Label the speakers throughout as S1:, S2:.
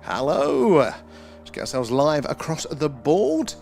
S1: Hello! Let's get ourselves live across the board.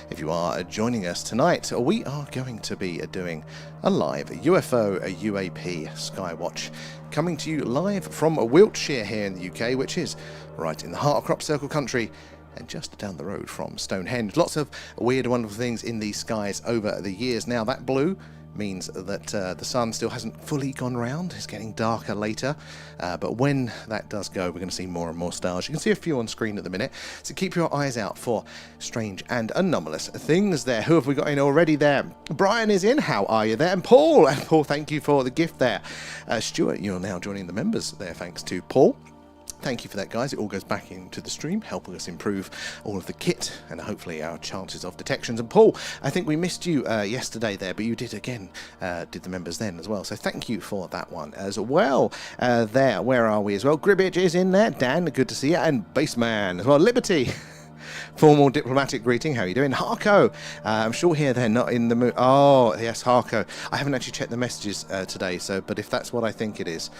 S1: If you are joining us tonight, we are going to be doing a live UFO UAP Skywatch, coming to you live from Wiltshire here in the UK, which is right in the heart of Crop Circle country and just down the road from Stonehenge. Lots of weird, wonderful things in these skies over the years. Now, that blue means that the sun still hasn't fully gone round. It's getting darker later, but when that does go, we're going to see more and more stars. You can see a few on screen at the minute, so keep your eyes out for strange and anomalous things there. Who have we got in already there? Brian is in. How are you there? And Paul, thank you for the gift there. Stuart, you're now joining the members there, thanks to Paul. Thank you for that, guys. It all goes back into the stream, helping us improve all of the kit and hopefully our chances of detections. And Paul, I think we missed you yesterday there, but you did again, did the members then as well. So thank you for that one as well. There, where are we as well? Gribbage is in there. Dan, good to see you. And Baseman as well. Liberty. Formal diplomatic greeting. How are you doing? Harco, I'm sure here they're not in the mood. Oh, yes, Harco. I haven't actually checked the messages today, but if that's what I think it is,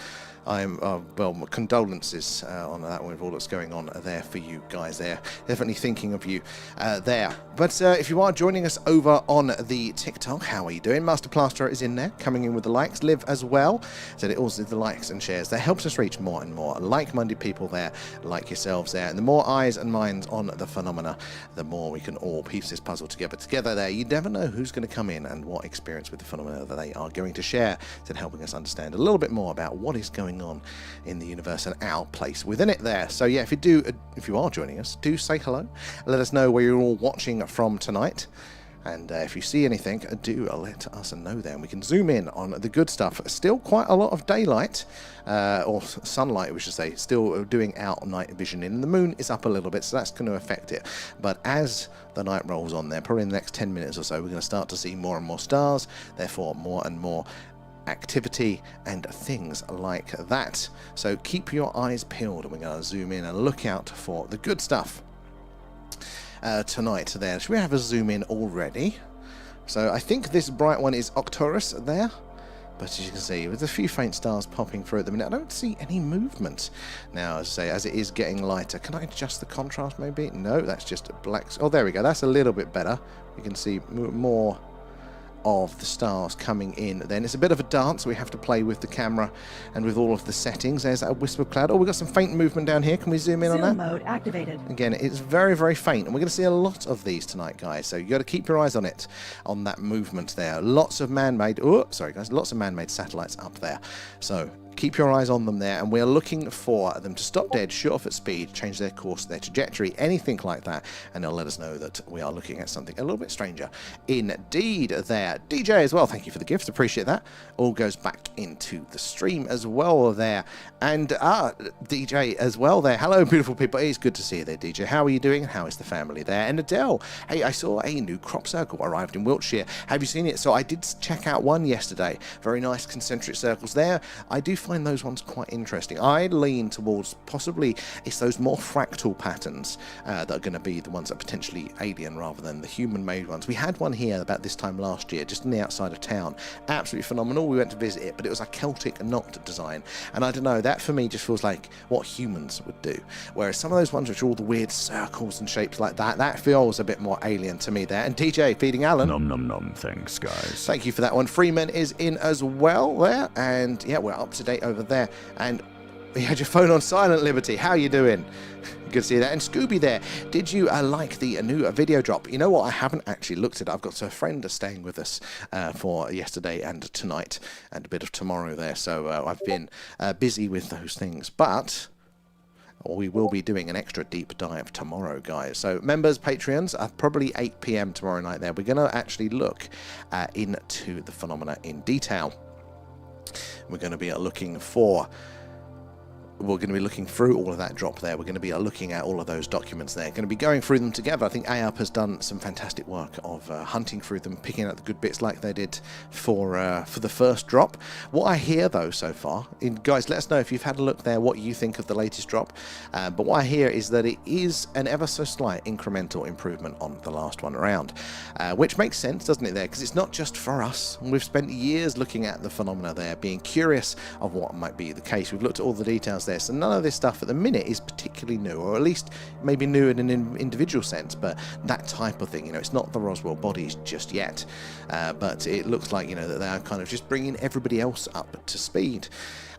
S1: I'm, well, condolences on that one with all that's going on there for you guys there. Definitely thinking of you there. But if you are joining us over on the TikTok, how are you doing? Master Plasterer is in there, coming in with the likes. Liv as well. So it also the likes and shares. That helps us reach more and more like-minded people there, like yourselves there. And the more eyes and minds on the phenomena, the more we can all piece this puzzle together there. You never know who's going to come in and what experience with the phenomena that they are going to share, to helping us understand a little bit more about what is going on in the universe and our place within it there. So yeah, if you are joining us, do say hello. Let us know where you're all watching from tonight. And if you see anything, do let us know there, and we can zoom in on the good stuff. Still quite a lot of daylight, or sunlight, we should say, still doing our night vision in. The moon is up a little bit, so that's going to affect it. But as the night rolls on there, probably in the next 10 minutes or so, we're going to start to see more and more stars, therefore more and more activity and things like that. So keep your eyes peeled, and we're going to zoom in and look out for the good stuff tonight there. Should we have a zoom in already? So I think this bright one is Octurus there, but as you can see, with a few faint stars popping through at the minute, I don't see any movement. Now, as I say, as it is getting lighter, can I adjust the contrast maybe? No, that's just black. Oh, there we go. That's a little bit better. You can see more of the stars coming in. Then it's a bit of a dance. We have to play with the camera and with all of the settings. There's a wisp of cloud. Oh, we've got some faint movement down here. Can we zoom in on that?
S2: Zoom mode activated.
S1: Again, it's very, very faint, and we're going to see a lot of these tonight, guys. So you got to keep your eyes on it, on that movement there. Lots of man-made. Oh, sorry, guys. Lots of man-made satellites up there. So keep your eyes on them there, and we're looking for them to stop dead, shoot off at speed, change their course, their trajectory, anything like that, and they'll let us know that we are looking at something a little bit stranger indeed there. DJ as well, thank you for the gift, appreciate that. All goes back into the stream as well there. And DJ as well there. Hello, beautiful people. It's good to see you there, DJ. How are you doing? How is the family there? And Adele, hey, I saw a new crop circle arrived in Wiltshire. Have you seen it? So I did check out one yesterday. Very nice concentric circles there. I do find those ones quite interesting. I lean towards possibly it's those more fractal patterns that are going to be the ones that are potentially alien rather than the human-made ones. We had one here about this time last year, just on the outside of town. Absolutely phenomenal. We went to visit it, but it was a Celtic knot design, and I don't know, that for me just feels like what humans would do. Whereas some of those ones which are all the weird circles and shapes like that, that feels a bit more alien to me there. And DJ feeding Alan.
S3: Nom nom nom. Thanks, guys.
S1: Thank you for that one. Freeman is in as well there, and yeah, we're up to date over there. And you had your phone on silent, Liberty. How you doing? Good to see that. And Scooby there, did you like the new video drop? You know what, I haven't actually looked at it. I've got a friend staying with us for yesterday and tonight and a bit of tomorrow there, so I've been busy with those things, but we will be doing an extra deep dive tomorrow, guys. So members, Patreons, probably 8 PM tomorrow night there. We're going to actually look into the phenomena in detail. We're going to be looking for we're going to be looking through all of that drop there. We're going to be looking at all of those documents there. Going to be going through them together. I think AAP has done some fantastic work of hunting through them, picking out the good bits like they did for the first drop. What I hear, though, so far, guys, let us know if you've had a look there, what you think of the latest drop. But what I hear is that it is an ever so slight incremental improvement on the last one around, which makes sense, doesn't it, there? Because it's not just for us. We've spent years looking at the phenomena there, being curious of what might be the case. We've looked at all the details there. So none of this stuff at the minute is particularly new, or at least maybe new in an individual sense, but that type of thing, it's not the Roswell bodies just yet, but it looks like, that they are kind of just bringing everybody else up to speed.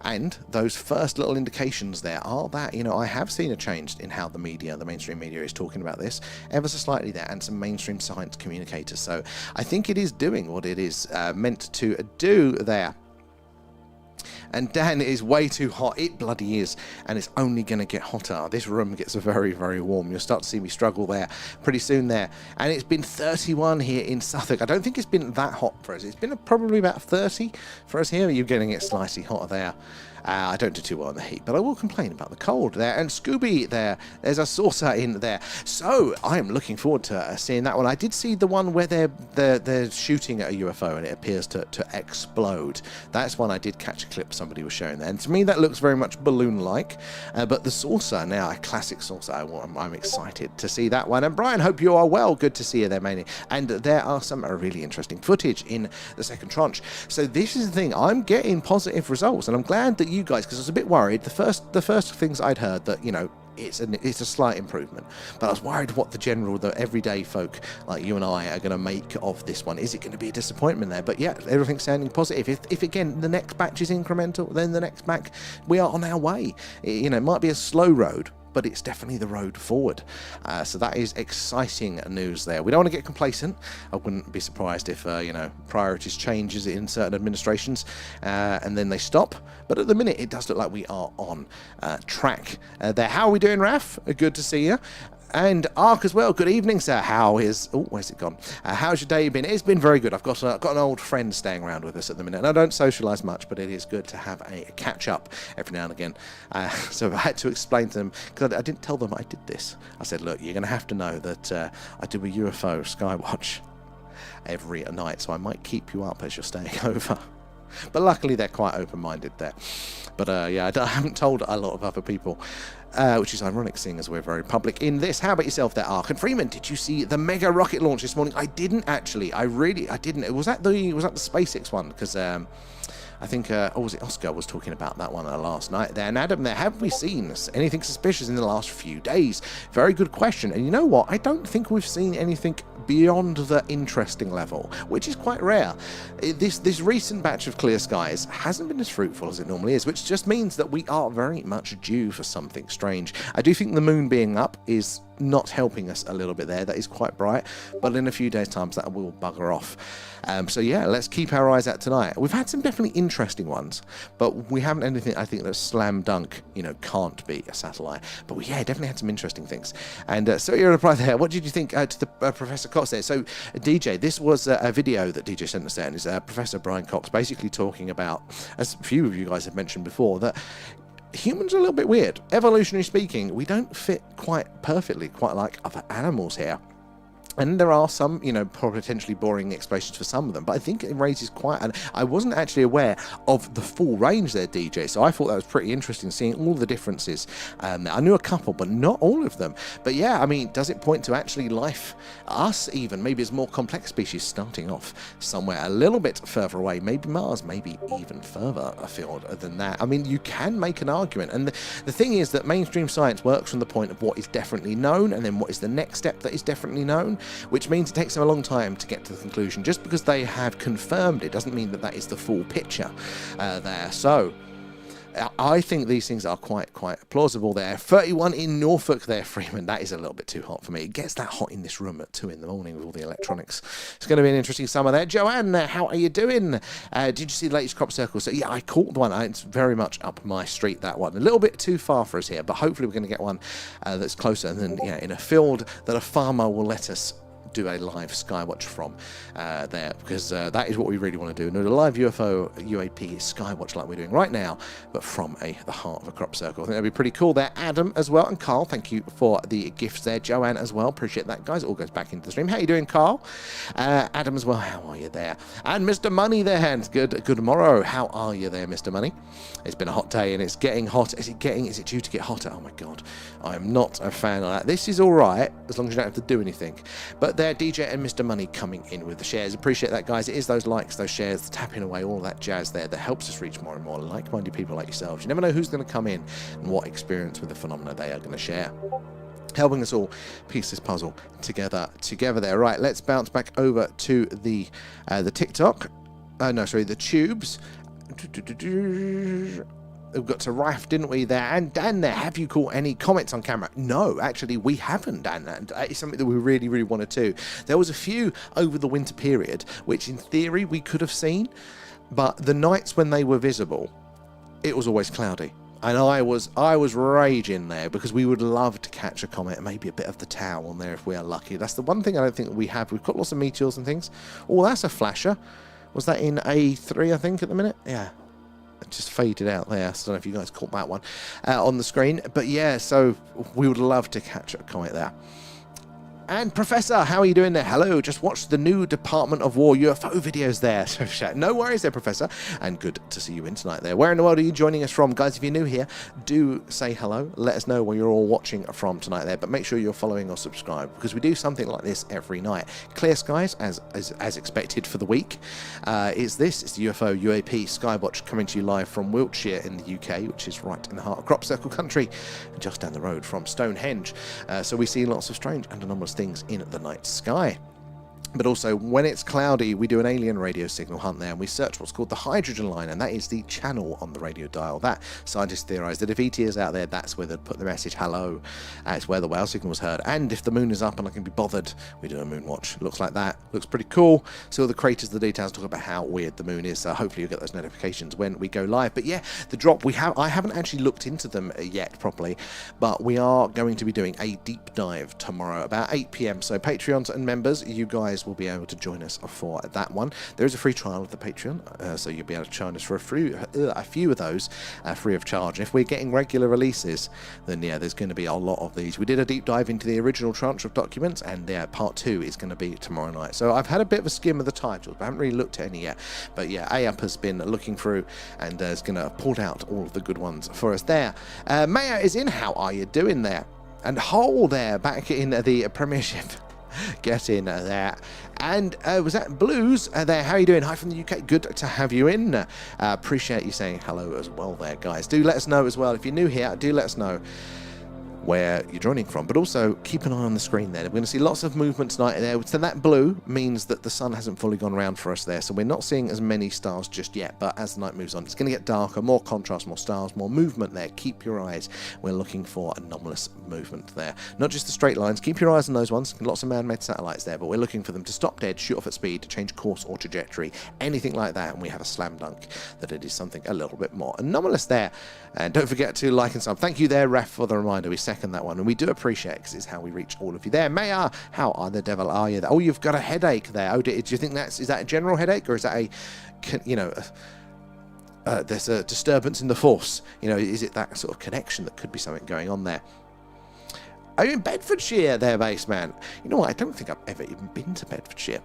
S1: And those first little indications there are that, I have seen a change in how the mainstream media is talking about this, ever so slightly there, and some mainstream science communicators. So I think it is doing what it is meant to do there. And Dan, is way too hot. It bloody is. And it's only going to get hotter. This room gets very, very warm. You'll start to see me struggle there pretty soon there. And it's been 31 here in Suffolk. I don't think it's been that hot for us. It's been probably about 30 for us here. You're getting it slightly hotter there. I don't do too well in the heat, but I will complain about the cold there. And Scooby there's a saucer in there. So I am looking forward to seeing that one. I did see the one where they're shooting at a UFO and it appears to explode. That's one I did catch a clip somebody was showing there. And to me, that looks very much balloon-like. But the saucer now, a classic saucer, I'm excited to see that one. And Brian, hope you are well. Good to see you there, mainly. And there are some really interesting footage in the second tranche. So this is the thing. I'm getting positive results, and I'm glad that you guys, because I was a bit worried. The first things I'd heard that, it's a slight improvement, but I was worried what the everyday folk like you and I are going to make of this one. Is it going to be a disappointment there? But yeah, everything's sounding positive. If again the next batch is incremental, then the next batch we are on our way. It might be a slow road, but it's definitely the road forward. So that is exciting news there. We don't want to get complacent. I wouldn't be surprised if priorities changes in certain administrations and then they stop. But at the minute, it does look like we are on track there. How are we doing, Raf? Good to see you. And Ark as well. Good evening, sir. Where's it gone? How's your day been? It's been very good. I've got an old friend staying around with us at the minute. And I don't socialise much, but it is good to have a catch up every now and again. So I had to explain to them, because I didn't tell them I did this. I said, look, you're going to have to know that I do a UFO Skywatch every night, so I might keep you up as you're staying over. But luckily, they're quite open-minded there. But yeah, I haven't told a lot of other people, which is ironic, seeing as we're very public in this. How about yourself there, Ark? And Freeman, did you see the mega rocket launch this morning? I didn't actually. I didn't. Was that the SpaceX one? Because I think, was it Oscar was talking about that one last night there. And Adam there, have we seen anything suspicious in the last few days? Very good question. And you know what? I don't think we've seen anything beyond the interesting level, which is quite rare. This recent batch of clear skies hasn't been as fruitful as it normally is, which just means that we are very much due for something strange. I do think the moon being up is not helping us a little bit there. That is quite bright, but in a few days' time that will bugger off. So yeah, let's keep our eyes out tonight. We've had some definitely interesting ones, but we haven't anything I think that's slam dunk, can't be a satellite. But we definitely had some interesting things. And so your reply there, what did you think to the Professor Cox there? So DJ, this was a video that DJ sent us there, and it's Professor Brian Cox basically talking about, as a few of you guys have mentioned before, that humans are a little bit weird. Evolutionary speaking, we don't fit quite perfectly, quite like other animals here. And there are some, potentially boring explanations for some of them, but I think it raises quite I wasn't actually aware of the full range there, DJ, so I thought that was pretty interesting, seeing all the differences. I knew a couple, but not all of them. But yeah, does it point to actually life, us even, maybe as more complex species starting off somewhere a little bit further away, maybe Mars, maybe even further afield than that? You can make an argument. And the thing is that mainstream science works from the point of what is definitely known, and then what is the next step that is definitely known, which means it takes them a long time to get to the conclusion. Just because they have confirmed it doesn't mean that that is the full picture there. So I think these things are quite plausible there. 31 in Norfolk there, Freeman. That is a little bit too hot for me. It gets that hot in this room at 2 in the morning with all the electronics. It's going to be an interesting summer there. Joanne, how are you doing? Did you see the latest crop circle? So yeah, I caught the one. It's very much up my street, that one. A little bit too far for us here, but hopefully we're going to get one that's closer, and then in a field that a farmer will let us do a live Skywatch from there, because that is what we really want to do. A live UFO UAP Skywatch like we're doing right now, but from the heart of a crop circle. I think that'd be pretty cool there. Adam as well, and Carl, thank you for the gifts there. Joanne as well, appreciate that, guys. It all goes back into the stream. How you doing, Carl? Adam as well, how are you there? And Mr. Money there, hands. Good morrow. How are you there, Mr. Money? It's been a hot day and it's getting hot. Is it due to get hotter? Oh my god, I am not a fan of that. This is all right as long as you don't have to do anything. But there. DJ and Mr. Money coming in with the shares. Appreciate that, guys. It is those likes, those shares, the tapping away, all that jazz there that helps us reach more and more like-minded people like yourselves. You never know who's going to come in and what experience with the phenomena they are going to share, helping us all piece this puzzle together there. Right, let's bounce back over to the TikTok. The tubes. We've got to Raf, didn't we, there? And Dan there, have you caught any comments on camera? No, actually, we haven't, Dan. And it's something that we really, really wanted to. There was a few over the winter period, which in theory we could have seen, but the nights when they were visible, it was always cloudy. And I was raging there because we would love to catch a comet and maybe a bit of the Tau on there if we are lucky. That's the one thing I don't think that we have. We've got lots of meteors and things. Oh, that's a flasher. Was that in A3, I think, at the minute? Yeah. It just faded out there. I don't know if you guys caught that one on the screen. But yeah, so we would love to catch a comet there. And Professor, how are you doing there? Hello, just watched the new Department of War UFO videos there. So no worries there, Professor. And good to see you in tonight there. Where in the world are you joining us from? Guys, if you're new here, do say hello. Let us know where you're all watching from tonight there. But make sure you're following or subscribed because we do something like this every night. Clear skies, as expected for the week. It's the UFO UAP Skywatch coming to you live from Wiltshire in the UK, which is right in the heart of Crop Circle country, just down the road from Stonehenge. So we see lots of strange and anomalous things in the night sky. But also, when it's cloudy, we do an alien radio signal hunt there, and we search what's called the hydrogen line, and that is the channel on the radio dial. That scientists theorize that if ET is out there, that's where they'd put the message hello. It's where the whale signal was heard. And if the moon is up and I can be bothered, we do a moon watch. Looks like that. Looks pretty cool. See all the craters, the details, talk about how weird the moon is. So hopefully you'll get those notifications when we go live. But yeah, the drop I haven't actually looked into them yet properly, but we are going to be doing a deep dive tomorrow about 8 p.m. So Patreons and members, you guys will be able to join us for that one. There is a free trial of the Patreon, so you'll be able to join us for a few of those free of charge. And if we're getting regular releases, then yeah, there's going to be a lot of these. We did a deep dive into the original tranche of documents, and yeah, part 2 is going to be tomorrow night. So I've had a bit of a skim of the titles, but I haven't really looked at any yet. But yeah, AUP has been looking through and is going to pull out all of the good ones for us there. Maya is in. How are you doing there? And Hole there, back in the Premiership. Get in there. And was that Blues there? How are you doing? Hi from the UK. Good to have you in. Appreciate you saying hello as well there, guys. Do let us know as well. If you're new here, do let us know where you're joining from, but also keep an eye on the screen there. We're going to see lots of movement tonight there. So that blue means that the sun hasn't fully gone around for us there, so we're not seeing as many stars just yet, but as the night moves on, it's going to get darker, more contrast, more stars, more movement there. Keep your eyes. We're looking for anomalous movement there. Not just the straight lines. Keep your eyes on those ones. Lots of man-made satellites there, but we're looking for them to stop dead, shoot off at speed, change course or trajectory, anything like that, and we have a slam dunk that it is something a little bit more anomalous there. And don't forget to like and sub. Thank you there, Ref, for the reminder. We second that one, and we do appreciate it because it's how we reach all of you there. Maya, how are the devil are you there? Oh, you've got a headache there. Oh, do you think is that a general headache, or is that there's a disturbance in the force? Is it that sort of connection that could be something going on there? Are you in Bedfordshire there, Baseman? You know what? I don't think I've ever even been to Bedfordshire.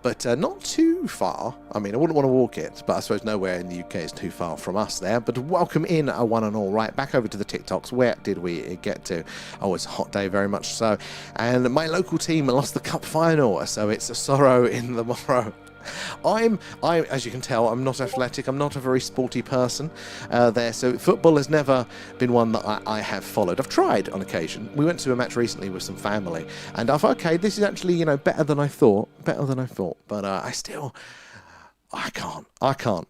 S1: But not too far. I mean, I wouldn't want to walk it, but I suppose nowhere in the UK is too far from us there. But welcome in, one and all. Right, back over to the TikToks. Where did we get to? Oh, it's a hot day, very much so. And my local team lost the cup final, so it's a sorrow in the morrow. I'm, as you can tell, I'm not athletic. I'm not a very sporty person there. So football has never been one that I have followed. I've tried on occasion. We went to a match recently with some family, and I thought, okay, this is actually, better than I thought. But I can't.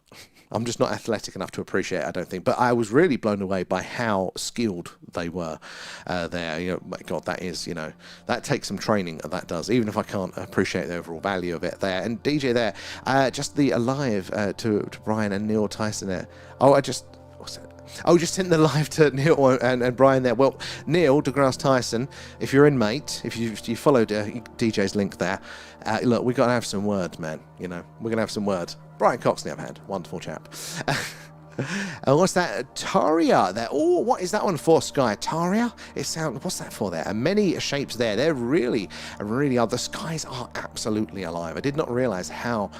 S1: I'm just not athletic enough to appreciate it, I don't think. But I was really blown away by how skilled they were there. My God, that is, that takes some training, that does, even if I can't appreciate the overall value of it there. And DJ there, just the alive to Brian and Neil Tyson there. Just sent the live to Neil and Brian there. Well, Neil deGrasse Tyson, if you're in, mate, if you followed DJ's link there, look, we've got to have some words, man. We're going to have some words. Brian Cox, on the other hand, wonderful chap. And what's that? Taria there. Oh, what is that one for, Sky? Taria? What's that for there? And many shapes there. They're really are. The skies are absolutely alive. I did not realize how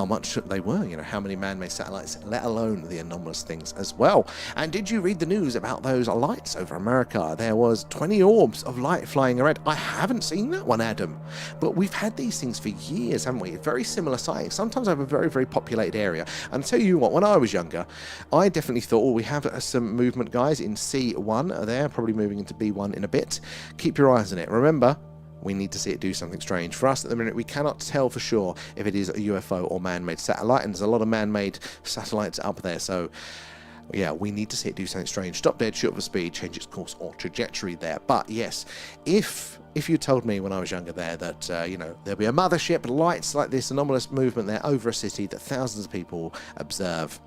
S1: much they were, how many man-made satellites, let alone the anomalous things as well. And did you read the news about those lights over America? There was 20 orbs of light flying around. I haven't seen that one, Adam, but we've had these things for years, haven't we? Very similar sightings, sometimes over a very, very populated area. And I'll tell you what, when I was younger, I definitely thought, we have some movement, guys, in C1 there, probably moving into B1 in a bit. Keep your eyes on it. Remember, we need to see it do something strange. For us at the minute, we cannot tell for sure if it is a UFO or man-made satellite, and there's a lot of man-made satellites up there, so yeah, we need to see it do something strange. Stop dead, shoot for speed, change its course or trajectory there. But yes, if you told me when I was younger there that, there'll be a mothership, lights like this anomalous movement there over a city that thousands of people observe,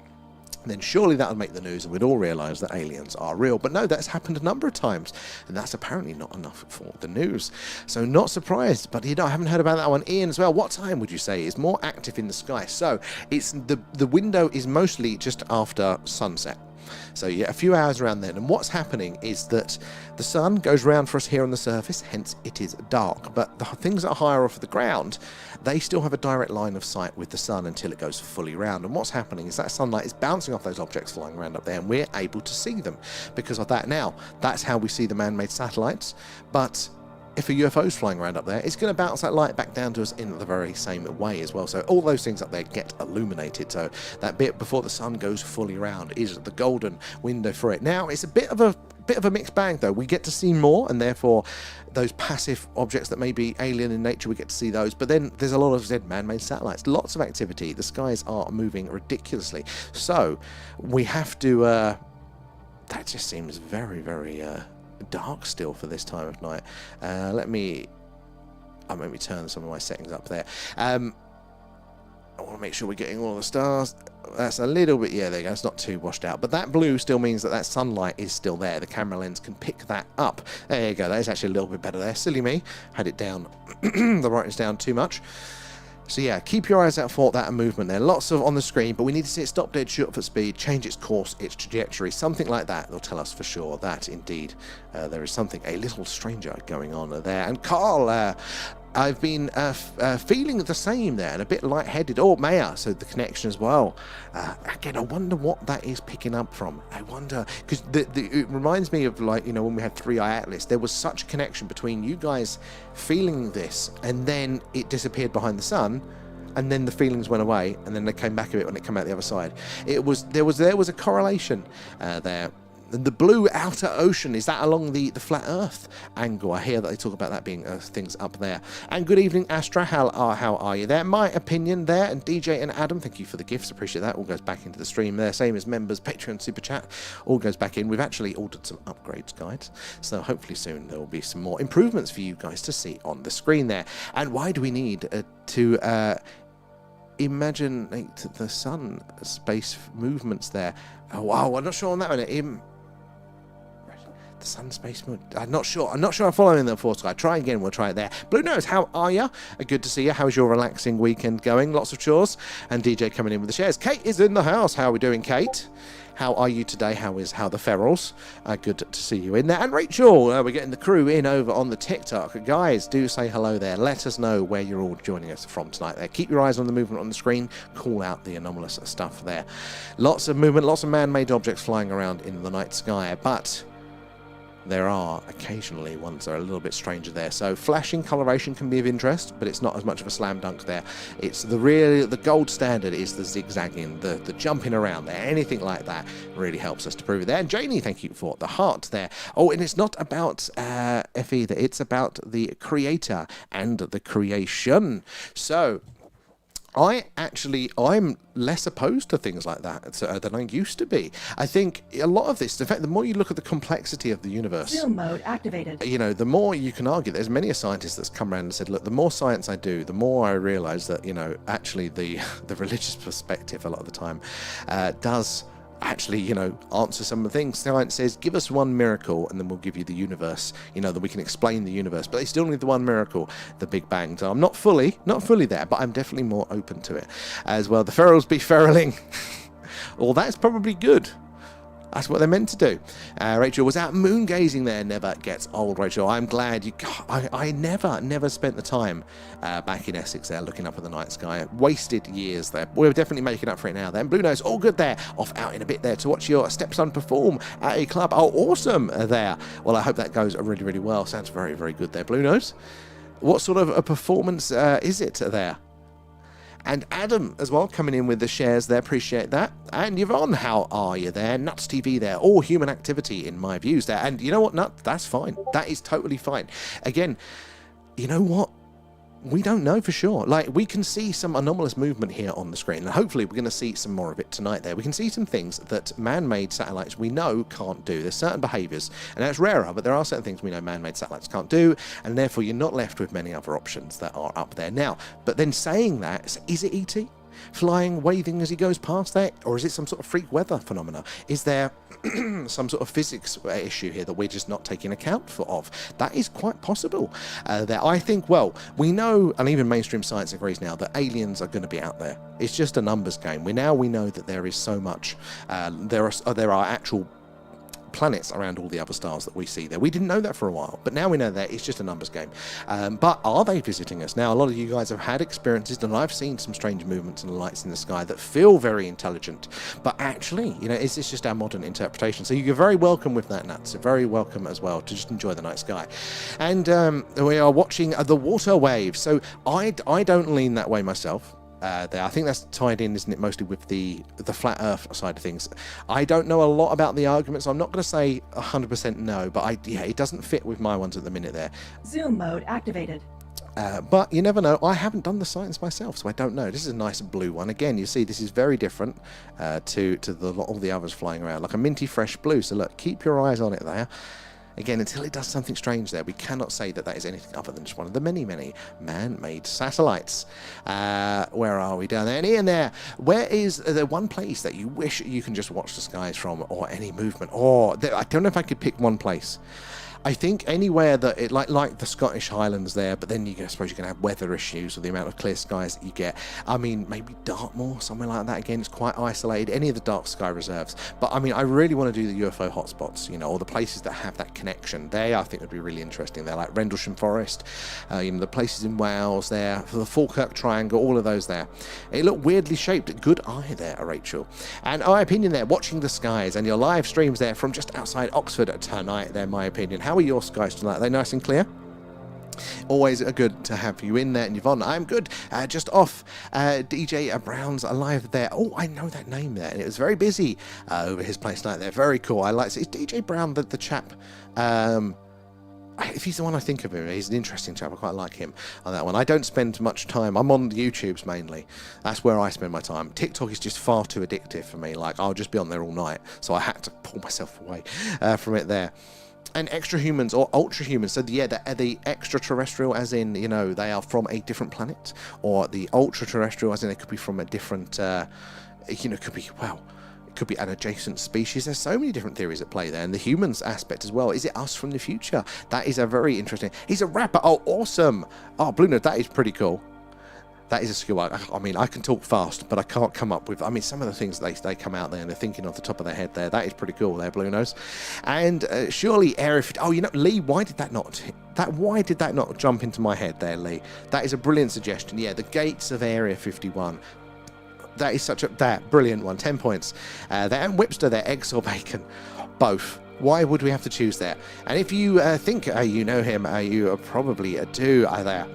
S1: then surely that would make the news and we'd all realise that aliens are real. But no, that's happened a number of times, and that's apparently not enough for the news. So not surprised, but I haven't heard about that one. Ian as well, what time would you say is more active in the sky? So it's the window is mostly just after sunset. So yeah, a few hours around then, and what's happening is that the sun goes round for us here on the surface, hence it is dark, but the things that are higher off the ground, they still have a direct line of sight with the sun until it goes fully round. And what's happening is that sunlight is bouncing off those objects flying around up there, and we're able to see them because of that. Now, that's how we see the man-made satellites, but if a UFO is flying around up there, it's going to bounce that light back down to us in the very same way as well. So all those things up there get illuminated. So that bit before the sun goes fully round is the golden window for it. Now, it's a bit of a mixed bag, though. We get to see more, and therefore those passive objects that may be alien in nature, we get to see those. But then there's a lot of man-made satellites, lots of activity. The skies are moving ridiculously. So we have to. That just seems very, very dark still for this time of night. Let me turn some of my settings up there. I want to make sure we're getting all the stars. That's a little bit, yeah, there you go. It's not too washed out, but that blue still means that sunlight is still there. The camera lens can pick that up. There you go. That is actually a little bit better there. Silly me, had it down, the brightness down too much. So yeah, keep your eyes out for that movement there. Lots of on the screen, but we need to see it stop dead, shoot for speed, change its course, its trajectory, something like that. They'll tell us for sure that indeed there is something a little stranger going on there. And Carl, I've been feeling the same there, and a bit lightheaded. Oh, Maya, so the connection as well. Again, I wonder what that is picking up from. I wonder, because it reminds me of, like, when we had 3i Atlas, there was such a connection between you guys feeling this, and then it disappeared behind the sun, and then the feelings went away, and then they came back a bit when it came out the other side. There was a correlation there. The blue outer ocean, is that along the flat earth angle? I hear that they talk about that being things up there. And good evening, Astra, how are you there? My opinion there, and DJ and Adam, thank you for the gifts, appreciate that. All goes back into the stream there, same as members, Patreon, Super Chat, all goes back in. We've actually ordered some upgrades, guys, so hopefully soon there will be some more improvements for you guys to see on the screen there. And why do we need to imagine the sun space movements there? Oh, wow, I'm not sure on that one. The sun space moon. I'm not sure I'm following the force guide. Try again, we'll try it there. Blue Nose, how are you? Good to see you. How's your relaxing weekend going? Lots of chores. And DJ coming in with the shares. Kate is in the house. How are we doing, Kate? How are you today? How the ferals? Good to see you in there. And Rachel, we're getting the crew in over on the TikTok. Guys, do say hello there. Let us know where you're all joining us from tonight there. Keep your eyes on the movement on the screen. Call out the anomalous stuff there. Lots of movement, lots of man-made objects flying around in the night sky, but there are occasionally ones that are a little bit stranger there. So flashing coloration can be of interest, but it's not as much of a slam dunk there. It's the gold standard is the zigzagging, the jumping around there. Anything like that really helps us to prove it there. And Janie, thank you for the heart there. Oh, and it's not about F either. It's about the creator and the creation. So I'm less opposed to things like that than I used to be. I think a lot of this, in fact, the more you look at the complexity of the universe,
S2: film mode activated.
S1: The more you can argue. There's many a scientist that's come around and said, look, the more science I do, the more I realise that, actually the religious perspective a lot of the time does actually, answer some of the things. Science says, give us one miracle and then we'll give you the universe, that we can explain the universe. But they still need the one miracle, the Big Bang. So I'm not fully there, but I'm definitely more open to it as well. The ferals be feraling. Well, that's probably good. That's what they're meant to do. Rachel was out moon gazing there. Never gets old, Rachel. I'm glad you... I never spent the time back in Essex there looking up at the night sky. Wasted years there. We're definitely making up for it now then. Blue Nose, all good there. Off out in a bit there to watch your stepson perform at a club. Oh, awesome there. Well, I hope that goes really, really well. Sounds very, very good there, Blue Nose. What sort of a performance is it there? And Adam as well coming in with the shares there, appreciate that. And Yvonne, how are you there? Nuts TV there, all human activity in my views there. And you know what, Nut, that's fine. That is totally fine. Again, you know what? We don't know for sure. Like, we can see some anomalous movement here on the screen, and hopefully we're going to see some more of it tonight there. We can see some things that man-made satellites we know can't do. There's certain behaviours, and that's rarer, but there are certain things we know man-made satellites can't do, and therefore you're not left with many other options that are up there. Now, but then saying that, is it ET? Flying, waving as he goes past there? Or is it some sort of freak weather phenomena? Is there some sort of physics issue here that we're just not taking account of? That is quite possible. There, I think, well, we know, and even mainstream science agrees now, that aliens are going to be out there. It's just a numbers game. We know that there is so much. There are actual planets around all the other stars that we see there. We didn't know that for a while, but now we know that it's just a numbers game. But are they visiting us? Now, a lot of you guys have had experiences, and I've seen some strange movements and lights in the sky that feel very intelligent, but actually, you know, is this just our modern interpretation? So you're very welcome with that, Nuts. Very welcome as well to just enjoy the night sky. And we are watching the water waves. So I don't lean that way myself. There. I think that's tied in, isn't it, mostly with the flat Earth side of things. I don't know a lot about the arguments. So I'm not going to say 100% no, but yeah, it doesn't fit with my ones at the minute there.
S2: Zoom mode activated.
S1: But you never know. I haven't done the science myself, so I don't know. This is a nice blue one. Again, you see, this is very different to all the others flying around, like a minty fresh blue. So look, keep your eyes on it there. Again, until it does something strange there, we cannot say that that is anything other than just one of the many, many man-made satellites. Where are we down there? And Ian there, where is the one place that you wish you can just watch the skies from, or any movement? Or I don't know if I could pick one place. I think anywhere that it like the Scottish Highlands there, but then I suppose you're going to have weather issues with the amount of clear skies that you get. I mean, maybe Dartmoor, somewhere like that. Again, it's quite isolated. Any of the dark sky reserves. But I mean, I really want to do the UFO hotspots, you know, or the places that have that connection. They, I think, would be really interesting. They're like Rendlesham Forest, you know, the places in Wales there, for the Falkirk Triangle, all of those there. It looked weirdly shaped. Good eye there, Rachel. And my opinion there, watching the skies and your live streams there from just outside Oxford tonight there, my opinion. How are your skies tonight? Are they nice and clear? Always good to have you in there. And Yvonne, I'm good. Just off. DJ Brown's alive there. Oh, I know that name there. And it was very busy over his place tonight there. Very cool. I like it. Is DJ Brown the chap? If he's the one I think of him, he's an interesting chap. I quite like him on that one. I don't spend much time. I'm on the YouTubes mainly. That's where I spend my time. TikTok is just far too addictive for me. Like, I'll just be on there all night. So I had to pull myself away from it there. And extra humans or ultra humans, so yeah, the extraterrestrial, as in, you know, they are from a different planet, or the ultra terrestrial, as in they could be from a different, you know, could be, well, it could be an adjacent species. There's so many different theories at play there, and the humans aspect as well. Is it us from the future? That is a very interesting. He's a rapper. Oh, awesome. Oh, Blue Note, that is pretty cool. That is a skill. I mean, I can talk fast, but I can't come up with... I mean, some of the things they come out there and they're thinking off the top of their head there. That is pretty cool there, Blue Nose. And surely Area 50... Oh, you know, Lee, why did that not jump into my head there, Lee? That is a brilliant suggestion. Yeah, the gates of Area 51. That is such a... That, brilliant one. 10 points. There, and Whipster there, eggs or bacon. Both. Why would we have to choose there? And if you think you know him, you probably do there.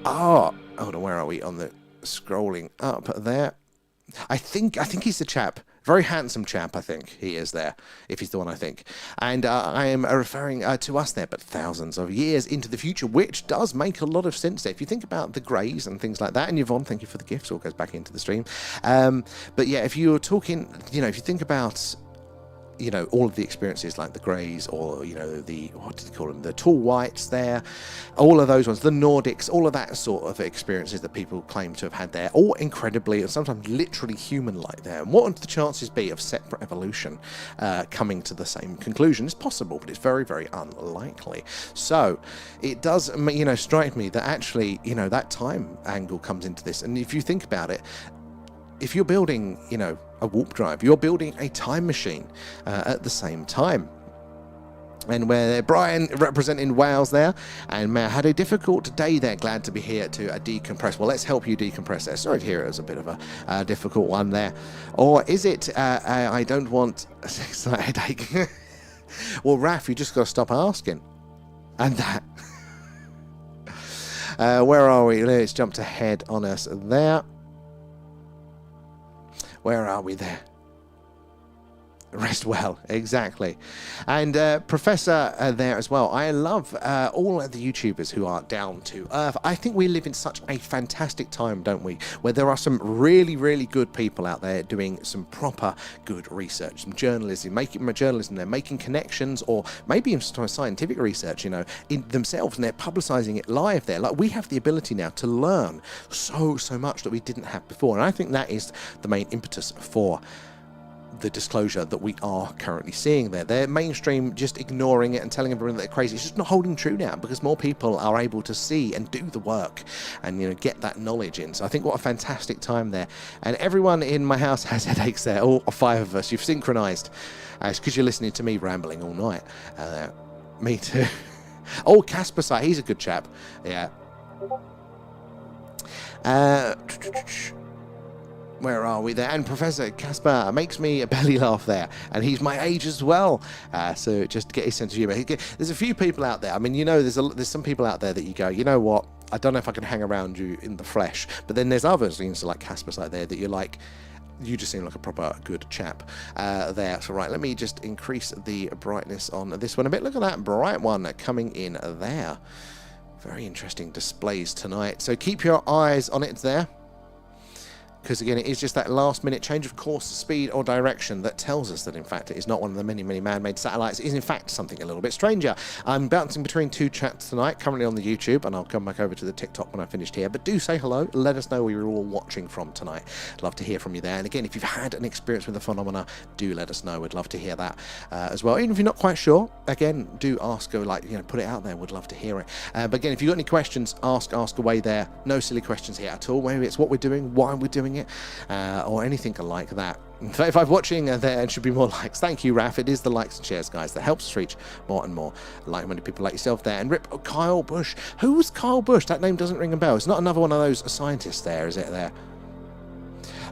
S1: Oh... Hold on, where are we on the scrolling up there? I think he's the chap. Very handsome chap, I think he is there, if he's the one I think. And I am referring to us there, but thousands of years into the future, which does make a lot of sense there. If you think about the Greys and things like that, and Yvonne, thank you for the gifts, all goes back into the stream. But yeah, if you're talking, you know, if you think about... you know, all of the experiences like the Greys, or, you know, the, what do they call them, the Tall Whites there, all of those ones, the Nordics, all of that sort of experiences that people claim to have had there, all incredibly and sometimes literally human-like there. And what would the chances be of separate evolution coming to the same conclusion? It's possible, but it's very, very unlikely. So it does, you know, strike me that actually, you know, that time angle comes into this. And if you think about it, if you're building, you know, a warp drive. You're building a time machine at the same time. And where Brian representing Wales there, and Matt had a difficult day there. Glad to be here to decompress. Well, let's help you decompress there. Sorry to hear it was a bit of a difficult one there. Or is it, I don't want a slight headache? Well, Raf, you just got to stop asking. And that. Where are we? Let's jump ahead on us there. Where are we there? Rest well, exactly. And Professor there as well. I love all of the YouTubers who are down to earth. I think we live in such a fantastic time, don't we? Where there are some really, really good people out there doing some proper good research, some journalism, they're making connections, or maybe even some scientific research, you know, in themselves, and they're publicizing it live there. Like, we have the ability now to learn so much that we didn't have before. And I think that is the main impetus for the disclosure that we are currently seeing there. They're mainstream just ignoring it and telling everyone that they're crazy. It's just not holding true now, because more people are able to see and do the work and, you know, get that knowledge in. So I think what a fantastic time there. And everyone in my house has headaches there. All 5 of us. You've synchronized. It's because you're listening to me rambling all night. Me too. Oh, Casper Sight, he's a good chap. Yeah. Where are we there? And Professor Caspar makes me a belly laugh there, and he's my age as well. So just get his sense of humor. There's a few people out there. I mean, you know, there's some people out there that you go, you know what? I don't know if I can hang around you in the flesh. But then there's others, like Caspar Sight there, that you're like, you just seem like a proper good chap there. So right, let me just increase the brightness on this one a bit. Look at that bright one coming in there. Very interesting displays tonight. So keep your eyes on it there, because again, it is just that last minute change of course, speed or direction that tells us that in fact it is not one of the many man-made satellites. It is in fact something a little bit stranger. I'm bouncing between 2 chats tonight, currently on the YouTube, and I'll come back over to the TikTok when I finished here. But do say hello, let us know where you're all watching from tonight. I'd love to hear from you there. And again, if you've had an experience with the phenomena, do let us know. We'd love to hear that as well. Even if you're not quite sure, again, do ask, put it out there. We'd love to hear it. But again, if you've got any questions, ask away there. No silly questions here at all. Maybe it's what we're doing, why we're doing it, or anything like that. 35 watching there, and should be more likes. Thank you, Raf. It is the likes and shares, guys, that helps us reach more and more like-minded people like yourself there. And rip Kyle Bush. Who was Kyle Bush? That name doesn't ring a bell. It's not another one of those scientists there, is it there?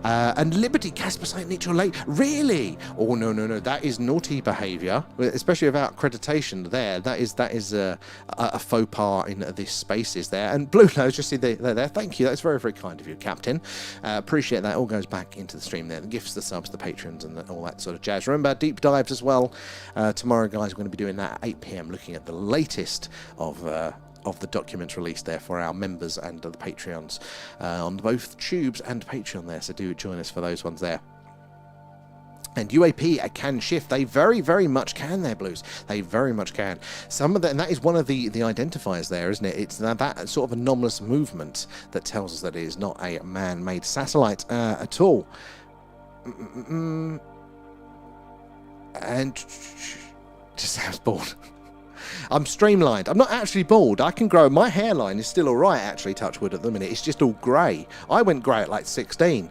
S1: And Liberty, Casper Sight, Neutral Lake. Really? Oh, no. That is naughty behaviour, especially without accreditation there. That is a faux pas in this spaces there. And Blue Nose, just see there. Thank you. That's very, very kind of you, Captain. Appreciate that. All goes back into the stream there. The gifts, the subs, the patrons, and all that sort of jazz. Remember, deep dives as well. Tomorrow, guys, we're going to be doing that at 8 p.m, looking at the latest of the documents released there for our members and the Patreons on both Tubes and Patreon there, so do join us for those ones there. And UAP can shift. They very, very much can there, Blues. They very much can. Some of that, and that is one of the identifiers there, isn't it? It's that sort of anomalous movement that tells us that it is not a man-made satellite at all. And just sounds bored. I'm streamlined. I'm not actually bald. I can grow. My hairline is still all right, actually, touch wood, at the minute. It's just all grey. I went grey at like 16.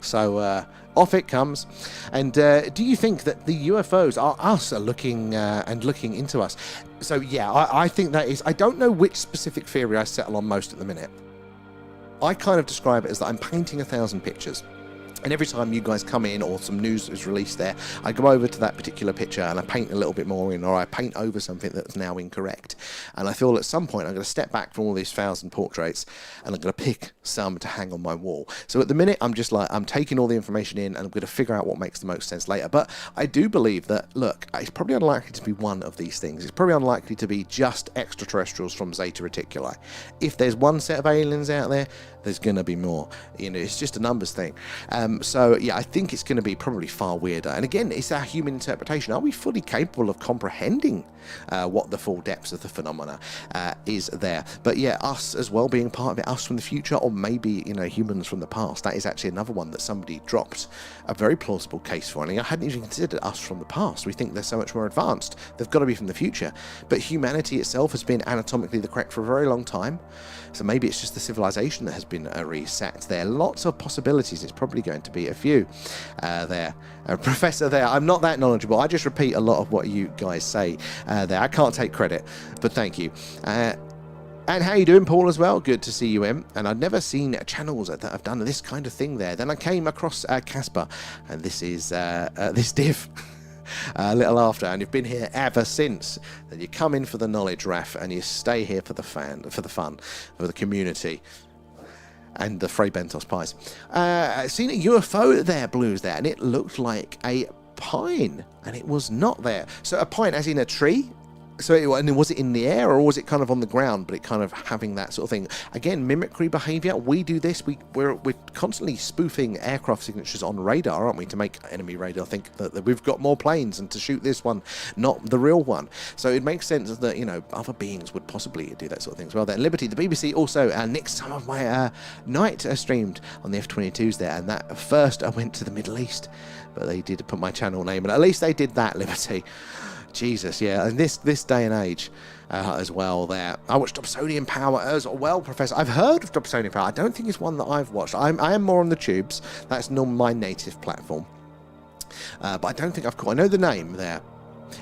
S1: So off it comes. And do you think that the UFOs are us looking into us? So yeah, I think that is. I don't know which specific theory I settle on most at the minute. I kind of describe it as that I'm painting 1,000 pictures. And every time you guys come in or some news is released there, I go over to that particular picture and I paint a little bit more in, or I paint over something that's now incorrect. And I feel at some point I'm going to step back from all these 1,000 portraits and I'm going to pick some to hang on my wall. So at the minute, I'm just like, I'm taking all the information in and I'm going to figure out what makes the most sense later. But I do believe that, look, it's probably unlikely to be one of these things. It's probably unlikely to be just extraterrestrials from Zeta Reticuli. If there's one set of aliens out there, there's going to be more. You know, it's just a numbers thing. So, yeah, I think it's going to be probably far weirder. And again, it's our human interpretation. Are we fully capable of comprehending what the full depths of the phenomena is there? But, yeah, us as well, being part of it, us from the future, or maybe, you know, humans from the past. That is actually another one that somebody dropped a very plausible case for. And I hadn't even considered us from the past. We think they're so much more advanced. They've got to be from the future. But humanity itself has been anatomically the correct for a very long time. So maybe it's just the civilization that has been reset there. Lots of possibilities. It's probably going to be a few there. Professor there, I'm not that knowledgeable. I just repeat a lot of what you guys say there. I can't take credit, but thank you. And how you doing, Paul, as well? Good to see you in. And I've never seen channels that have done this kind of thing there. Then I came across Casper, and this is this div. A little after, and you've been here ever since. Then you come in for the knowledge, Raf, and you stay here for the fun, for the community, and the Frey Bentos pies. Seen a UFO there, Blues there, and it looked like a pine, and it was not there. So a pine, as in a tree. So was it in the air, or was it kind of on the ground, but it kind of having that sort of thing? Again, mimicry behavior. We do this. We're constantly spoofing aircraft signatures on radar, aren't we, to make enemy radar think that we've got more planes and to shoot this one, not the real one. So it makes sense that, you know, other beings would possibly do that sort of thing as well. Then Liberty, the BBC also nicked some of my night streamed on the F-22s there, and that first I went to the Middle East, but they did put my channel name, and at least they did that, Liberty. Jesus, yeah, and this day and age as well there. I watched Dobsonian Power as well, Professor. I've heard of Dobsonian Power. I don't think it's one that I've watched. I am more on the tubes. That's not my native platform. But I don't think I've caught. I know the name there.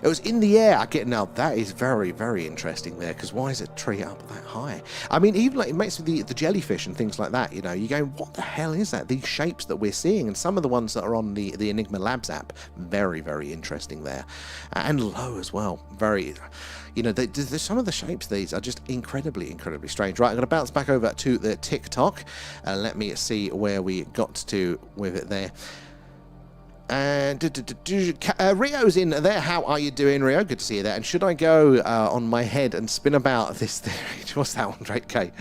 S1: It was in the air. I get now. That is very, very interesting there, because why is a tree up that high? I mean, even like it makes the jellyfish and things like that. You know, you go, what the hell is that? These shapes that we're seeing, and some of the ones that are on the Enigma Labs app, very, very interesting there, and low as well. Very, you know, there's some of the shapes. These are just incredibly, incredibly strange. Right, I'm going to bounce back over to the TikTok. Let me see where we got to with it there. And Rio's in there. How are you doing, Rio? Good to see you there. And should I go on my head and spin about this theory? What's that one, Drake K?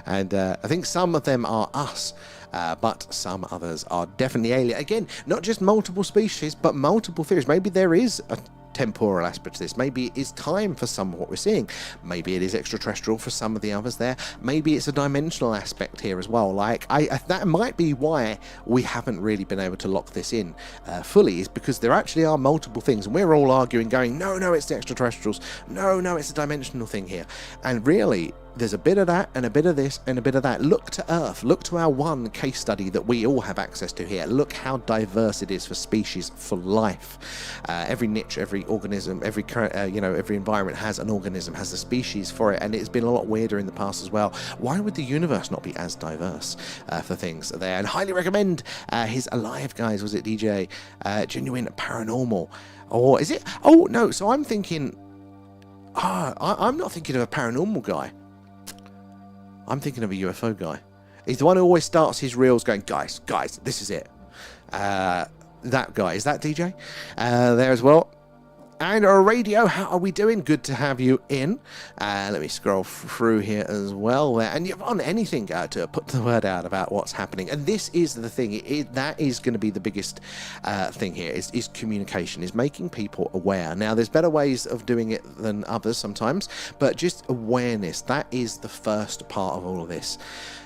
S1: And I think some of them are us, but some others are definitely alien. Again, not just multiple species, but multiple theories. Maybe there is a temporal aspect to this. Maybe it is time for some of what we're seeing. Maybe it is extraterrestrial for some of the others there. Maybe it's a dimensional aspect here as well. Like that might be why we haven't really been able to lock this in fully, is because there actually are multiple things, and we're all arguing, going, no, it's the extraterrestrials. No, it's a dimensional thing here. And really, there's a bit of that, and a bit of this, and a bit of that. Look to Earth. Look to our one case study that we all have access to here. Look how diverse it is for species, for life. Every niche, every organism, every environment has an organism, has a species for it, and it's been a lot weirder in the past as well. Why would the universe not be as diverse for things there? And highly recommend his Alive, guys. Was it DJ? Genuine Paranormal. Or is it? Oh, no. So I'm thinking... I'm not thinking of a paranormal guy. I'm thinking of a UFO guy. He's the one who always starts his reels going, guys, this is it. That guy. Is that DJ? There as well. And our radio, how are we doing? Good to have you in. Let me scroll through here as well. And you've on anything to put the word out about what's happening. And this is the thing. That is going to be the biggest thing here, is communication, is making people aware. Now, there's better ways of doing it than others sometimes, but just awareness. That is the first part of all of this.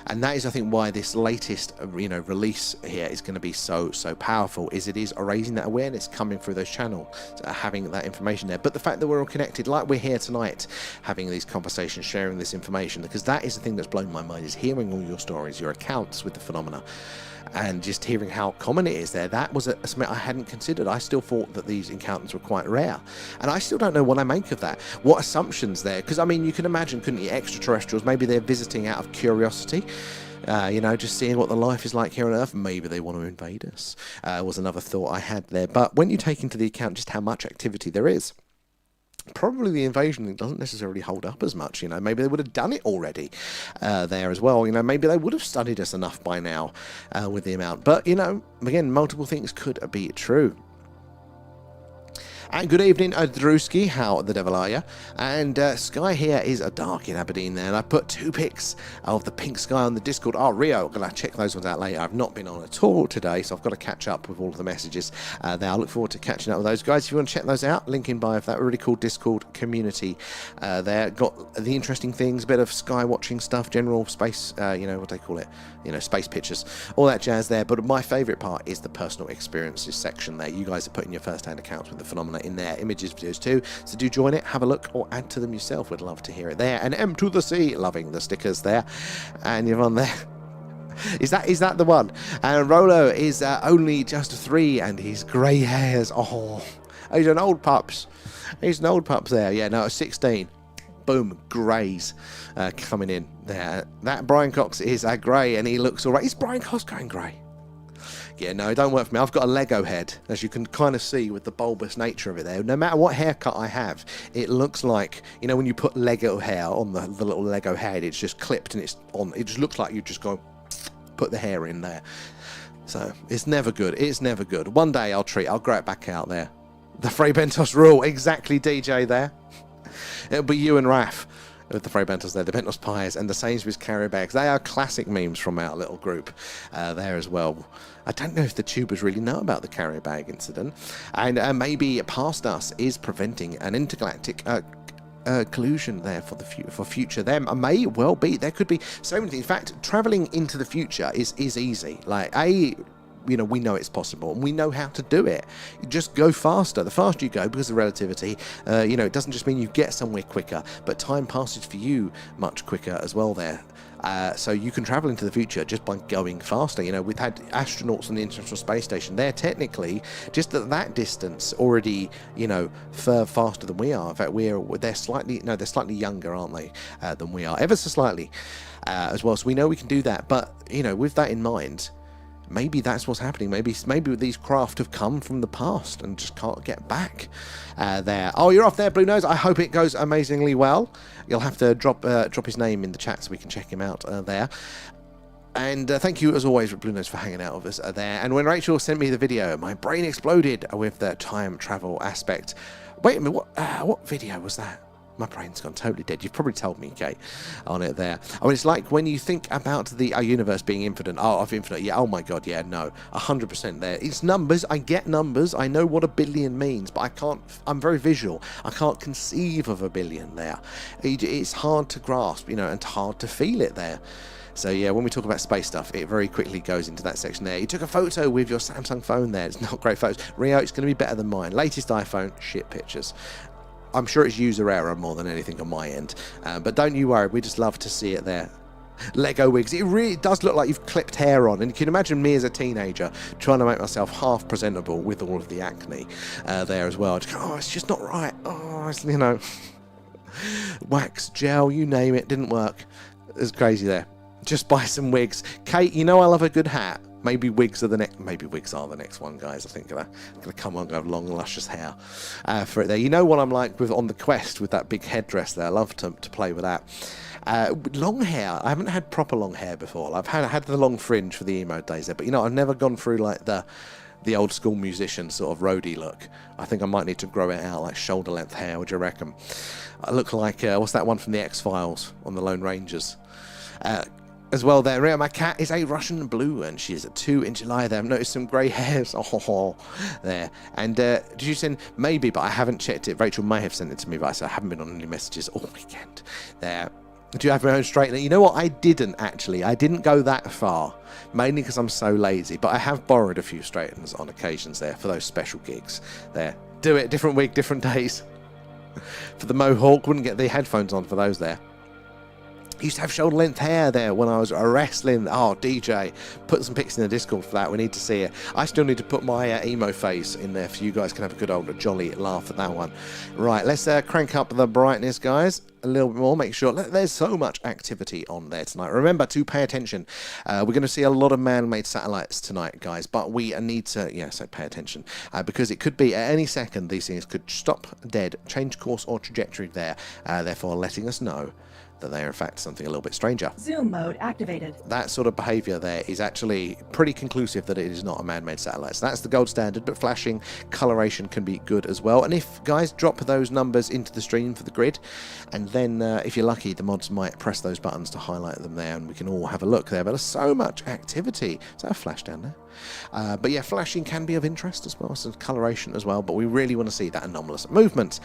S1: And that is, I think, why this latest, release here is going to be so powerful. Is it is raising that awareness, coming through those channels, having that information there. But the fact that we're all connected, like we're here tonight, having these conversations, sharing this information, because that is the thing that's blown my mind, is hearing all your stories, your accounts with the phenomena, and just hearing how common it is there. That was something I hadn't considered. I still thought that these encounters were quite rare, and I still don't know what I make of that. What assumptions there? Because I mean, you can imagine, couldn't you, extraterrestrials? Maybe they're visiting out of curiosity. Just seeing what the life is like here on Earth. Maybe they want to invade us. Was another thought I had there. But when you take into the account just how much activity there is, probably the invasion thing doesn't necessarily hold up as much. Maybe they would have done it already there as well. Maybe they would have studied us enough by now with the amount. But, again, multiple things could be true. And good evening, Drewski. How the devil are you? And sky here is a dark in Aberdeen there. And I put 2 pics of the pink sky on the Discord. Oh, Rio, I'm going to check those ones out later. I've not been on at all today, so I've got to catch up with all of the messages there. I look forward to catching up with those guys. If you want to check those out, link in bio for that really cool Discord community there. Got the interesting things, a bit of sky watching stuff, general space, what they call it, space pictures, all that jazz there. But my favourite part is the personal experiences section there. You guys are putting your first-hand accounts with the phenomena in there, images, videos too, so do join it, have a look, or add to them yourself. We'd love to hear it there. And M to the C, loving the stickers there. And you're on there. Is that the one? And Rolo is only just 3, and he's grey hairs. Oh, he's an old pups. He's an old pups there. Yeah, no, 16. Boom, greys coming in there. That Brian Cox is a grey, and he looks all right. Is Brian Cox going grey? Yeah, no, it don't work for me. I've got a Lego head, as you can kind of see with the bulbous nature of it there. No matter what haircut I have, it looks like, you know, when you put Lego hair on the little Lego head, it's just clipped and it's on. It just looks like you just go put the hair in there. So it's never good. It's never good. One day I'll grow it back out there. The Frey Bentos rule, exactly, DJ there. It'll be you and Raph with the Frey Bentos there, the Bentos Pies and the Sainsbury's carry bags. They are classic memes from our little group there as well. I don't know if the tubers really know about the carrier bag incident, and maybe past us is preventing an intergalactic collusion there for future. There may well be. There could be so many things. In fact, traveling into the future is easy. Like you know, we know it's possible and we know how to do it. You just go faster. The faster you go, because of relativity, you know, it doesn't just mean you get somewhere quicker, but time passes for you much quicker as well there. So you can travel into the future just by going faster. You know, we've had astronauts on the International Space Station. They're technically just at that distance already, you know, faster than we are. In fact, they're slightly younger, aren't they, than we are, ever so slightly, as well. So we know we can do that. But you know, with that in mind, maybe that's what's happening. Maybe these craft have come from the past and just can't get back there. Oh, you're off there, Blue Nose. I hope it goes amazingly well. You'll have to drop his name in the chat so we can check him out there. And thank you, as always, Blue Nose, for hanging out with us there. And when Rachel sent me the video, my brain exploded with the time travel aspect. Wait a minute, what video was that? My brain's gone totally dead. You've probably told me, Kate, on it there. I mean, it's like when you think about the universe being infinite. Oh, of infinite. Yeah, oh my God, yeah, no. 100% there. It's numbers. I get numbers. I know what a billion means, but I can't, I'm very visual. I can't conceive of a billion there. It's hard to grasp, you know, and hard to feel it there. So yeah, when we talk about space stuff, it very quickly goes into that section there. You took a photo with your Samsung phone there. It's not great photos. Rio, it's going to be better than mine. Latest iPhone, shit pictures. I'm sure it's user error more than anything on my end, but don't you worry, we just love to see it there. Lego wigs, it really does look like you've clipped hair on, and you can imagine me as a teenager trying to make myself half presentable with all of the acne there as well. Just, oh, it's just not right. Oh, it's, you know, wax, gel, you name it, didn't work. It's crazy there. Just buy some wigs. Kate, you know I love a good hat. Maybe wigs are the next. Maybe wigs are the next one, guys. I think I'm gonna come on and have long, luscious hair for it there. You know what I'm like with on the Quest with that big headdress there. I love to play with that. Long hair. I haven't had proper long hair before. I've had the long fringe for the emo days there, but you know I've never gone through like the old school musician sort of roadie look. I think I might need to grow it out like shoulder length hair. What do you reckon? I look like what's that one from the X-Files on the Lone Rangers? As well there, my cat is a Russian blue and she is a 2 in July there. I've noticed some grey hairs there. And did you send? Maybe, but I haven't checked it. Rachel may have sent it to me, but I haven't been on any messages all weekend there. Do you have my own straightener? You know what? I didn't actually. I didn't go that far, mainly because I'm so lazy. But I have borrowed a few straighteners on occasions there for those special gigs there. Do it, different week, different days. For the Mohawk, wouldn't get the headphones on for those there. I used to have shoulder length hair there when I was wrestling. Oh, DJ, put some pics in the Discord for that. We need to see it. I still need to put my emo face in there so you guys can have a good old jolly laugh at that one. Right, let's crank up the brightness, guys, a little bit more. Make sure there's so much activity on there tonight. Remember to pay attention. We're going to see a lot of man-made satellites tonight, guys, but we need to, so pay attention because it could be at any second these things could stop dead, change course or trajectory there, therefore letting us know that they are in fact something a little bit stranger.
S2: Zoom mode activated.
S1: That sort of behavior there is actually pretty conclusive that it is not a man-made satellite. So that's the gold standard, but flashing coloration can be good as well. And if guys drop those numbers into the stream for the grid, and then if you're lucky, the mods might press those buttons to highlight them there and we can all have a look there. But there's so much activity. Is that a flash down there? But yeah, flashing can be of interest as well, some coloration as well, but we really want to see that anomalous movement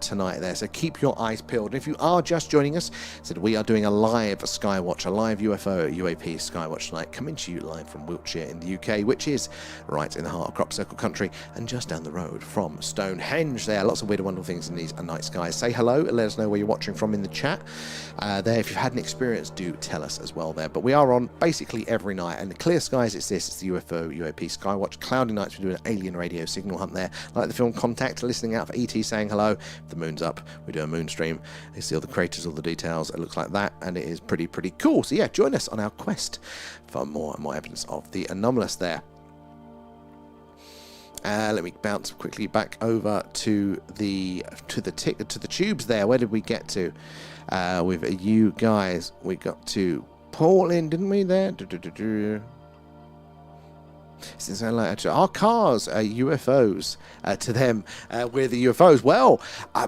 S1: tonight there, so keep your eyes peeled. And if you are just joining us, so we are doing a live Skywatch, a live UFO UAP Skywatch tonight, coming to you live from Wiltshire in the UK, which is right in the heart of Crop Circle country and just down the road from Stonehenge there. Lots of weird and wonderful things in these night skies. Say hello and let us know where you're watching from in the chat there. If you've had an experience, do tell us as well there. But we are on basically every night, and the clear skies, it's the UFO UAP Skywatch. Cloudy nights, we're doing an alien radio signal hunt there, like the film Contact, listening out for ET saying hello. If the moon's up, we do a moon stream. You see all the craters, all the details. It looks like that, and it is pretty cool. So yeah, join us on our quest for more and more evidence of the anomalous there. Let me bounce quickly back over to the tubes there. Where did we get to with you guys? We got to Portland, didn't we? There. Since I like our cars are UFOs to them, we're the UFOs. Well,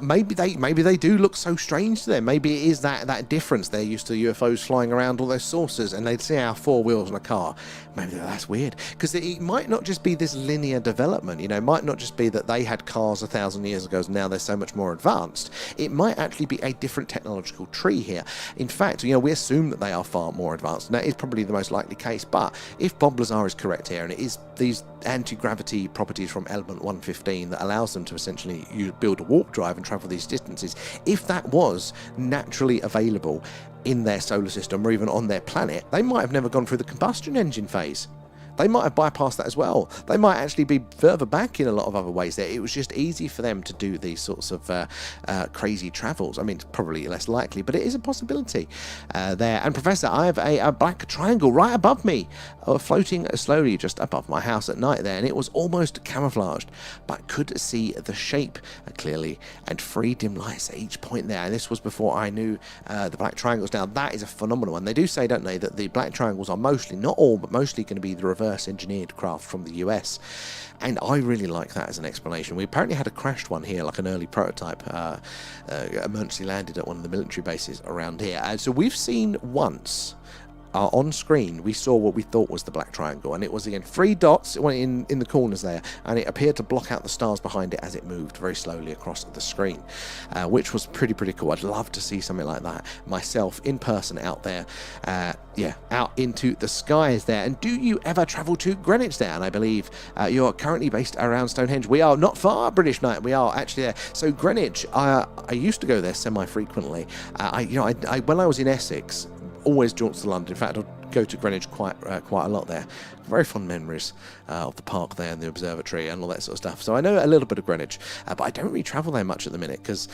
S1: maybe they do look so strange to them. Maybe it is that difference. They're used to UFOs flying around all those saucers, and they'd see our four wheels on a car. Maybe that's weird, because it might not just be this linear development. You know, it might not just be that they had cars 1,000 years ago and now they're so much more advanced. It might actually be a different technological tree here. In fact, you know, we assume that they are far more advanced, and that is probably the most likely case. But if Bob Lazar is correct here, and it is these anti-gravity properties from element 115 that allows them to essentially build a warp drive and travel these distances, if that was naturally available in their solar system or even on their planet, they might have never gone through the combustion engine phase. They might have bypassed that as well. They might actually be further back in a lot of other ways there. It was just easy for them to do these sorts of crazy travels. I mean, it's probably less likely, but it is a possibility there. And Professor, I have a black triangle right above me, floating slowly just above my house at night there, and it was almost camouflaged, but could see the shape clearly, and 3 dim lights at each point there. And this was before I knew the black triangles. Now, that is a phenomenal one. They do say, don't they, that the black triangles are mostly, not all, but mostly going to be the reverse engineered craft from the US, and I really like that as an explanation. We apparently had a crashed one here, like an early prototype, emergency landed at one of the military bases around here, and so we've seen once on screen, we saw what we thought was the black triangle, and it was again 3 dots in the corners there, and it appeared to block out the stars behind it as it moved very slowly across the screen, which was pretty cool. I'd love to see something like that myself in person out there, out into the skies there. And do you ever travel to Greenwich there? And I believe you're currently based around Stonehenge. We are not far, British Night. We are actually there. So Greenwich, I used to go there semi-frequently. When I was in Essex, always jaunts to London. In fact, I'll go to Greenwich quite a lot there. Very fond memories of the park there and the observatory and all that sort of stuff. So I know a little bit of Greenwich, but I don't really travel there much at the minute because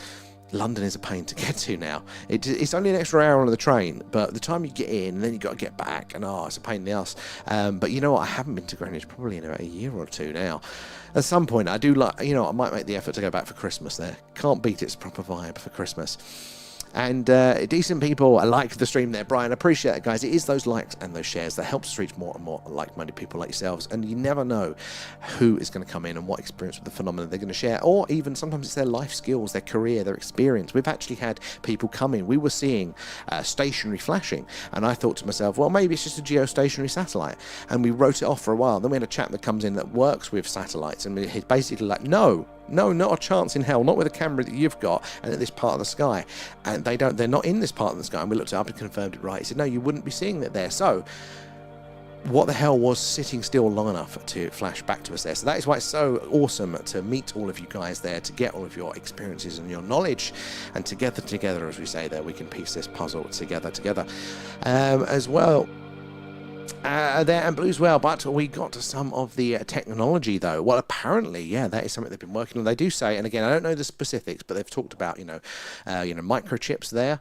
S1: London is a pain to get to now. It's only an extra hour on the train, but the time you get in, and then you got to get back, and it's a pain in the ass. But you know what? I haven't been to Greenwich probably in about a year or two now. At some point, I do like, I might make the effort to go back for Christmas there. Can't beat its proper vibe for Christmas. And decent people, I like the stream there, Brian. Appreciate it, guys. It is those likes and those shares that helps us reach more and more like-minded people like yourselves. And you never know who is going to come in and what experience with the phenomenon they're going to share, or even sometimes it's their life skills, their career, their experience. We've actually had people come in. We were seeing stationary flashing, and I thought to myself, well, maybe it's just a geostationary satellite. And we wrote it off for a while. Then we had a chap that comes in that works with satellites, and he's basically like, no, not a chance in hell, not with a camera that you've got and at this part of the sky. And they're not in this part of the sky. And we looked it up and confirmed it right. He said, no, you wouldn't be seeing it there. So what the hell was sitting still long enough to flash back to us there? So that is why it's so awesome to meet all of you guys there, to get all of your experiences and your knowledge, and together, as we say there, we can piece this puzzle together as well. There and Blues well, but we got to some of the technology though. Well, apparently, that is something they've been working on. They do say, and again, I don't know the specifics, but they've talked about microchips there.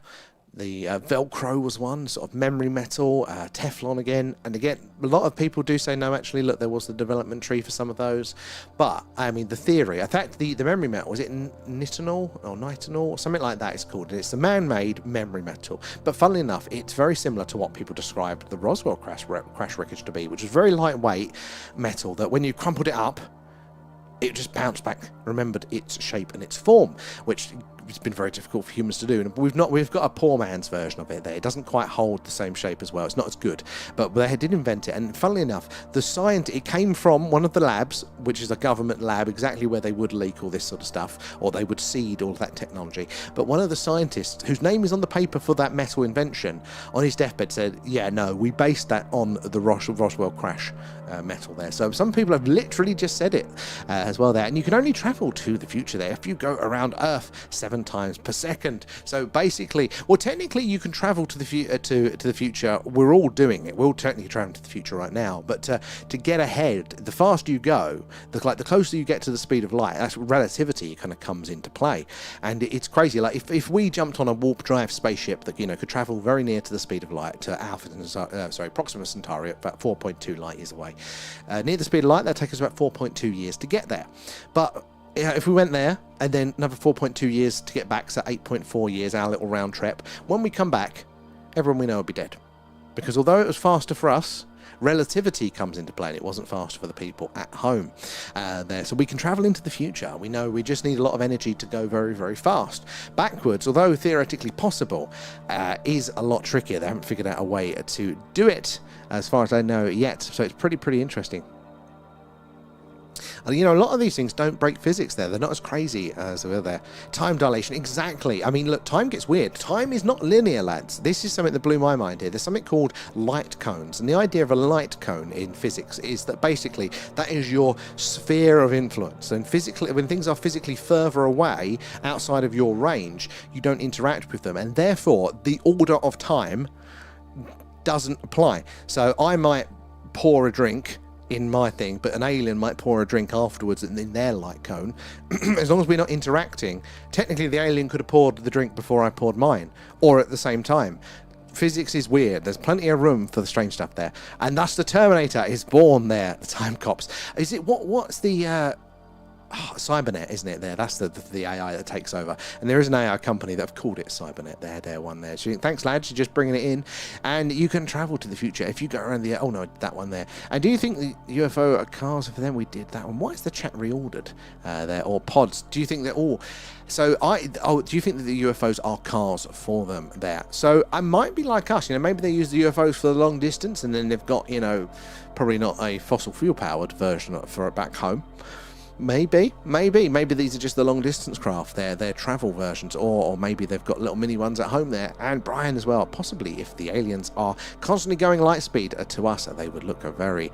S1: The Velcro was one, sort of memory metal, Teflon again. And again, a lot of people do say, no, actually, look, there was the development tree for some of those. But, I mean, the theory, in fact, the memory metal, was it nitinol or nitinol? Something like that it's called. It's a man-made memory metal. But funnily enough, it's very similar to what people described the Roswell crash wreckage to be, which is very lightweight metal that when you crumpled it up, it just bounced back, remembered its shape and its form, which it's been very difficult for humans to do. And we've got a poor man's version of it there. It doesn't quite hold the same shape as well. It's not as good, but they did invent it. And funnily enough, it came from one of the labs, which is a government lab, exactly where they would leak all this sort of stuff, or they would seed all of that technology. But one of the scientists, whose name is on the paper for that metal invention, on his deathbed said, yeah, no, we based that on the Roswell crash metal there. So some people have literally just said it as well there. And you can only travel to the future there if you go around Earth 7 times per second. So basically, well, technically you can travel to the future. We're all doing it. We're all technically traveling to the future right now. But to get ahead, the faster you go, the closer you get to the speed of light, that's relativity kind of comes into play. And it's crazy. Like if we jumped on a warp drive spaceship that could travel very near to the speed of light to Proxima Centauri at about 4.2 light years away. Near the speed of light, that takes us about 4.2 years to get there. But if we went there and then another 4.2 years to get back, so 8.4 years, our little round trip, when we come back, everyone we know will be dead. Because although it was faster for us, relativity comes into play, and it wasn't faster for the people at home there. So we can travel into the future. We know we just need a lot of energy to go very, very fast. Backwards, although theoretically possible, is a lot trickier. They haven't figured out a way to do it, as far as I know, yet. So it's pretty interesting. A lot of these things don't break physics there. They're not as crazy as we're there. Time dilation, exactly. I mean, look, time gets weird. Time is not linear, lads. This is something that blew my mind here. There's something called light cones. And the idea of a light cone in physics is that basically that is your sphere of influence. And physically, when things are physically further away outside of your range, you don't interact with them. And therefore, the order of time doesn't apply. So I might pour a drink in my thing, but an alien might pour a drink afterwards in their light cone. As long as we're not interacting, technically the alien could have poured the drink before I poured mine, or at the same time. Physics is weird. There's plenty of room for the strange stuff there, and thus the Terminator is born there. The time cops. Is it what's the Cybernet, isn't it? There, that's the AI that takes over, and there is an AI company that have called it Cybernet. They're one there. So thanks, lads, for just bringing it in, and you can travel to the future if you go around the. Oh no, that one there. And do you think the UFO are cars for them? We did that one. Why is the chat reordered there, or pods? Do you think they're all? So do you think that the UFOs are cars for them there? So I might be like us. Maybe they use the UFOs for the long distance, and then they've got probably not a fossil fuel powered version for it back home. Maybe these are just the long distance craft, their travel versions, or maybe they've got little mini ones at home there. And Brian as well, possibly if the aliens are constantly going light speed to us, they would look very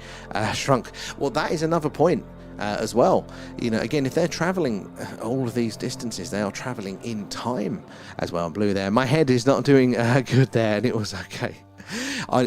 S1: shrunk. Well, that is another point as well. Again, if they're traveling all of these distances, they are traveling in time as well. Blue there, my head is not doing good there, and it was okay.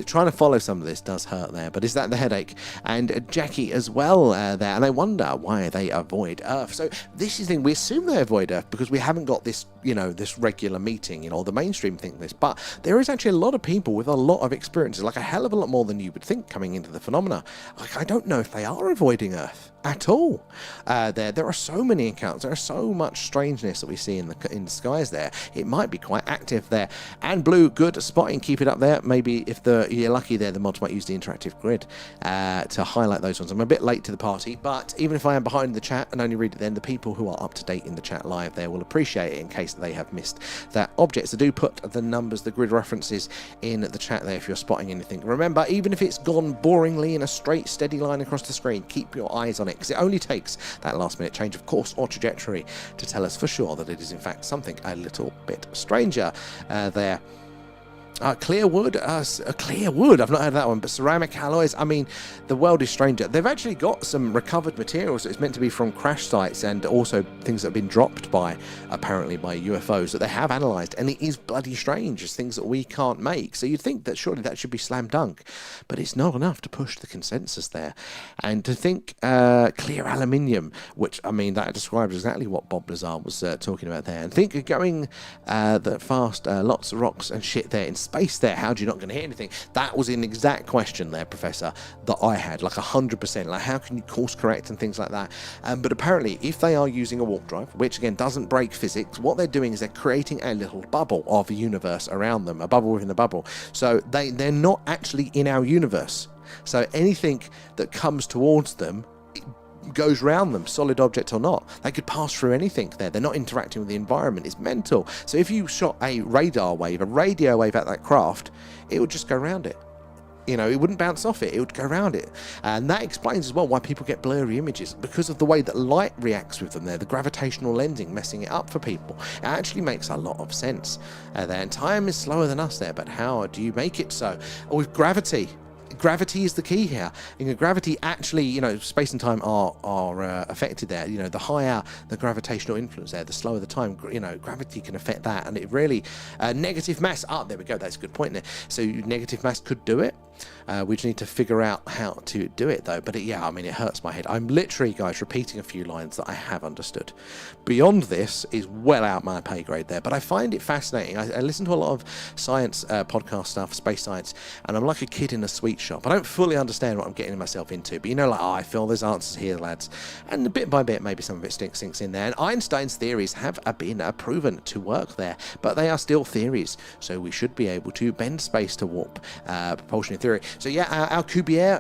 S1: Trying to follow some of this does hurt there, but is that the headache? And Jackie as well there, and I wonder why they avoid Earth. So this is the thing, we assume they avoid Earth because we haven't got this, this regular meeting, the mainstream think this, but there is actually a lot of people with a lot of experiences, like a hell of a lot more than you would think coming into the phenomena. Like, I don't know if they are avoiding Earth at all. There are so many encounters, there is so much strangeness that we see in the skies there. It might be quite active there. And Blue, good spotting, keep it up there. Maybe if you're lucky there, the mods might use the interactive grid to highlight those ones. I'm a bit late to the party, but even if I am behind the chat and only read it then, the people who are up to date in the chat live there will appreciate it in case they have missed that object. So do put the numbers, the grid references in the chat there if you're spotting anything. Remember, even if it's gone boringly in a straight, steady line across the screen, keep your eyes on it, because it only takes that last minute change of course or trajectory to tell us for sure that it is in fact something a little bit stranger there. Clear wood, clear wood, I've not heard that one, but ceramic alloys, I mean, the world is stranger. They've actually got some recovered materials that it's meant to be from crash sites and also things that have been dropped apparently by UFOs that they have analysed, and it is bloody strange. It's things that we can't make, so you'd think that surely that should be slam dunk, but it's not enough to push the consensus there. And to think clear aluminium, which, I mean, that describes exactly what Bob Lazar was talking about there, and think going that fast, lots of rocks and shit there in space there, how do you not going to hit anything? That was an exact question there, Professor, that I had, like 100%, like how can you course correct and things like that. But apparently if they are using a warp drive, which again doesn't break physics, what they're doing is they're creating a little bubble of a universe around them, a bubble within the bubble. So they're not actually in our universe, so anything that comes towards them goes round them, solid object or not. They could pass through anything there. They're not interacting with the environment. It's mental. So if you shot a radar wave, a radio wave at that craft, it would just go around it. You know, it wouldn't bounce off it, it would go around it. And that explains as well why people get blurry images, because of the way that light reacts with them there, the gravitational lensing messing it up for people. It actually makes a lot of sense there. And time is slower than us there, but how do you make it so? With gravity. Gravity is the key here. Gravity actually, you know, space and time are affected there. You know, the higher the gravitational influence there, the slower the time. You know, gravity can affect that, and it really negative mass. There we go. That's a good point there. So negative mass could do it. We just need to figure out how to do it though. But yeah, I mean, it hurts my head. I'm literally, guys, repeating a few lines that I have understood. Beyond this is well out my pay grade there, but I find it fascinating. I listen to a lot of science podcast stuff, space science, and I'm like a kid in a sweet shop. I don't fully understand what I'm getting myself into, but you know, like, I feel there's answers here, lads. And bit by bit, maybe some of it sinks in there. And Einstein's theories have been proven to work there, but they are still theories. So we should be able to bend space to warp propulsion theory. So yeah,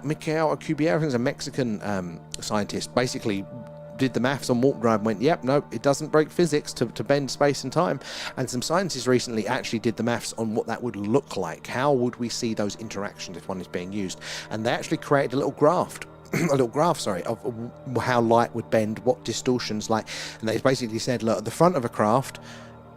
S1: Mikhail Alcubierre, I think is a Mexican scientist, basically did the maths on warp drive and went, yep, no, it doesn't break physics to bend space and time. And some scientists recently actually did the maths on what that would look like. How would we see those interactions if one is being used? And they actually created a little graph, of how light would bend, what distortions like. And they basically said, look, at the front of a craft,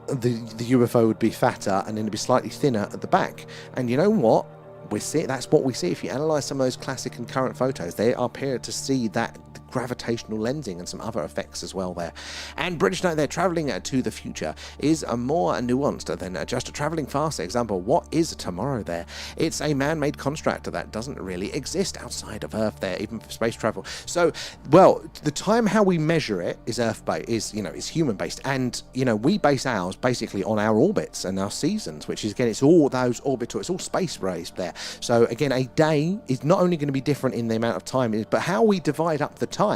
S1: the UFO would be fatter, and then it'd be slightly thinner at the back. And you know what? That's what we see. If you analyze some of those classic and current photos, they appear to see that gravitational lensing and some other effects as well there. And British Note there, travelling to the future is more nuanced than just a travelling fast. Example, what is tomorrow there? It's a man-made construct that doesn't really exist outside of Earth there, even for space travel. So, well, the time how we measure it is Earth-based, is human-based, and we base ours basically on our orbits and our seasons, which is, again, it's all those orbital, it's all space-based there. So again, a day is not only going to be different in the amount of time, but how we divide up the time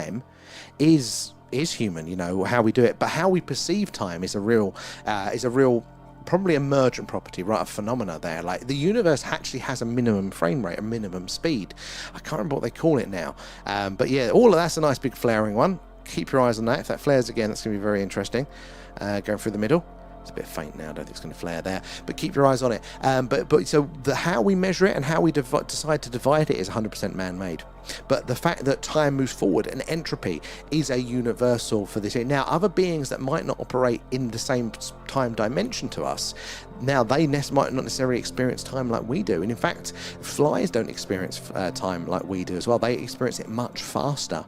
S1: is human. How we do it, but how we perceive time is a real probably emergent property, right? A phenomena there. Like the universe actually has a minimum frame rate, a minimum speed. I can't remember what they call it now, but yeah, all of that's a nice big flaring one. Keep your eyes on that. If that flares again, that's going to be very interesting. Going through the middle. It's a bit faint now, I don't think it's going to flare there, but keep your eyes on it. But so how we measure it and how we decide to divide it is 100% man-made. But the fact that time moves forward and entropy is a universal for this. Now, other beings that might not operate in the same time dimension to us, now they might not necessarily experience time like we do. And in fact, flies don't experience time like we do as well. They experience it much faster,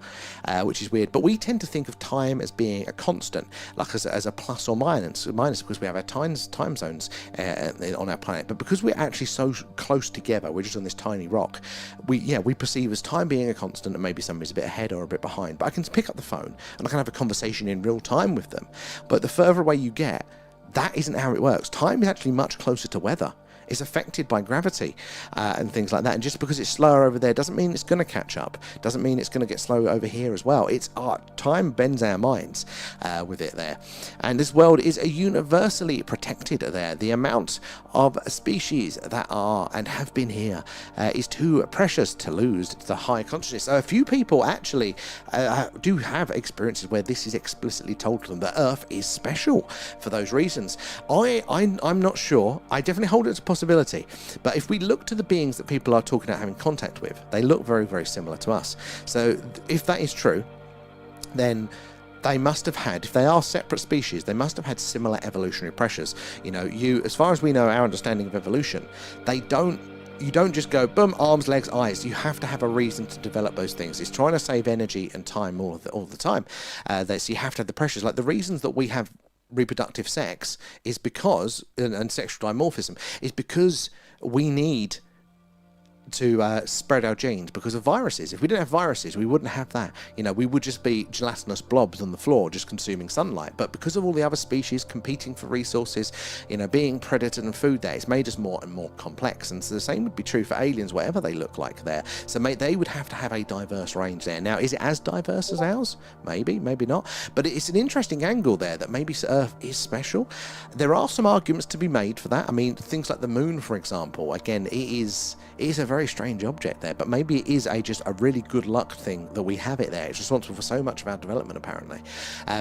S1: which is weird. But we tend to think of time as being a constant, like as a plus or minus, because we have our time zones on our planet. But because we're actually so close together, we're just on this tiny rock, we perceive as time being a constant, and maybe somebody's a bit ahead or a bit behind. But I can pick up the phone and I can have a conversation in real time with them. But the further away you get, that isn't how it works. Time is actually much closer to weather. It's affected by gravity and things like that. And just because it's slower over there doesn't mean it's going to catch up. Doesn't mean it's going to get slow over here as well. It's time bends our minds with it there. And this world is universally protected there. The amount of species that are and have been here is too precious to lose to the high consciousness. A few people actually do have experiences where this is explicitly told to them that Earth is special for those reasons. I'm not sure. I definitely hold it as a possibility. But if we look to the beings that people are talking about having contact with, they look very, very similar to us. So if that is true, then they must have had, if they are separate species, they must have had similar evolutionary pressures. As far as we know, our understanding of evolution, you don't just go, boom, arms, legs, eyes. You have to have a reason to develop those things. It's trying to save energy and time all the time. So you have to have the pressures. Like the reasons that we have reproductive sex is because, and sexual dimorphism, is because we need to spread our genes because of viruses. If we didn't have viruses, we wouldn't have that. We would just be gelatinous blobs on the floor just consuming sunlight. But because of all the other species competing for resources, being predator and food there, it's made us more and more complex. And so the same would be true for aliens, whatever they look like there. So they would have to have a diverse range there. Now, is it as diverse as ours? Maybe, maybe not. But it's an interesting angle there that maybe Earth is special. There are some arguments to be made for that. I mean, things like the moon, for example, again, it is a very strange object there, but maybe it is just a really good luck thing that we have it there. It's responsible for so much of our development, apparently.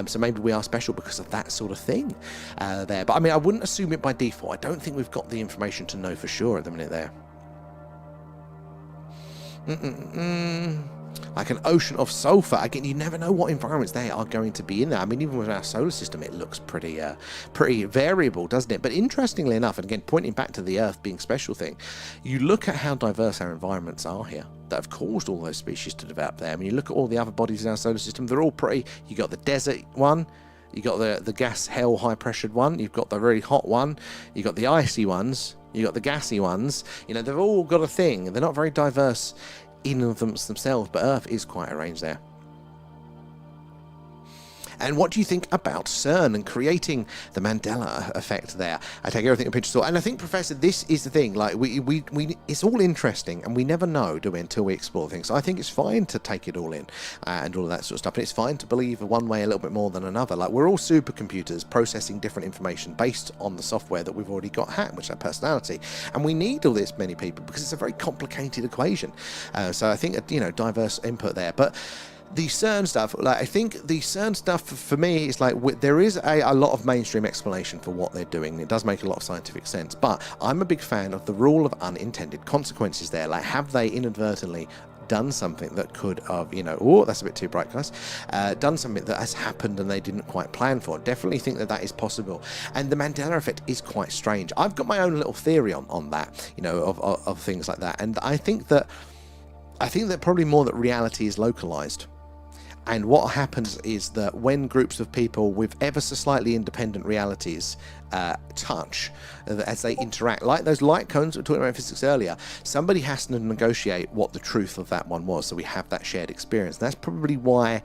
S1: So maybe we are special because of that sort of thing there. But I mean, I wouldn't assume it by default. I don't think we've got the information to know for sure at the minute there. Like an ocean of sulfur. Again, you never know what environments they are going to be in there. I mean, even with our solar system, it looks pretty variable, doesn't it? But interestingly enough, and again, pointing back to the Earth being special thing, you look at how diverse our environments are here that have caused all those species to develop there. I mean, you look at all the other bodies in our solar system, they're all pretty. You got the desert one, you got the gas hell high pressured one, you've got the really hot one, you got the icy ones, you got the gassy ones. You know, they've all got a thing. They're not very diverse in of themselves, but Earth is quite a range there. And what do you think about CERN and creating the Mandela effect there? I take everything a pinch of salt. And I think, Professor, this is the thing. Like, we it's all interesting, and we never know, do we, until we explore things. So I think it's fine to take it all in and all of that sort of stuff. And it's fine to believe one way a little bit more than another. Like, we're all supercomputers processing different information based on the software that we've already got hacked, which is our personality. And we need all this many people because it's a very complicated equation. So I think, you know, diverse input there. But the CERN stuff, like, I think the CERN stuff for me is like, there is a lot of mainstream explanation for what they're doing. It does make a lot of scientific sense, but I'm a big fan of the rule of unintended consequences there. Like, have they inadvertently done something that could have, you know, oh, that's a bit too bright, guys, done something that has happened and they didn't quite plan for? Definitely think that that is possible. And the Mandela effect is quite strange. I've got my own little theory on that, you know, of things like that. And I think that probably more that reality is localized. And what happens is that when groups of people with ever so slightly independent realities touch, as they interact, like those light cones we were talking about in physics earlier, somebody has to negotiate what the truth of that one was, so we have that shared experience. And that's probably why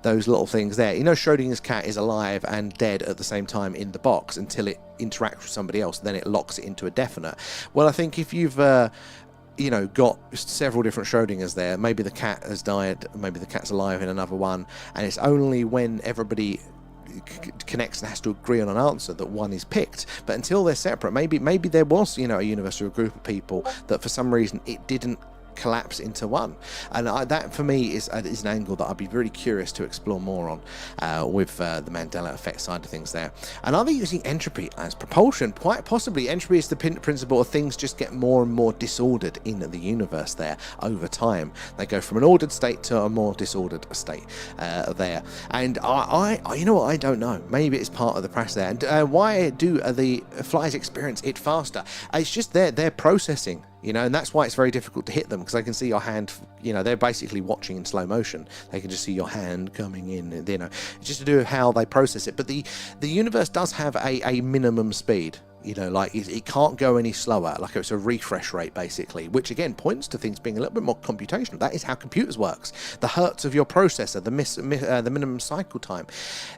S1: those little things there, you know, Schrodinger's cat is alive and dead at the same time in the box until it interacts with somebody else, then it locks it into a definite. Well, I think if you've you know, got several different Schrodingers there, maybe the cat has died, maybe the cat's alive in another one, and it's only when everybody connects and has to agree on an answer that one is picked. But until they're separate, maybe there was, you know, a universe or a group of people that for some reason it didn't collapse into one. And that for me is an angle that I'd be really curious to explore more on with the Mandela effect side of things there. And are they using entropy as propulsion? Quite possibly. Entropy is the principle of things just get more and more disordered in the universe there over time. They go from an ordered state to a more disordered state there. And I you know what, I don't know. Maybe it's part of the process there. And why do the flies experience it faster? It's just they're processing, you know, and that's why it's very difficult to hit them, because I can see your hand, you know, they're basically watching in slow motion. They can just see your hand coming in, you know, it's just to do with how they process it. But the universe does have a minimum speed. You know, like it can't go any slower, like it's a refresh rate basically, which again points to things being a little bit more computational. That is how computers works. The hertz of your processor, the minimum cycle time.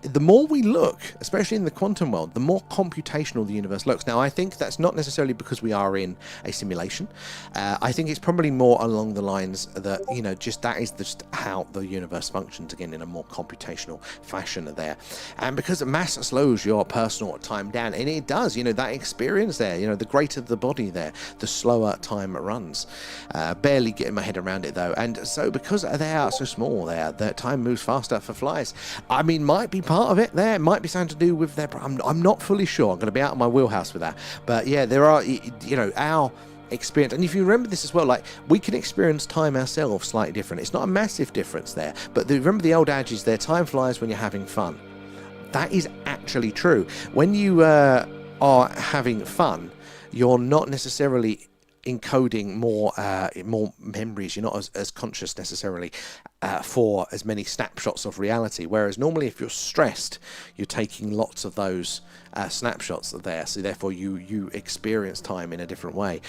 S1: The more we look, especially in the quantum world, the more computational the universe looks. Now, I think that's not necessarily because we are in a simulation. I think it's probably more along the lines that, you know, just that is just how the universe functions, again, in a more computational fashion there. And because mass slows your personal time down, and it does, you know, that experience there, you know, the greater the body there, the slower time runs. Barely getting my head around it though. And so because they are so small there, that time moves faster for flies. I mean, might be part of it there, might be something to do with their, I'm not fully sure. I'm going to be out of my wheelhouse with that. But yeah, there are, you know, our experience, and if you remember this as well, like we can experience time ourselves slightly different. It's not a massive difference there, but remember the old adage is there, time flies when you're having fun. That is actually true. When you are having fun, you're not necessarily encoding more memories. You're not as conscious necessarily for as many snapshots of reality, whereas normally if you're stressed, you're taking lots of those snapshots there, so therefore you experience time in a different way,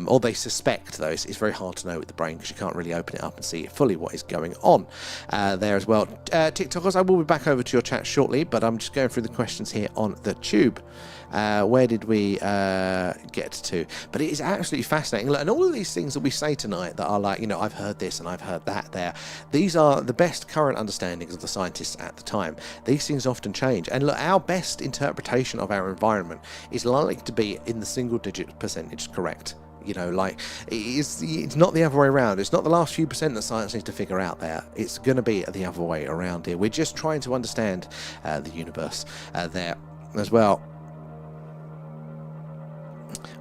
S1: or they suspect those. It's very hard to know with the brain because you can't really open it up and see fully what is going on there as well. TikTokers, I will be back over to your chat shortly, but I'm just going through the questions here on the tube. Where did we get to? But it is absolutely fascinating. And all of these things that we say tonight that are like, you know, I've heard this and I've heard that there, these are the best current understandings of the scientists at the time. These things often change. And look, our best interpretation of our environment is likely to be in the single-digit percentage correct. You know, like, it's not the other way around. It's not the last few percent that science needs to figure out there. It's going to be the other way around here. We're just trying to understand the universe there as well.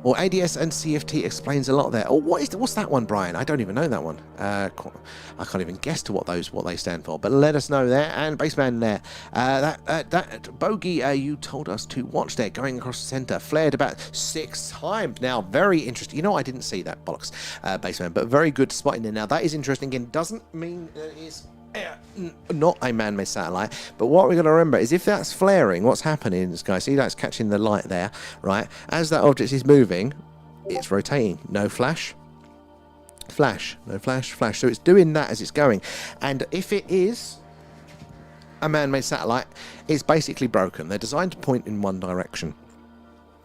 S1: Or ADS and CFT explains a lot there. Oh, what's that one, Brian? I don't even know that one. I can't even guess to what they stand for. But let us know there. And Baseman there. That bogey you told us to watch there, going across the centre, flared about 6 times. Now, very interesting. You know, I didn't see that, bollocks, Baseman, but very good spotting there. Now, that is interesting. Again, doesn't mean that it's not a man-made satellite, but what we're going to remember is if that's flaring, what's happening in the sky, see that's catching the light there, right? As that object is moving, it's rotating. No flash, no flash. So it's doing that as it's going. And if it is a man-made satellite, it's basically broken. They're designed to point in one direction.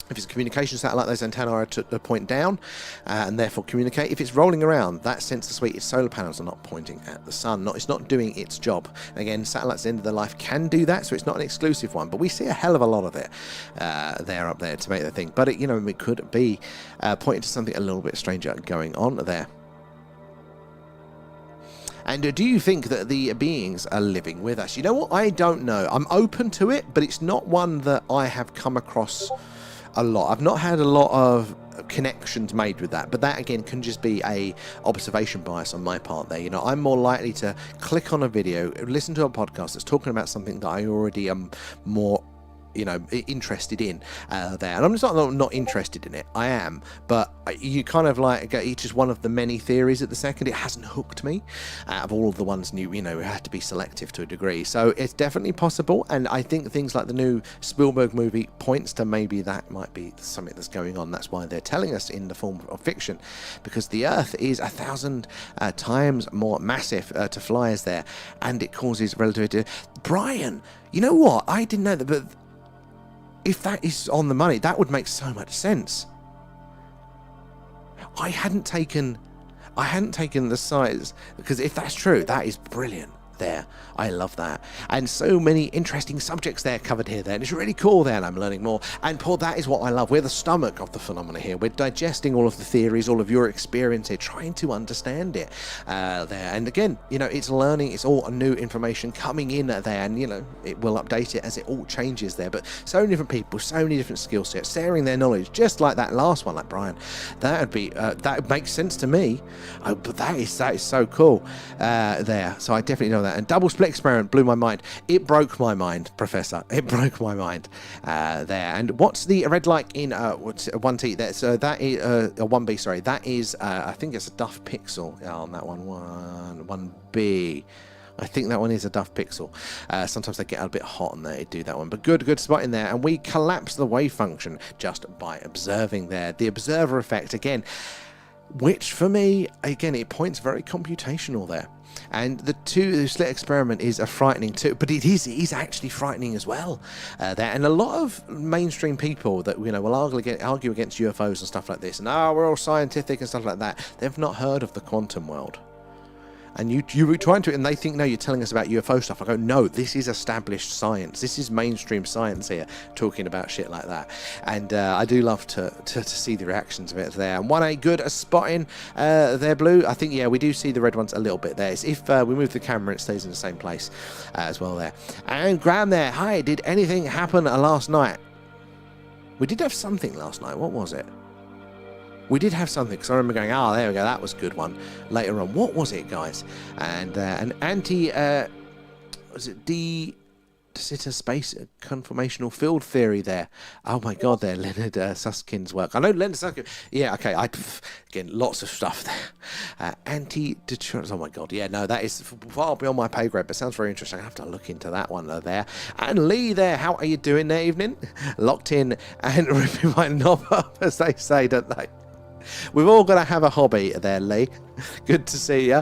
S1: If it's a communication satellite, those antennae are to point down and therefore communicate. If it's rolling around, that sensor suite, its solar panels are not pointing at the sun. It's not doing its job. Again, satellites at the end of their life can do that, so it's not an exclusive one. But we see a hell of a lot of it there up there to make the thing. But it, it could be pointing to something a little bit stranger going on there. And do you think that the beings are living with us? You know what? I don't know. I'm open to it, but it's not one that I have come across a lot. I've not had a lot of connections made with that, but that again can just be a observation bias on my part there. I'm more likely to click on a video, listen to a podcast that's talking about something that I already am more interested in there. And I'm just not interested in it. I am, but you kind of like, it's just one of the many theories at the second. It hasn't hooked me out of all of the ones we had to be selective to a degree. So it's definitely possible, and I think things like the new Spielberg movie points to maybe that might be something that's going on. That's why they're telling us in the form of fiction, because the Earth is 1,000 times more massive to fly as there, and it causes relativity. Brian, you know what? I didn't know that, but if that is on the money, that would make so much sense. I hadn't taken the size, because if that's true, that is brilliant there. I love that. And so many interesting subjects there covered here there. And it's really cool there, and I'm learning more. And Paul, that is what I love. We're the stomach of the phenomena here. We're digesting all of the theories, all of your experience here, trying to understand it there. And again, it's learning. It's all new information coming in there, and it will update it as it all changes there. But so many different people, so many different skill sets, sharing their knowledge, just like that last one, like Brian. That would make sense to me. Oh, but that is so cool there. So I definitely know that. And double split experiment blew my mind. It broke my mind, Professor. It broke my mind there. And what's the red light in 1T there? So that is 1B. Sorry, that is I think it's a Duff Pixel on that one. 1B. I think that one is a Duff Pixel. Sometimes they get a bit hot and they do that one. But good spot in there. And we collapse the wave function just by observing there. The observer effect again, which for me, again, it points very computational there. And the slit experiment is a frightening too, but it is actually frightening as well there. And a lot of mainstream people that will argue against UFOs and stuff like this, and we're all scientific and stuff like that, they've not heard of the quantum world. And you were trying to, and they think, no, you're telling us about UFO stuff. I go, no, this is established science. This is mainstream science here, talking about shit like that. And I do love to see the reactions of it there. And 1A, good spotting there, Blue. I think, yeah, we do see the red ones a little bit there. It's if we move the camera, it stays in the same place as well there. And Graham there, hi, did anything happen last night? We did have something last night. What was it? We did have something, because I remember going, there we go, that was a good one later on. What was it, guys? And an was it De Sitter space conformational field theory there? Oh my god, there, Leonard Susskind's work. I know Leonard Susskind. Yeah, okay, again, lots of stuff there. Anti-deterrence, oh my god, yeah, no, that is far beyond my pay grade, but sounds very interesting. I have to look into that one there. And Lee there, how are you doing there, evening? Locked in and ripping my knob up, as they say, don't they? We've all got to have a hobby there, Lee. Good to see you.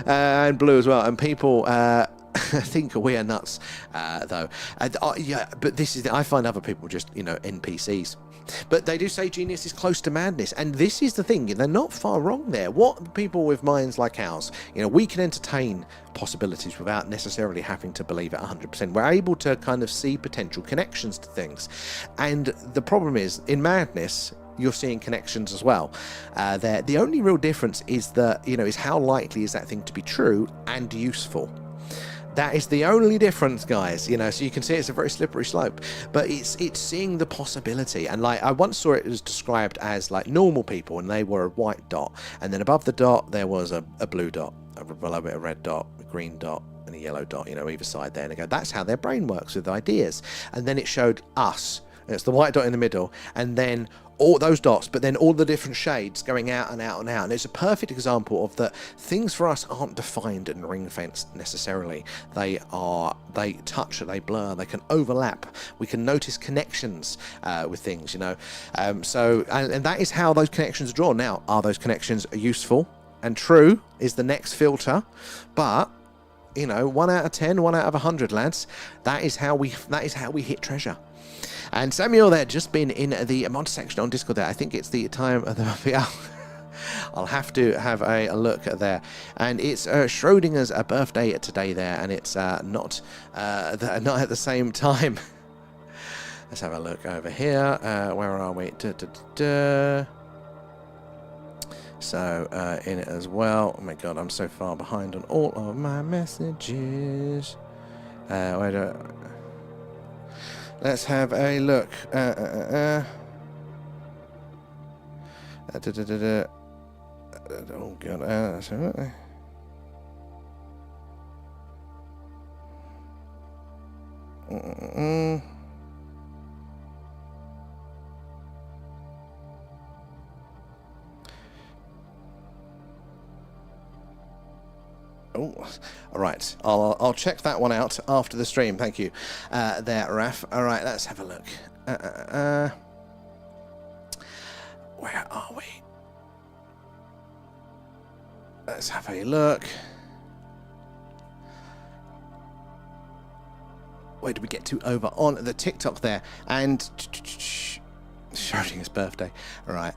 S1: And Blue as well. And people think we are nuts, though. And, yeah, but this is, I find other people just, NPCs. But they do say genius is close to madness. And this is the thing. They're not far wrong there. What people with minds like ours, we can entertain possibilities without necessarily having to believe it 100%. We're able to kind of see potential connections to things. And the problem is, in madness, you're seeing connections as well. There, the only real difference is that, is how likely is that thing to be true and useful. That is the only difference, guys. So you can see it's a very slippery slope, but it's seeing the possibility. And like, I once saw it was described as like normal people, and they were a white dot, and then above the dot there was a blue dot, below it a red dot, a green dot, and a yellow dot, either side there. And they go, that's how their brain works with ideas. And then it showed us. It's the white dot in the middle, and then all those dots, but then all the different shades going out and out and out. And it's a perfect example of that things for us aren't defined and ring-fenced necessarily. They touch, they blur, they can overlap. We can notice connections with things, So, and that is how those connections are drawn. Now, are those connections useful and true is the next filter, but 1 out of 10, 1 out of 100, lads. That is how we hit treasure. And Samuel there, just been in the mod section on Discord there. I think it's the time of the I'll have to have a look there. And it's Schrodinger's birthday today there, and it's not at the same time. Let's have a look over here. Where are we? So in it as well. Oh my god, I'm so far behind on all of my messages. Let's have a look. Oh god, that's right. Oh, all right. I'll check that one out after the stream. Thank you, there, Raf. All right, let's have a look. Where are we? Let's have a look. Where did we get to over on the TikTok there? And Schrodinger's birthday. All right.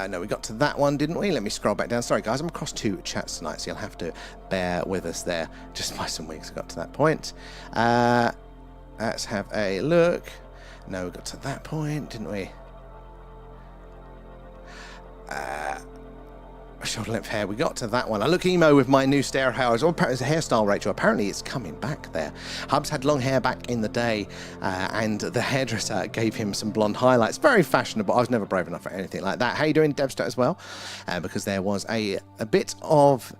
S1: No, we got to that one, didn't we? Let me scroll back down. Sorry, guys, I'm across 2 chats tonight, so you'll have to bear with us there. Just by some weeks, I got to that point. Let's have a look. No, we got to that point, didn't we? Shoulder length hair, we got to that one. I look emo with my new hairstyle, Rachel. Apparently it's coming back there. Hubs had long hair back in the day, and the hairdresser gave him some blonde highlights. Very fashionable. I was never brave enough for anything like that. How you doing, Devstat, as well? Because there was a bit of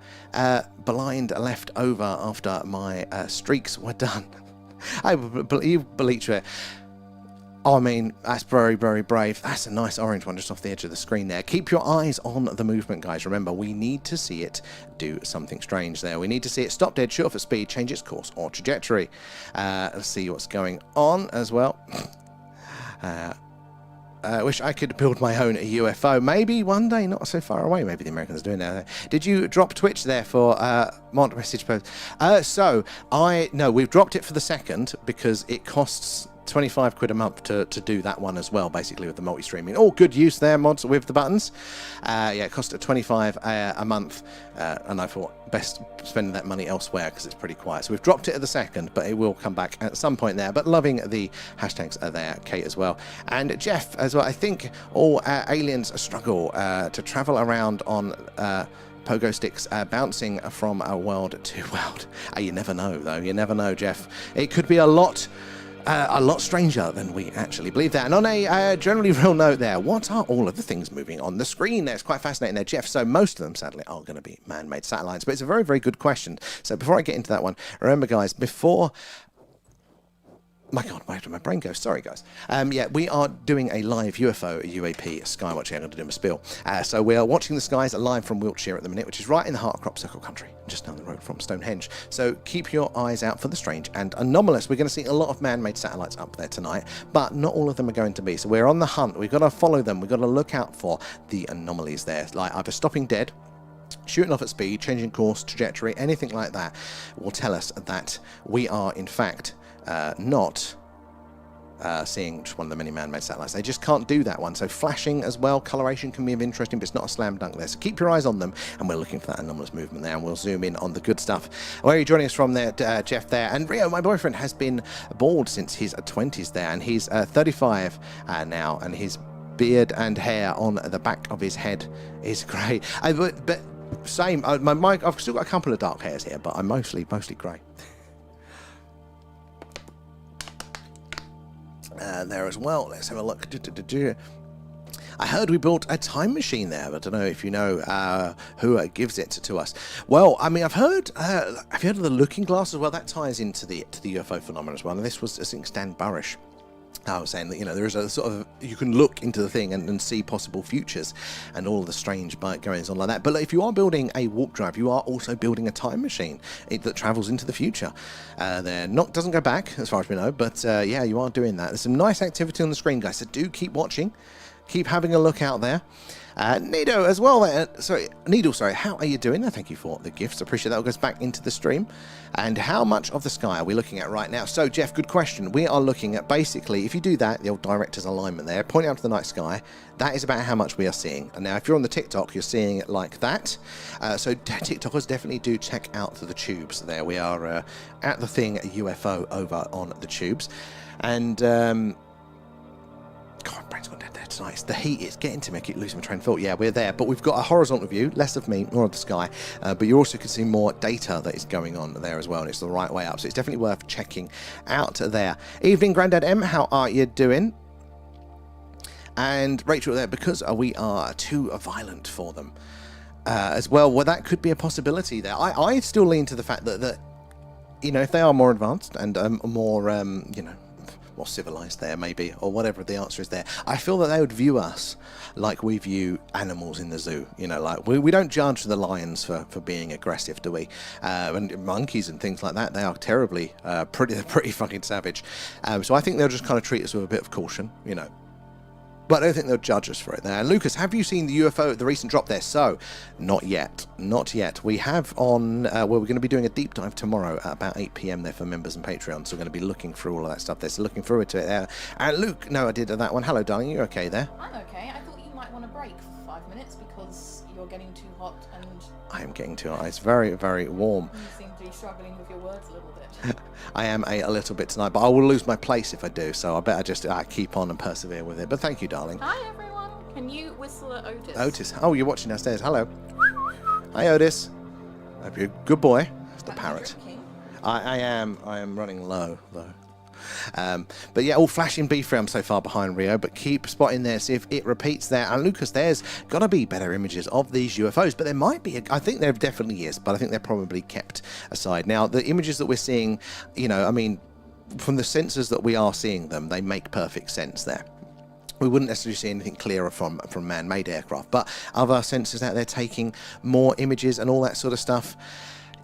S1: blind left over after my streaks were done. I believe Belitra. Oh, I mean, that's very, very brave. That's a nice orange one just off the edge of the screen there. Keep your eyes on the movement, guys. Remember, we need to see it do something strange there. We need to see it stop dead, shoot off at speed, change its course or trajectory. Let's see what's going on as well. I wish I could build my own UFO. Maybe one day, not so far away. Maybe the Americans are doing that. Did you drop Twitch there for mod message post? No, we've dropped it for the second because it costs 25 quid a month to do that one as well, basically, with the multi-streaming. All good use there, mods, with the buttons. Yeah, it cost 25 a month, and I thought best spending that money elsewhere because it's pretty quiet. So we've dropped it at the second, but it will come back at some point there. But loving the hashtags are there, Kate as well. And Jeff as well. I think all aliens struggle to travel around on pogo sticks, bouncing from a world to world. You never know, though. You never know, Jeff. It could be a lot stranger than we actually believe that. And on a generally real note there, what are all of the things moving on the screen there? It's quite fascinating there, Jeff. So most of them, sadly, are going to be man-made satellites. But it's a very, very good question. So before I get into that one, remember, guys, before... My God, where did my brain go? Sorry, guys. Yeah, we are doing a live UFO UAP skywatching. I'm going to do a spiel. So we are watching the skies live from Wiltshire at the minute, which is right in the heart of Crop Circle country, just down the road from Stonehenge. So keep your eyes out for the strange and anomalous. We're going to see a lot of man-made satellites up there tonight, but not all of them are going to be. So we're on the hunt. We've got to follow them. We've got to look out for the anomalies there, like either stopping dead, shooting off at speed, changing course, trajectory, anything like that will tell us that we are, in fact, not seeing just one of the many man-made satellites. They just can't do that one. So flashing as well, coloration can be of interest, but it's not a slam dunk there. So keep your eyes on them, and we're looking for that anomalous movement there, and we'll zoom in on the good stuff. Where are you joining us from there, Jeff there? And Rio, my boyfriend, has been bald since his 20s there, and he's 35 now, and he's beard and hair on the back of his head is great. But same, my mic, I've still got a couple of dark hairs here, but I'm mostly grey. There as well. Let's have a look. I heard we built a time machine there, but I don't know if you know who gives it to us. Well, I mean, I've heard. Have you heard of the looking glass as well? That ties into the UFO phenomenon as well. And this was, I think, Stan Barish. I was saying that, you know, there is a sort of, you can look into the thing and see possible futures and all the strange goings on like that. But if you are building a warp drive, you are also building a time machine that travels into the future. Doesn't go back as far as we know, but yeah, you are doing that. There's some nice activity on the screen, guys, so do keep watching. Keep having a look out there. Needle as well. Needle, how are you doing? Thank you for the gifts. Appreciate that. All goes back into the stream. And how much of the sky are we looking at right now? So, Jeff, good question. We are looking at basically, if you do that, the old director's alignment there, pointing out to the night sky, that is about how much we are seeing. And now, if you're on the TikTok, you're seeing it like that. So, TikTokers definitely do check out the tubes there. We are at the thing UFO over on the tubes. And God, brain's gone dead there tonight. The heat is getting to me. I keep losing my train of thought. Yeah, we're there, but we've got a horizontal view, less of me, more of the sky. But you also can see more data that is going on there as well, and it's the right way up. So it's definitely worth checking out there. Evening, Grandad M. How are you doing? And Rachel there, because we are too violent for them as well. Well, that could be a possibility there. I still lean to the fact that you know, if they are more advanced and more, you know, more civilized there maybe, or whatever the answer is there, I feel that they would view us like we view animals in the zoo. You know, like we don't judge the lions for being aggressive, do we? And monkeys and things like that, they are terribly pretty fucking savage. So I think they'll just kind of treat us with a bit of caution, you know. But I don't think they'll judge us for it there. Lucas, have you seen the UFO, the recent drop there? So, not yet. We have on, well, we're going to be doing a deep dive tomorrow at about 8 PM there for members and Patreon. So we're going to be looking through all of that stuff there. So looking forward to it there. And Luke, no, I did that one. Hello, darling. You okay there?
S2: I'm okay. I thought you might want to break for 5 minutes because you're getting too hot and...
S1: I am getting too hot. It's very, very warm.
S2: You seem to be struggling with your words a little bit.
S1: I am a little bit tonight, but I will lose my place if I do, so I better just keep on and persevere with it. But thank you, darling.
S2: Hi, everyone. Can you whistle at Otis?
S1: Otis. Oh, you're watching downstairs. Hello. Hi, Otis. Hope you're a good boy. It's the parrot. I am running low, though. But yeah, all flashing B-frame so far behind Rio, but keep spotting there, see if it repeats there. And Lucas, there's got to be better images of these UFOs, but there might be, I think there definitely is, but I think they're probably kept aside. Now, the images that we're seeing, you know, I mean, from the sensors that we are seeing them, they make perfect sense there. We wouldn't necessarily see anything clearer from man-made aircraft, but other sensors out there taking more images and all that sort of stuff,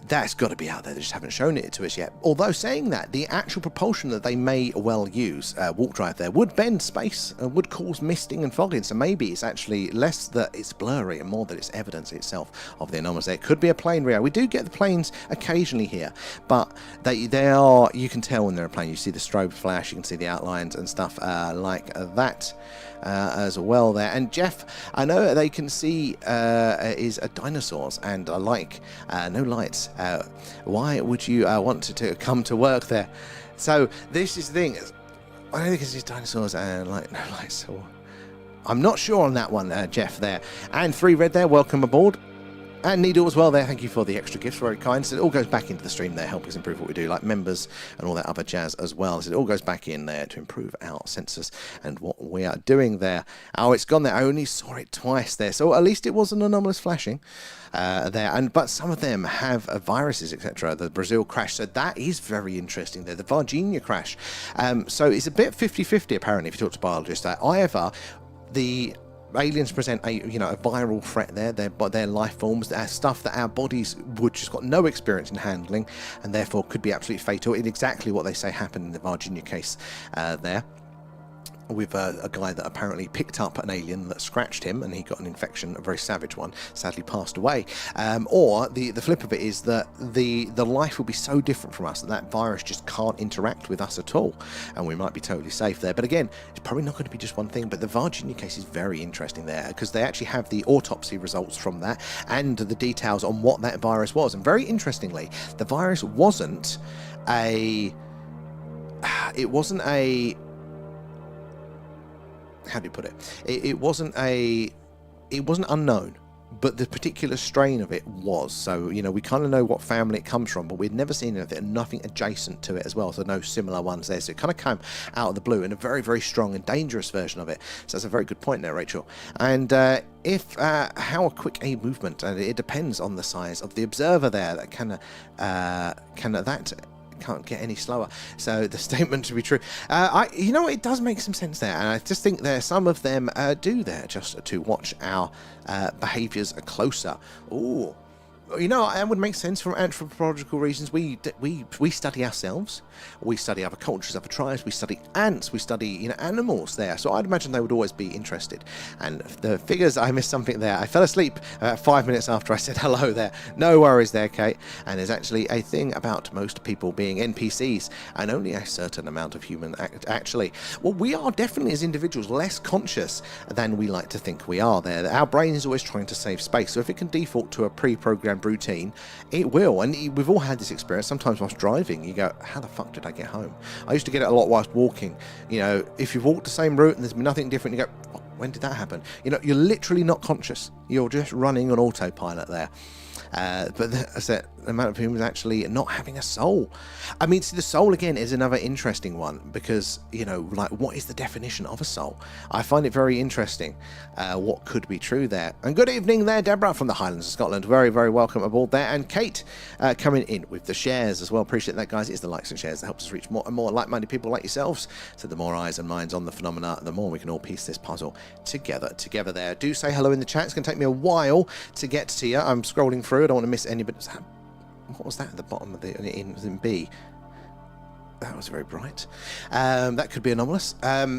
S1: that's got to be out there. They just haven't shown it to us yet. Although saying that, the actual propulsion that they may well use, warp drive there, would bend space and would cause misting and fogging. So maybe it's actually less that it's blurry and more that it's evidence itself of the anomalies there. It could be a plane, Rio. We do get the planes occasionally here, but they are, you can tell when they're a plane. You see the strobe flash, you can see the outlines and stuff like that. As well there. And Jeff, I know they can see is dinosaurs and like no lights. Why would you want to come to work there? So this is the thing. I don't think it's dinosaurs and like no lights. So I'm not sure on that one, Jeff there. And 3 Red there, welcome aboard. And Needle as well there, thank you for the extra gifts, very kind. So it all goes back into the stream there, help us improve what we do, like members and all that other jazz as well. So it all goes back in there to improve our sensors and what we are doing there. Oh, it's gone there. I only saw it twice there. So at least it was an anomalous flashing there. But some of them have viruses, etc. The Brazil crash, so that is very interesting there. The Virginia crash. So it's a bit 50-50 apparently if you talk to biologists. Either the aliens present a viral threat there, their life forms, stuff that our bodies would just got no experience in handling, and therefore could be absolutely fatal. In exactly what they say happened in the Virginia case there. With a guy that apparently picked up an alien that scratched him and he got an infection, a very savage one, sadly passed away. Or the flip of it is that the life will be so different from us that virus just can't interact with us at all, and we might be totally safe there. But again, it's probably not going to be just one thing. But the Virginia case is very interesting there because they actually have the autopsy results from that and the details on what that virus was. And very interestingly, the virus wasn't a how do you put it? It wasn't unknown, but the particular strain of it was. So, you know, we kind of know what family it comes from, but we'd never seen anything, nothing adjacent to it as well, so no similar ones there. So it kind of came out of the blue in a very, very strong and dangerous version of it. So that's a very good point there, Rachel. And how quick a movement, and it depends on the size of the observer there. That can't get any slower. So the statement to be true. You know, it does make some sense there, and I just think there some of them do there just to watch our behaviours closer. Ooh. You know, it would make sense from anthropological reasons. We study ourselves, we study other cultures, other tribes, we study ants, we study, you know, animals there. So I'd imagine they would always be interested. And the figures, I missed something there. I fell asleep about 5 minutes after I said hello there. No worries there, Kate. And there's actually a thing about most people being NPCs, and only a certain amount of human actually. Well, we are definitely as individuals less conscious than we like to think we are there. Our brain is always trying to save space. So if it can default to a pre-programmed routine, it will. And we've all had this experience. Sometimes whilst driving, you go, how the fuck did I get home? I used to get it a lot whilst walking. You know, if you've walked the same route and there's been nothing different, you go, oh, when did that happen? You know, you're literally not conscious. You're just running on autopilot there. But the amount of humans actually not having a soul. I mean, see, the soul again is another interesting one, because, you know, like, what is the definition of a soul? I find it very interesting what could be true there. And good evening there, Deborah from the Highlands of Scotland. Very, very welcome aboard there. And Kate coming in with the shares as well. Appreciate that, guys. It's the likes and shares that helps us reach more and more like-minded people like yourselves. So the more eyes and minds on the phenomena, the more we can all piece this puzzle together there. Do say hello in the chat. It's going to take me a while to get to you. I'm scrolling through. I don't want to miss any, but what was that at the bottom of the in B? That was very bright. That could be anomalous.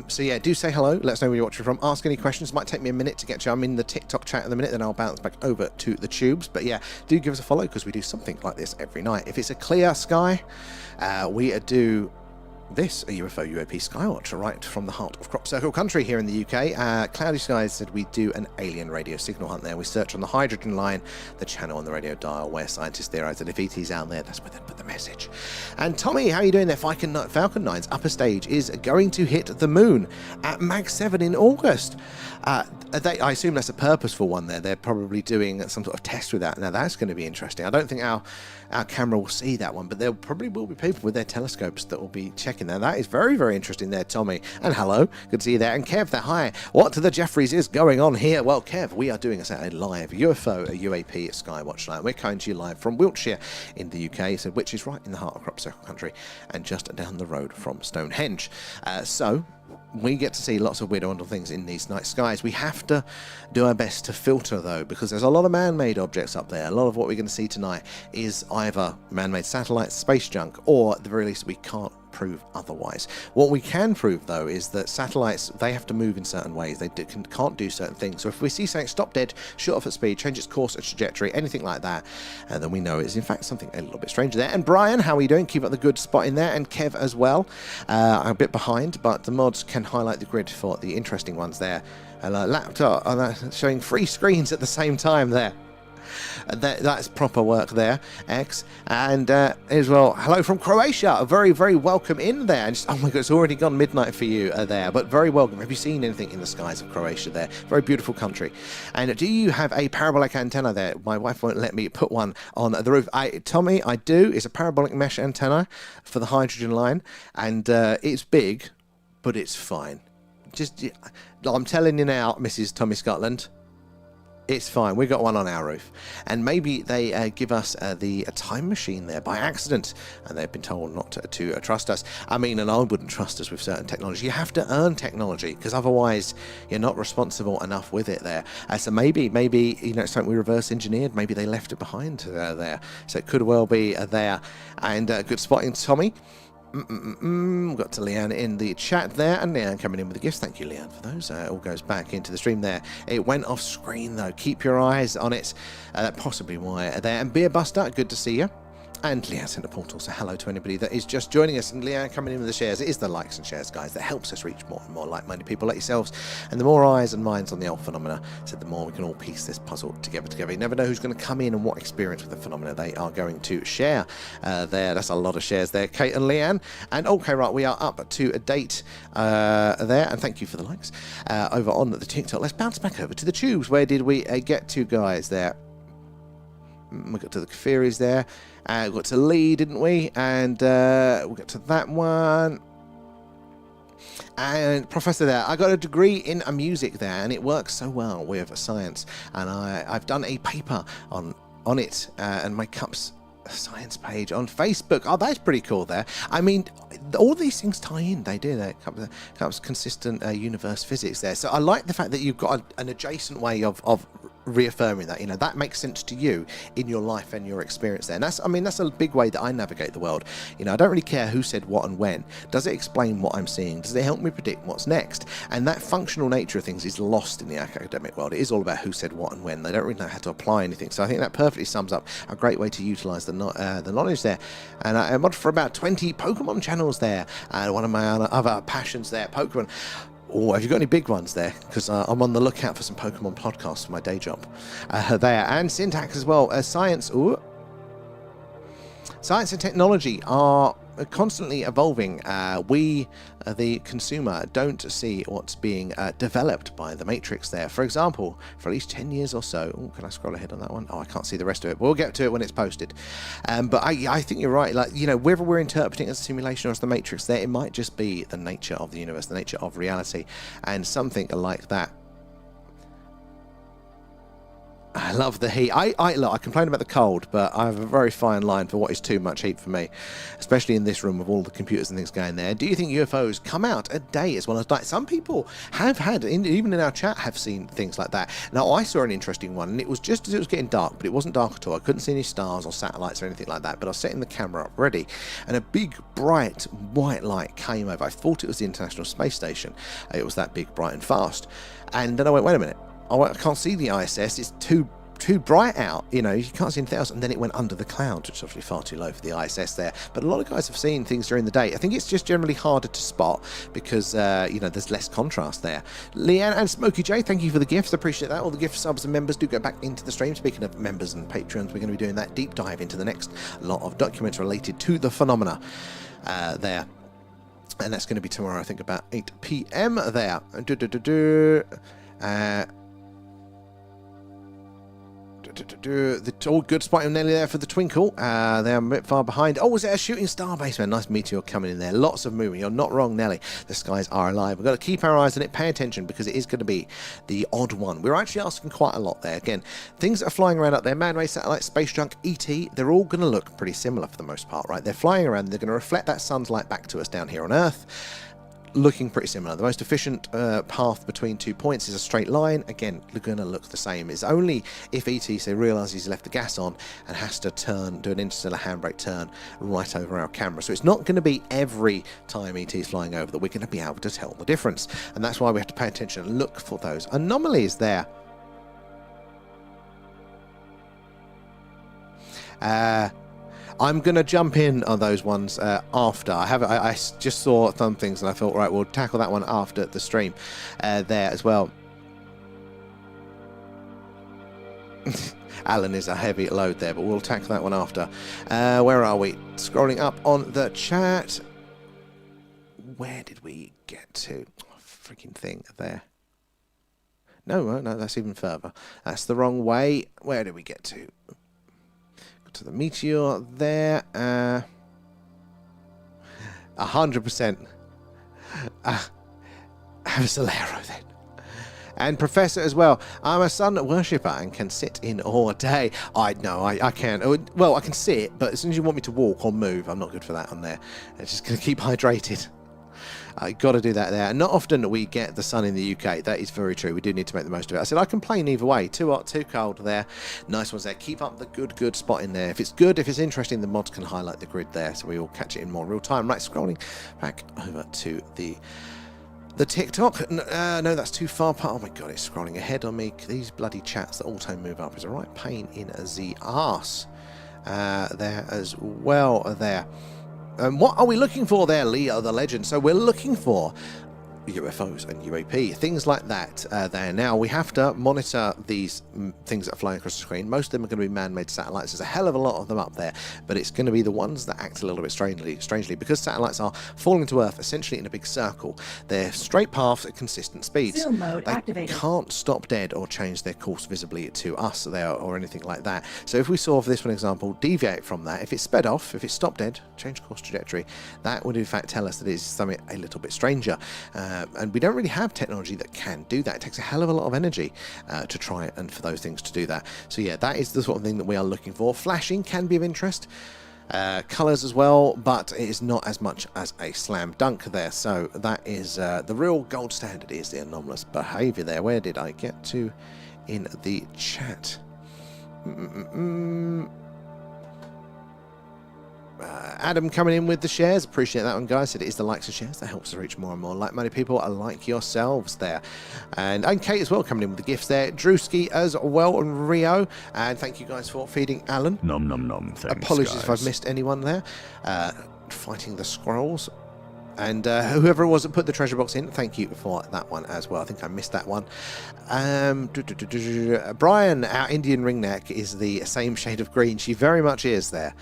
S1: So yeah, do say hello. Let us know where you're watching from. Ask any questions. Might take me a minute to get you. I'm in the TikTok chat in a minute, then I'll bounce back over to the tubes. But yeah, do give us a follow, because we do something like this every night. If it's a clear sky, we do this, a UFO UAP Skywatch, right from the heart of Crop Circle country here in the UK. Cloudy Skies said we do an alien radio signal hunt there. We search on the hydrogen line, the channel on the radio dial, where scientists theorize that if ET's out there, that's where they put the message. And Tommy, how are you doing there? Falcon 9's upper stage is going to hit the moon at Mag 7 in August. I assume that's a purposeful one there. They're probably doing some sort of test with that. Now that's going to be interesting. I don't think our camera will see that one, but there probably will be people with their telescopes that will be checking that. That is very, very interesting there, Tommy. And hello, good to see you there. And Kev there, hi. What to the Jeffries is going on here? Well, Kev, we are doing a live UFO, a UAP Skywatch night. We're coming to you live from Wiltshire in the UK, so which is right in the heart of Crop Circle country and just down the road from Stonehenge. So we get to see lots of weird wonderful things in these night skies. We have to do our best to filter, though, because there's a lot of man-made objects up there. A lot of what we're going to see tonight is either man-made satellites, space junk, or at the very least we can't prove otherwise. What we can prove, though, is that satellites, they have to move in certain ways. They can't do certain things. So if we see something stop dead, shoot off at speed, change its course or trajectory, anything like that, then we know it's in fact something a little bit strange there. And Brian, how are you doing? Keep up the good spot in there. And Kev as well. I'm a bit behind, but the mods can highlight the grid for the interesting ones there. Laptop showing 3 screens at the same time there. That's proper work there, X. And as well, hello from Croatia. Very, very welcome in there. And just, oh my god, it's already gone midnight for you there, but very welcome. Have you seen anything in the skies of Croatia there? Very beautiful country. And do you have a parabolic antenna there? My wife won't let me put one on the roof. Tommy, I do. It's a parabolic mesh antenna for the hydrogen line, and it's big, but it's fine. Just, I'm telling you now, Mrs. Tommy Scotland, it's fine. We got one on our roof. And maybe they give us the time machine there by accident, and they've been told not to trust us. I mean, and I wouldn't trust us with certain technology. You have to earn technology, because otherwise you're not responsible enough with it there. So maybe you know, it's something we reverse engineered. Maybe they left it behind there. So it could well be there. And good spotting, Tommy. Got to Leanne in the chat there, and Leanne coming in with the gifts. Thank you, Leanne, for those. All goes back into the stream there. It went off screen though. Keep your eyes on it. Possibly why there. And Beer Buster, good to see you. And Leanne sent a portal, so hello to anybody that is just joining us. And Leanne coming in with the shares. It is the likes and shares, guys, that helps us reach more and more like-minded people like yourselves. And the more eyes and minds on the old phenomena, so the more we can all piece this puzzle together. You never know who's going to come in and what experience with the phenomena they are going to share. There, that's a lot of shares there, Kate and Leanne. And okay, right, we are up to a date there. And thank you for the likes over on the TikTok. Let's bounce back over to the tubes. Where did we get to, guys? There. We got to the Kafiris there. We got to Lee, didn't we? And we got to that one. And Professor there, I got a degree in music there, and it works so well with science. And I've done a paper on it, and my Cups science page on Facebook. Oh, that's pretty cool there. I mean, all these things tie in. They do. They Cups consistent universe physics there. So I like the fact that you've got an adjacent way of reaffirming that, that makes sense to you in your life and your experience there. And that's a big way that I navigate the world. I don't really care who said what and when. Does it explain what I'm seeing? Does it help me predict what's next? And that functional nature of things is lost in the academic world. It is all about who said what and when. They don't really know how to apply anything. So I think that perfectly sums up a great way to utilize the knowledge there. And I mod for about 20 Pokemon channels there. And one of my other passions there, Pokemon. Oh, have you got any big ones there? Because I'm on the lookout for some Pokemon podcasts for my day job. There. And Syntax as well. Science and technology are constantly evolving. We, the consumer, don't see what's being developed by the Matrix there. For example, for at least 10 years or so. Oh, can I scroll ahead on that one? Oh, I can't see the rest of it. We'll get to it when it's posted. But I think you're right. Like, whether we're interpreting it as a simulation or as the Matrix there, it might just be the nature of the universe, the nature of reality, and something like that. I love the heat. Look, I complain about the cold, but I have a very fine line for what is too much heat for me, especially in this room with all the computers and things going there. Do you think UFOs come out a day as well as night? Some people have had, even in our chat, have seen things like that. Now, I saw an interesting one, and it was just as it was getting dark, but it wasn't dark at all. I couldn't see any stars or satellites or anything like that, but I was setting the camera up ready, and a big, bright, white light came over. I thought it was the International Space Station. It was that big, bright, and fast. And then I went, wait a minute. I can't see the ISS. It's too bright out. You can't see anything else. And then it went under the clouds, which is obviously far too low for the ISS there. But a lot of guys have seen things during the day. I think it's just generally harder to spot because, there's less contrast there. Leanne and Smokey J, thank you for the gifts. Appreciate that. All the gift subs and members do go back into the stream. Speaking of members and patrons, we're going to be doing that deep dive into the next lot of documents related to the phenomena there. And that's going to be tomorrow, I think, about 8 p.m. there. The all good spotting nearly there for the twinkle. They're a bit far behind. Oh, was it a shooting star base, man? Nice meteor coming in there. Lots of moving. You're not wrong, Nelly. The skies are alive. We've got to keep our eyes on it. Pay attention because it is going to be the odd one. We're actually asking quite a lot there. Again, things that are flying around up there, man-made satellites, space junk, ET, they're all going to look pretty similar for the most part, right? They're flying around. They're going to reflect that sun's light back to us down here on Earth. Looking pretty similar. The most efficient path between 2 points is a straight line. Again, they're going to look the same. It's only if ET realises he's left the gas on and has to do an interstellar handbrake turn right over our camera. So it's not going to be every time ET is flying over that we're going to be able to tell the difference. And that's why we have to pay attention and look for those anomalies there. I'm going to jump in on those ones after. I just saw some things and I thought, right, we'll tackle that one after the stream there as well. Alan is a heavy load there, but we'll tackle that one after. Where are we? Scrolling up on the chat. Where did we get to? Oh, freaking thing there. No, that's even further. That's the wrong way. Where did we get to? To the meteor there. 100%. Have a Solero then. And Professor as well. I'm a sun worshipper and can sit in all day. I can't. Well, I can sit, but as soon as you want me to walk or move, I'm not good for that on there. It's just going to keep hydrated. I got to do that there. And not often we get the sun in the UK. That is very true. We do need to make the most of it. I said I complain either way. Too hot, too cold there. Nice ones there. Keep up the good spot in there. If it's good, if it's interesting, the mods can highlight the grid there, so we will catch it in more real time. Right, scrolling back over to the TikTok. No, that's too far apart. Oh my god, it's scrolling ahead on me. These bloody chats that auto move up is a right pain in the arse. there as well there. And what are we looking for there, Leo the Legend? So we're looking for UFOs and UAP, things like that there. Now, we have to monitor these things that are flying across the screen. Most of them are going to be man-made satellites. There's a hell of a lot of them up there, but it's going to be the ones that act a little bit strangely because satellites are falling to Earth essentially in a big circle. They're straight paths at consistent speeds.
S4: Zoom mode
S1: they
S4: activated.
S1: Can't stop dead or change their course visibly to us there or anything like that. So if we saw, for this one example, deviate from that, if it sped off, if it stopped dead, change course trajectory, that would in fact tell us that it's something a little bit stranger. And we don't really have technology that can do that. It takes a hell of a lot of energy to try and for those things to do that. So yeah, that is the sort of thing that we are looking for. Flashing can be of interest. Colours as well, but it is not as much as a slam dunk there. So that is the real gold standard is the anomalous behaviour there. Where did I get to in the chat? Adam coming in with the shares, appreciate that one, guys. Said it is the likes of shares that helps us reach more and more like-minded people like yourselves there. And Kate as well coming in with the gifts there. Drewski as well, and Rio, and thank you guys for feeding Alan.
S3: Nom nom nom. Thanks,
S1: apologies
S3: guys.
S1: if I've missed anyone there. Fighting the scrolls. And whoever it was that put the treasure box in, thank you for that one as well. I think I missed that one. Brian, our Indian ringneck, is the same shade of green. She very much is there.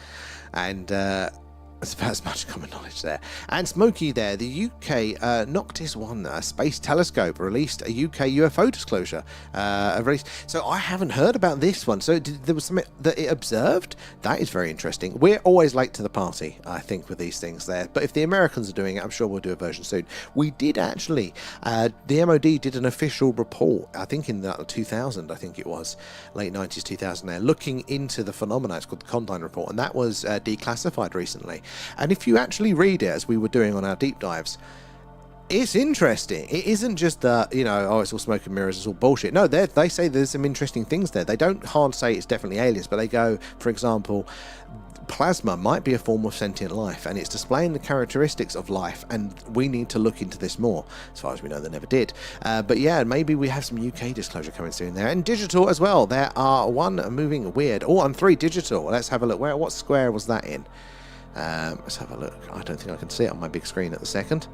S1: And that's about as much common knowledge there. And Smokey there, the UK Noctis 1 space telescope released a UK UFO disclosure. So I haven't heard about this one. So there was something that it observed. That is very interesting. We're always late to the party, I think, with these things there. But if the Americans are doing it, I'm sure we'll do a version soon. We did actually, the MOD did an official report, I think in the 2000, I think it was, late 90s, 2000 there, looking into the phenomena. It's called the Condine Report, and that was declassified recently. And if you actually read it, as we were doing on our deep dives, it's interesting. It isn't just that, oh, it's all smoke and mirrors, it's all bullshit. No, they say there's some interesting things there. They don't hard say it's definitely aliens, but they go, for example, plasma might be a form of sentient life, and it's displaying the characteristics of life, and we need to look into this more. As far as we know, they never did. But yeah, maybe we have some UK disclosure coming soon there. And digital as well. There are one moving weird. Oh, and 3 digital. Let's have a look. What square was that in? Let's have a look. I don't think I can see it on my big screen at the second.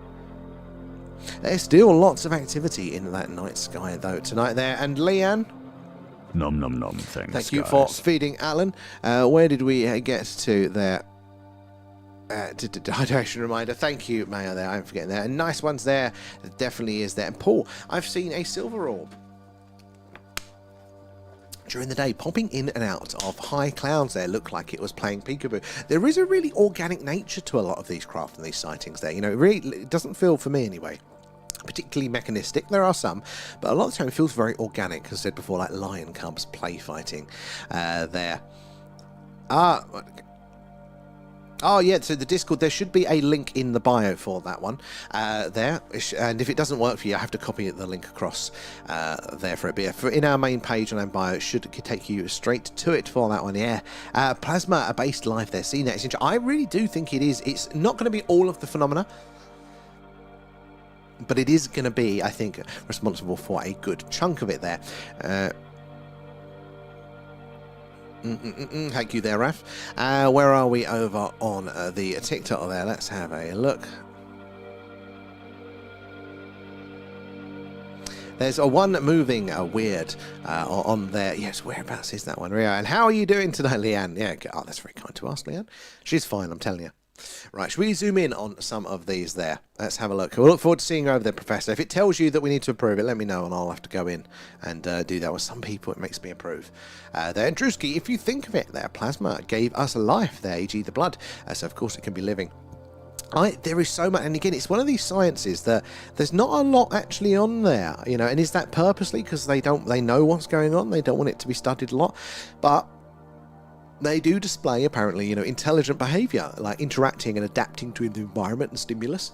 S1: There's still lots of activity in that night sky though tonight there. And Leanne,
S3: Nom nom nom. Thanks,
S1: thank you
S3: guys.
S1: for feeding Alan. Where did we get to there? Hydration reminder. Thank you, Maya. There, I'm forgetting there. And nice ones there. It definitely is there. And Paul, I've seen a silver orb during the day, popping in and out of high clouds there. Looked like it was playing peekaboo. There is a really organic nature to a lot of these craft and these sightings there. It doesn't feel, for me anyway, particularly mechanistic. There are some, but a lot of the time it feels very organic, as I said before, like lion cubs play fighting there. Oh yeah, so the Discord, there should be a link in the bio for that one there, and if it doesn't work for you, I have to copy the link across there for it. But in our main page on our bio, it should take you straight to it for that one. Yeah, plasma-based life there. Seeing that, I really do think it is. It's not going to be all of the phenomena, but it is going to be, I think, responsible for a good chunk of it there. Thank you there, Raf. Where are we over on the TikTok there? Let's have a look. There's a one moving weird on there. Yes, whereabouts is that one, Rio? And how are you doing today, Leanne? Yeah, oh, that's very kind to ask, Leanne. She's fine, I'm telling you. Right, should we zoom in on some of these there? Let's have a look. We'll look forward to seeing you over there, Professor. If it tells you that we need to approve it, let me know and I'll have to go in and do that. With some people, it makes me approve. There, and Drewski, if you think of it there, plasma gave us life there, e.g. the blood. So, of course, it can be living. There is so much, and again, it's one of these sciences that there's not a lot actually on there, and is that purposely because they know what's going on? They don't want it to be studied a lot, but they do display, apparently, intelligent behaviour, like interacting and adapting to the environment and stimulus.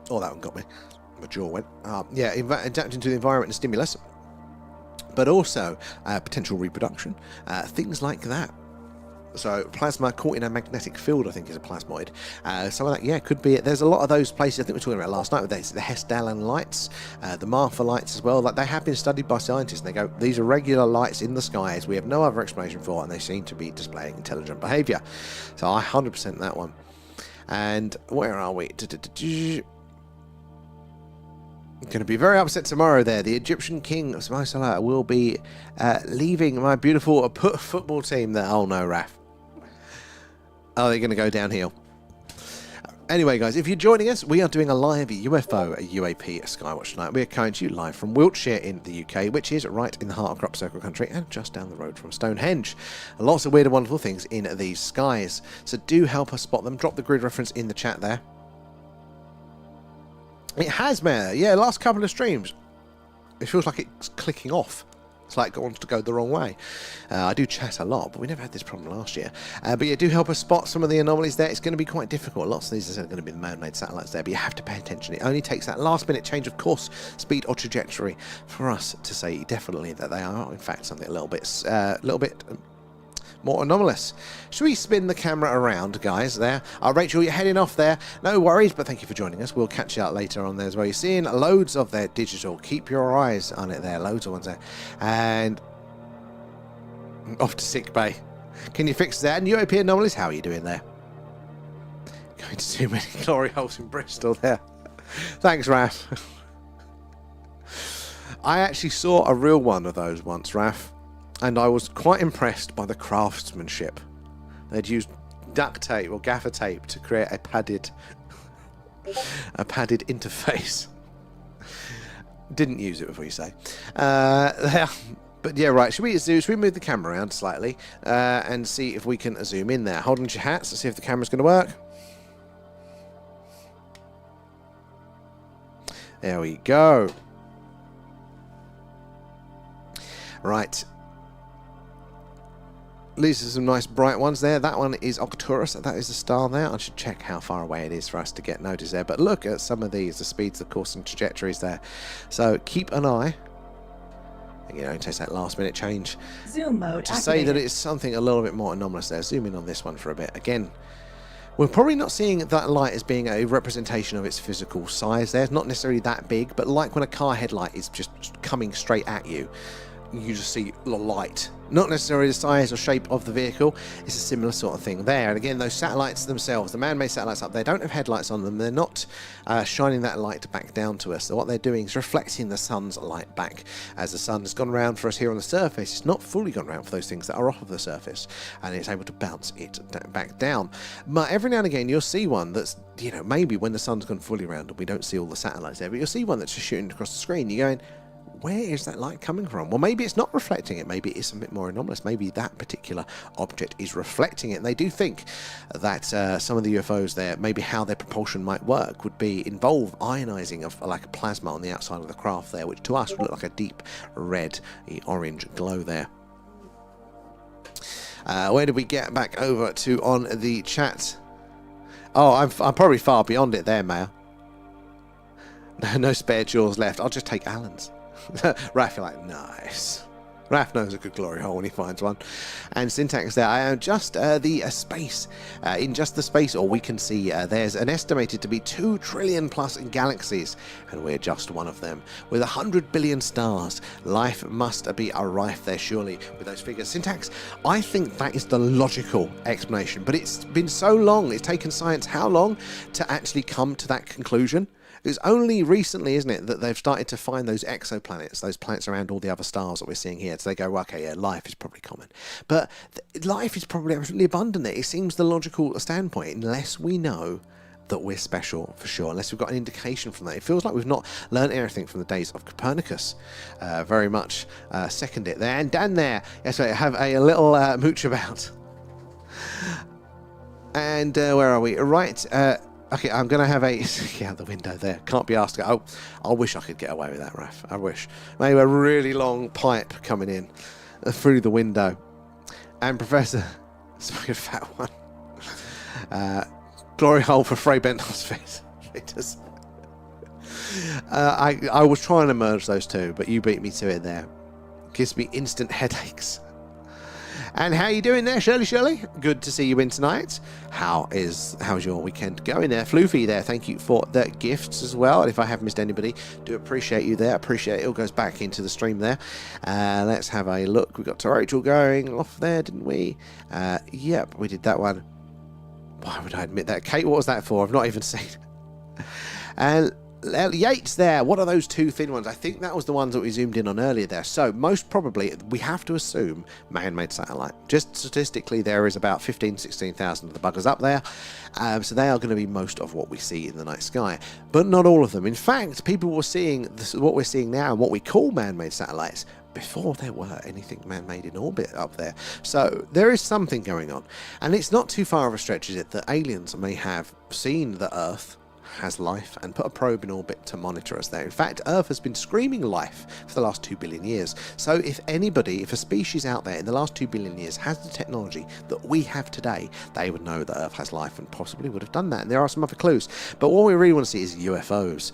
S1: Oh, that one got me. My jaw went. Yeah, adapting to the environment and stimulus, but also potential reproduction, things like that. So plasma caught in a magnetic field, I think, is a plasmoid. Some of that, yeah, could be it. There's a lot of those places I think we were talking about last night with the Hessdalen lights, the Marfa lights as well. Like, they have been studied by scientists, and they go, these are regular lights in the skies we have no other explanation for, and they seem to be displaying intelligent behaviour. So I 100% that one. And where are we? Going to be very upset tomorrow there. The Egyptian king of Salah will be leaving my beautiful football team there. Oh no, Raf. Oh, they're going to go downhill. Anyway, guys, if you're joining us, we are doing a live UFO, a UAP, a Skywatch tonight. We're coming to you live from Wiltshire in the UK, which is right in the heart of Crop Circle country and just down the road from Stonehenge. Lots of weird and wonderful things in these skies. So do help us spot them. Drop the grid reference in the chat there. It has, man. Yeah, last couple of streams, it feels like it's clicking off. It's like it wants to go the wrong way. I do chat a lot, but we never had this problem last year. But yeah, do help us spot some of the anomalies there. It's going to be quite difficult. Lots of these are going to be the man-made satellites there, but you have to pay attention. It only takes that last-minute change of course, speed or trajectory for us to say definitely that they are, in fact, something a little bit more anomalous. Should we spin the camera around, guys, there? Rachel, you're heading off there. No worries, but thank you for joining us. We'll catch you out later on there as well. You're seeing loads of their digital. Keep your eyes on it there. Loads of ones there. And off to sick bay. Can you fix that? And UAP Anomalies, how are you doing there? Going to too many glory holes in Bristol there. Thanks, Raf. I actually saw a real one of those once, Raf. And I was quite impressed by the craftsmanship. They'd used duct tape or gaffer tape to create a padded interface. Didn't use it before you say. But yeah, right. Should we move the camera around slightly and see if we can zoom in there? Hold on to your hats to see if the camera's going to work. There we go. Right. These are some nice bright ones there. That one is Arcturus. That is a star there. I should check how far away it is for us to get notice there. But look at some of these, the speeds, the course, and trajectories there. So keep an eye. You know, it takes that last minute change.
S4: Zoom mode
S1: to
S4: activated.
S1: say that it's something a little bit more anomalous there. Zoom in on this one for a bit. Again, we're probably not seeing that light as being a representation of its physical size there. It's not necessarily that big, but like when a car headlight is just coming straight at you, you just see the light. Not necessarily the size or shape of the vehicle. It's a similar sort of thing there. And again, those satellites themselves, the man-made satellites up there, don't have headlights on them. They're not shining that light back down to us. So what they're doing is reflecting the sun's light back. As the sun has gone around for us here on the surface, it's not fully gone around for those things that are off of the surface, and it's able to bounce it back down. But every now and again, you'll see one that's, you know, maybe when the sun's gone fully around and we don't see all the satellites there, but you'll see one that's just shooting across the screen. You're going, where is that light coming from? Well, maybe it's not reflecting it. Maybe it's a bit more anomalous. Maybe that particular object is reflecting it. And they do think that some of the UFOs there, maybe how their propulsion might work, would be involve ionizing of like a plasma on the outside of the craft there, which to us would look like a deep red, orange glow there. Where did we get back over to on the chat? Oh, I'm probably far beyond it there, Maya. No spare jaws left. I'll just take Alan's. Raph, you're like, nice. Raph knows a good glory hole when he finds one. And Syntax there, I am just the space. In just the space, or we can see there's an estimated to be 2 trillion plus galaxies, and we're just one of them. With 100 billion stars, life must be rife there, surely, with those figures. Syntax, I think that is the logical explanation, but it's been so long, it's taken science how long to actually come to that conclusion? It's only recently, isn't it, that they've started to find those exoplanets, those planets around all the other stars that we're seeing here. So they go, well, okay, yeah, life is probably common. But life is probably absolutely abundant there. It seems the logical standpoint, unless we know that we're special for sure, unless we've got an indication from that. It feels like we've not learned anything from the days of Copernicus. Very much second it there. And Dan there, yes, I have a little mooch about. And where are we? Right. Okay, I'm going to have a... get out the window there. Can't be asked to go. Oh, I wish I could get away with that, Raf. I wish. Maybe a really long pipe coming in through the window. And Professor... Sorry, a fat one. Glory hole for Frey Benthos Victors. I was trying to merge those two, but you beat me to it there. Gives me instant headaches.
S4: And how you doing there, Shirley? Good to see you in tonight. How's your weekend going there? Floofy there, thank you for the gifts as well. And if I have missed anybody, do appreciate you there. Appreciate it. All goes back into the stream there. Let's have a look. We got to Rachel going off there, didn't we? Yep, we did that one. Why would I admit that? Kate, what was that for? I've not even seen. And Yates there, what are those two thin ones? I think that was the ones that we zoomed in on earlier there. So most probably we have to assume man-made satellite. Just statistically there is about 16,000 of the buggers up there. So they are going to be most of what we see in the night sky, but not all of them. In fact, people were seeing what we're seeing now and what we call man-made satellites before there were anything man-made in orbit up there. So there is something going on, and it's not too far of a stretch, is it, that aliens may have seen the Earth has life and put a probe in orbit to monitor us there. In fact, Earth has been screaming life for the last 2 billion years. So if a species out there in the last 2 billion years has the technology that we have today, they would know that Earth has life and possibly would have done that. And there are some other clues. But what we really want to see is UFOs.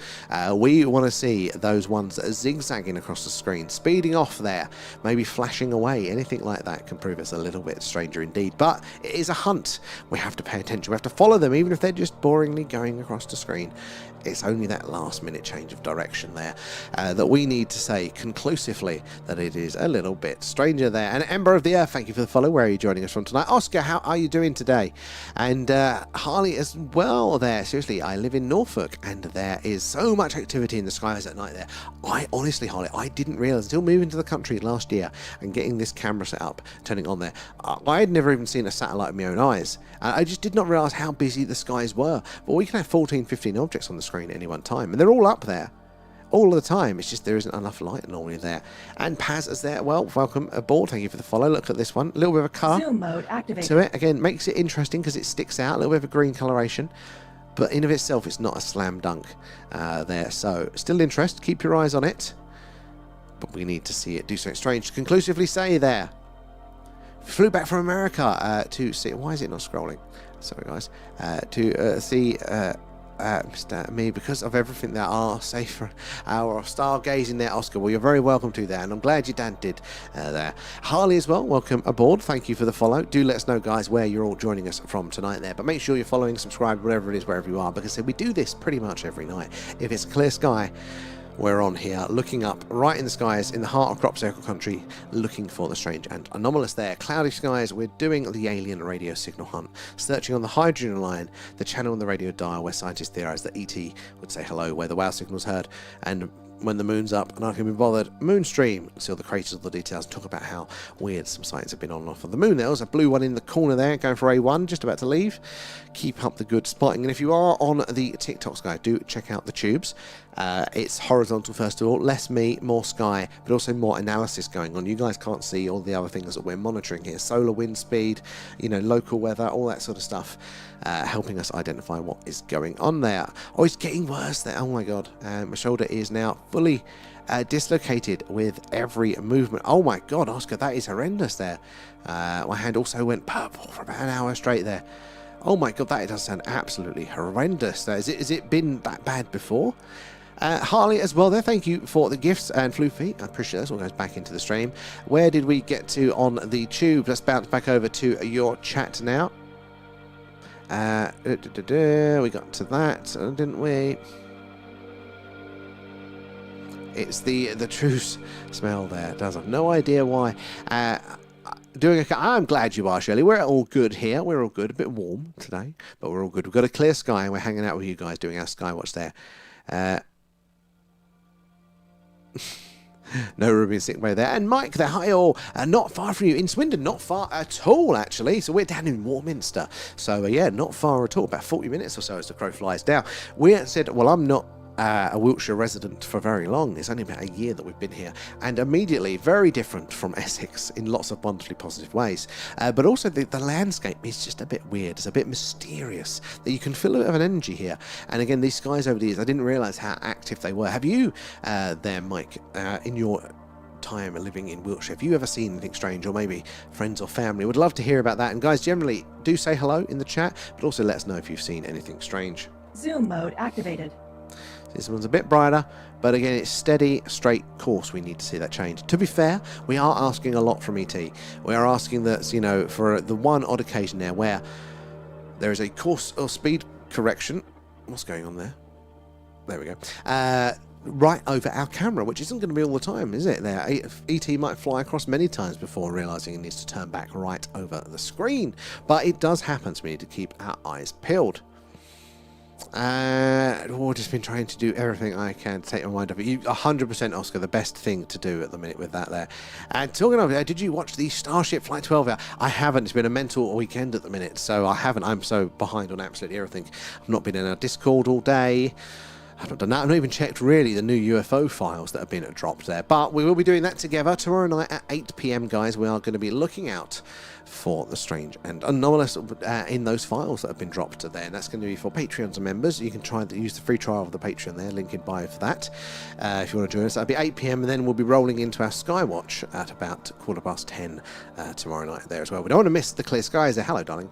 S4: We want to see those ones that are zigzagging across the screen, speeding off there, maybe flashing away. Anything like that can prove us a little bit stranger indeed. But it is a hunt. We have to pay attention. We have to follow them, even if they're just boringly going across the screen. It's only that last minute change of direction there that we need to say conclusively that it is a little bit stranger there. And Ember of the Earth, thank you for the follow. Where are you joining us from tonight? Oscar, how are you doing today? And Harley as well there. Seriously, I live in Norfolk and there is so much activity in the skies at night there. I honestly, Harley, I didn't realise until moving to the country last year and getting this camera set up, turning on there, I had never even seen a satellite with my own eyes. I just did not realise how busy the skies were. But we can have 14, 15 objects on the screen at any one time, and they're all up there all the time. It's just there isn't enough light normally there. And Paz is there. Well, welcome aboard. Thank you for the follow. Look at this one. A little bit of a colour
S5: Zoom mode activated
S4: to it. Again, makes it interesting because it sticks out. A little bit of a green coloration. But in of itself, it's not a slam dunk there. So, still interest. Keep your eyes on it. But we need to see it do something strange to conclusively say there. Flew back from America to see... Why is it not scrolling? Sorry, guys. To see... Mr. Me, because of everything that are safe for our stargazing there, Oscar. Well, you're very welcome to there, and I'm glad your dad did there. Harley as well, welcome aboard. Thank you for the follow. Do let us know, guys, where you're all joining us from tonight there. But make sure you're following, subscribe, whatever it is, wherever you are, because we do this pretty much every night. If it's a clear sky, we're on here looking up right in the skies in the heart of crop circle country, looking for the strange and anomalous there. Cloudy skies, we're doing the alien radio signal hunt, searching on the hydrogen line, the channel on the radio dial where scientists theorize that ET would say hello, where the wow signal's heard, and when the moon's up and I can be bothered, Moonstream, see all the craters, all the details, and talk about how weird some sightings have been on and off of the moon. There was a blue one in the corner there, going for A1, just about to leave. Keep up the good spotting. And if you are on the TikTok sky, do check out the tubes. It's horizontal first of all, less me, more sky, but also more analysis going on. You guys can't see all the other things that we're monitoring here. Solar wind speed, local weather, all that sort of stuff, helping us identify what is going on there. Oh, it's getting worse there. Oh my God. My shoulder is now fully dislocated with every movement. Oh my God, Oscar, that is horrendous there. My hand also went purple for about an hour straight there. Oh my God, that does sound absolutely horrendous. Has it been that bad before? Harley as well there, thank you for the gifts, and Floofy, I appreciate this, all goes back into the stream. Where did we get to on the tube? Let's bounce back over to your chat now. We got to that, didn't we? It's the truce smell there, does. I've no idea why. I'm glad you are, Shirley. We're all good here. We're all good. A bit warm today, but we're all good. We've got a clear sky, and we're hanging out with you guys doing our Skywatch there. No Ruby sick bay there. And Mike there, hi all. Not far from you in Swindon, not far at all actually. So we're down in Warminster. So yeah, not far at all. About 40 minutes or so as the crow flies down. We said, well, I'm not a Wiltshire resident for very long. It's only about a year that we've been here, and immediately very different from Essex in lots of wonderfully positive ways, but also the landscape is just a bit weird. It's a bit mysterious, that you can feel a bit of an energy here. And again, these skies over the years, I didn't realise how active they were. Have you there, Mike, in your time living in Wiltshire, have you ever seen anything strange, or maybe friends or family? Would love to hear about that. And guys, generally do say hello in the chat, but also let us know if you've seen anything strange.
S5: Zoom mode activated.
S4: This one's a bit brighter, but again, it's steady, straight course. We need to see that change. To be fair, we are asking a lot from ET. We are asking that, you know, for the one odd occasion there where there is a course or speed correction. What's going on there? There we go. Right over our camera, which isn't going to be all the time, is it? There, ET might fly across many times before realizing it needs to turn back right over the screen, but it does happen, so we need to keep our eyes peeled. I've just been trying to do everything I can to take my mind off it. 100% Oscar, the best thing to do at the minute with that there. And talking of did you watch the Starship Flight 12 hour? I haven't. It's been a mental weekend at the minute, so I haven't. I'm so behind on absolutely everything. I've not been in our Discord all day. I haven't done that. I've not even checked really the new UFO files that have been dropped there. But we will be doing that together tomorrow night at 8 PM, guys. We are going to be looking out for the strange and anomalous in those files that have been dropped there. And that's going to be for Patreons and members. You can try to use the free trial of the Patreon there, link in bio for that. If you want to join us, that'll be 8 PM, and then we'll be rolling into our Skywatch at about 10:15 tomorrow night there as well. We don't want to miss the clear skies there. Hello, darling.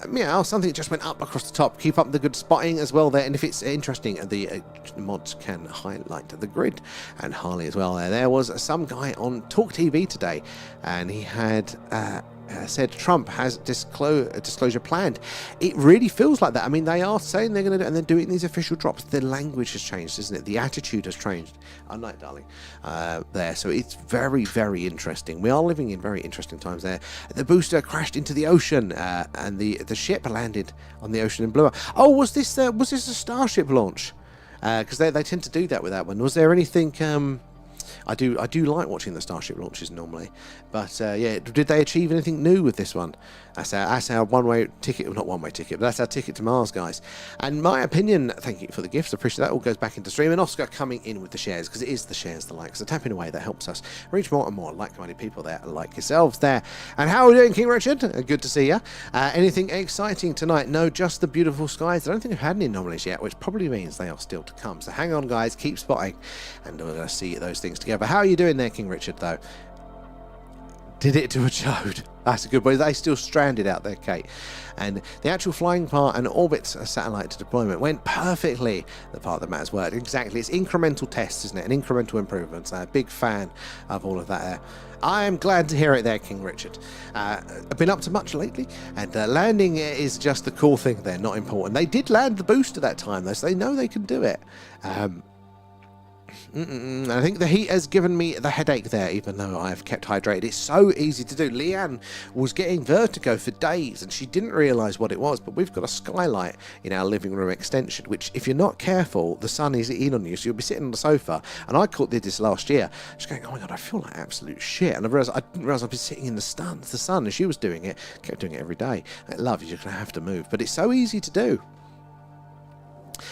S4: Meow, something just went up across the top. Keep up the good spotting as well there. And if it's interesting, the mods can highlight the grid. And Harley as well there. There was some guy on Talk TV today, and he had said Trump has disclosure planned. It really feels like that. I mean, they are saying they're going to do it, and they're doing these official drops. The language has changed, isn't it? The attitude has changed. Oh, night, darling. There. So it's very, very interesting. We are living in very interesting times there. The booster crashed into the ocean, and the ship landed on the ocean and blew up. Oh, was this a Starship launch? Because they tend to do that with that one. Was there anything? I do like watching the Starship launches normally, but yeah, did they achieve anything new with this one? That's our one-way ticket, well, not one-way ticket, but that's our ticket to Mars, guys. And my opinion, thank you for the gifts, appreciate that, all goes back into stream, and Oscar coming in with the shares, because it is the shares, the likes, the tapping away that helps us reach more and more like-minded people there, like yourselves there. And how are we doing, King Richard? Good to see you. Anything exciting tonight? No, just the beautiful skies. I don't think I've had any anomalies yet, which probably means they are still to come. So hang on, guys, keep spotting, and we're going to see those things together. How are you doing there, King Richard, though? Did it to a chode. That's a good boy. They still stranded out there, Kate. And the actual flying part and orbit satellite deployment went perfectly. The part that matters worked. Exactly. It's incremental tests, isn't it? And incremental improvements. I'm a big fan of all of that there. I am glad to hear it there, King Richard. I've been up to much lately, and landing is just the cool thing there, not important. They did land the booster that time, though, so they know they can do it. I think the heat has given me the headache there, even though I've kept hydrated. It's so easy to do. Leanne was getting vertigo for days, and she didn't realise what it was, but we've got a skylight in our living room extension, which, if you're not careful, the sun is in on you, so you'll be sitting on the sofa, and I did this last year, just going, oh my god, I feel like absolute shit, and I didn't realise I'd be sitting in the sun, and she was doing it, kept doing it every day. I love, you're going to have to move, but it's so easy to do.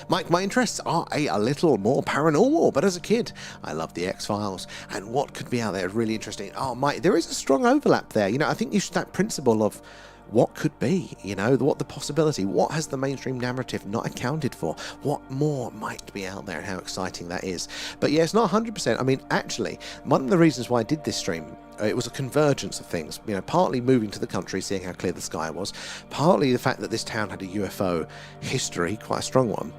S4: Mike, my interests are a little more paranormal, but as a kid, I loved the X-Files, and what could be out there really interesting. Oh, Mike, there is a strong overlap there. You know, I think that principle of what could be, you know, what the possibility, what has the mainstream narrative not accounted for, what more might be out there, and how exciting that is. But yeah, it's not 100%. I mean, actually, one of the reasons why I did this stream, it was a convergence of things, you know, partly moving to the country, seeing how clear the sky was, partly the fact that this town had a UFO history, quite a strong one,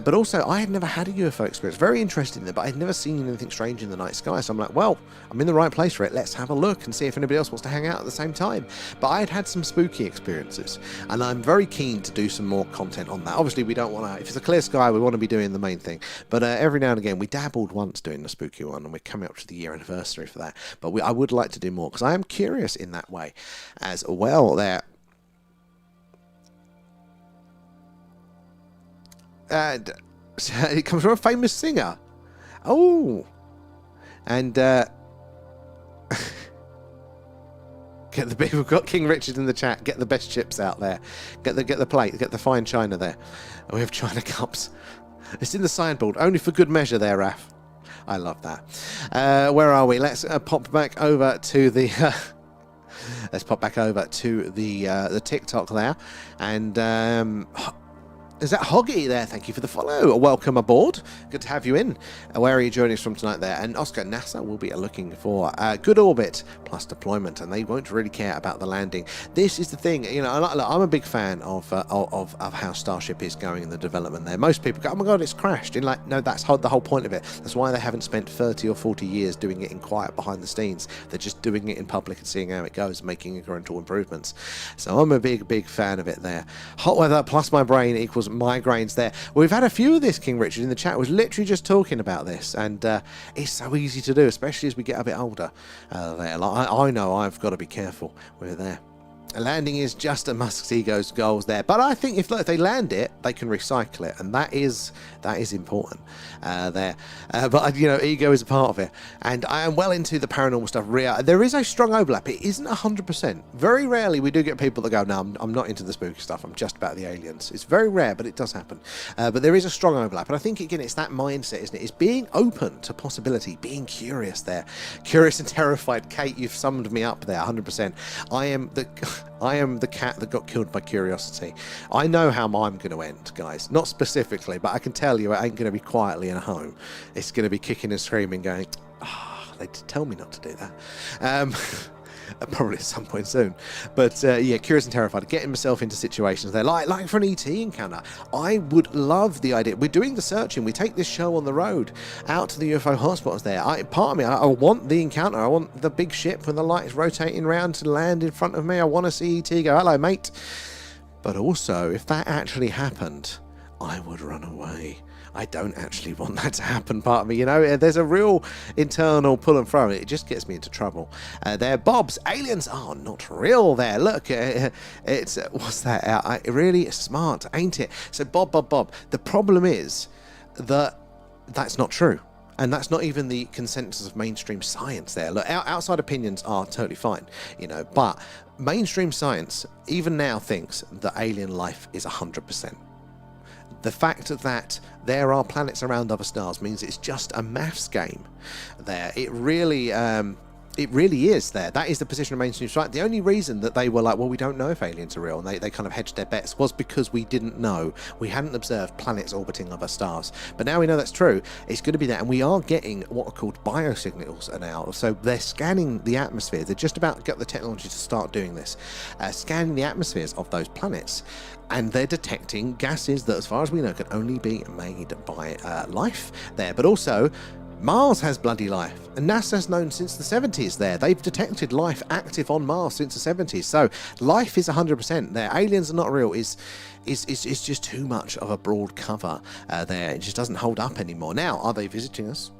S4: but also I had never had a UFO experience, very interested in it, but I'd never seen anything strange in the night sky, so I'm like, well, I'm in the right place for it, let's have a look and see if anybody else wants to hang out at the same time. But I had had some spooky experiences, and I'm very keen to do some more content on that. Obviously, we don't want to, if it's a clear sky, we want to be doing the main thing, but every now and again, we dabbled once doing the spooky one, and we're coming up to the year anniversary for that, but I would like to do more, because I am curious in that way as well there. And it comes from a famous singer. Oh, and get the big. We've got King Richard in the chat. Get the best chips out there. Get the plate. Get the fine china there. We have china cups. It's in the sideboard, only for good measure there, Raf. I love that. Where are we? Let's pop back over to the. Let's pop back over to the TikTok there, and Is that Hoggy there? Thank you for the follow. Welcome aboard. Good to have you in. Where are you joining us from tonight there? And Oscar, NASA will be looking for good orbit plus deployment, and they won't really care about the landing. This is the thing, you know, I'm a big fan of how Starship is going in the development there. Most people go, oh my God, it's crashed. And like, no, that's the whole point of it. That's why they haven't spent 30 or 40 years doing it in quiet behind the scenes. They're just doing it in public and seeing how it goes, making incremental improvements. So I'm a big fan of it there. Hot weather plus my brain equals migraines there. We've had a few of this, King Richard, in the chat. Was literally just talking about this, and it's so easy to do, especially as we get a bit older there. Like, I know I've got to be careful with it there. A landing is just a Musk's ego's goals there, but I think if they land it, they can recycle it, and that is important there. But you know, ego is a part of it, and I am well into the paranormal stuff. There is a strong overlap. It isn't 100%. Very rarely we do get people that go, "No, I'm not into the spooky stuff. I'm just about the aliens." It's very rare, but it does happen. But there is a strong overlap, and I think again, it's that mindset, isn't it? It's being open to possibility, being curious there, curious and terrified. Kate, you've summed me up there, 100%. I am the cat that got killed by curiosity. I know how I'm going to end, guys. Not specifically, but I can tell you it ain't going to be quietly in a home. It's going to be kicking and screaming, going, they did tell me not to do that. Probably at some point soon. But yeah, curious and terrified. Getting myself into situations there. Like for an ET encounter. I would love the idea. We're doing the searching. We take this show on the road out to the UFO hotspots there. Part of me, I want the encounter. I want the big ship when the light's rotating around to land in front of me. I want to see ET go, hello, mate. But also, if that actually happened, I would run away. I don't actually want that to happen, part of me, you know. There's a real internal pull and throw. It just gets me into trouble. There, Bob's aliens are not real there. Look, it's, what's that? Really smart, ain't it? So, Bob, the problem is that that's not true. And that's not even the consensus of mainstream science there. Look, outside opinions are totally fine, you know, but mainstream science, even now, thinks that alien life is 100%. The fact that there are planets around other stars means it's just a maths game there. It really is there. That is the position of mainstream science. The only reason that they were like, well, we don't know if aliens are real, and they kind of hedged their bets, was because we didn't know. We hadn't observed planets orbiting other stars. But now we know that's true. It's going to be that, and we are getting what are called biosignals now. So they're scanning the atmosphere. They're just about to get the technology to start doing this, scanning the atmospheres of those planets. And they're detecting gases that, as far as we know, can only be made by life there. But also, Mars has bloody life, and NASA's known since the 70s there. They've detected life active on Mars since the 70s. So life is 100% there. Aliens are not real is just too much of a broad cover there. It just doesn't hold up anymore. Now, are they visiting us?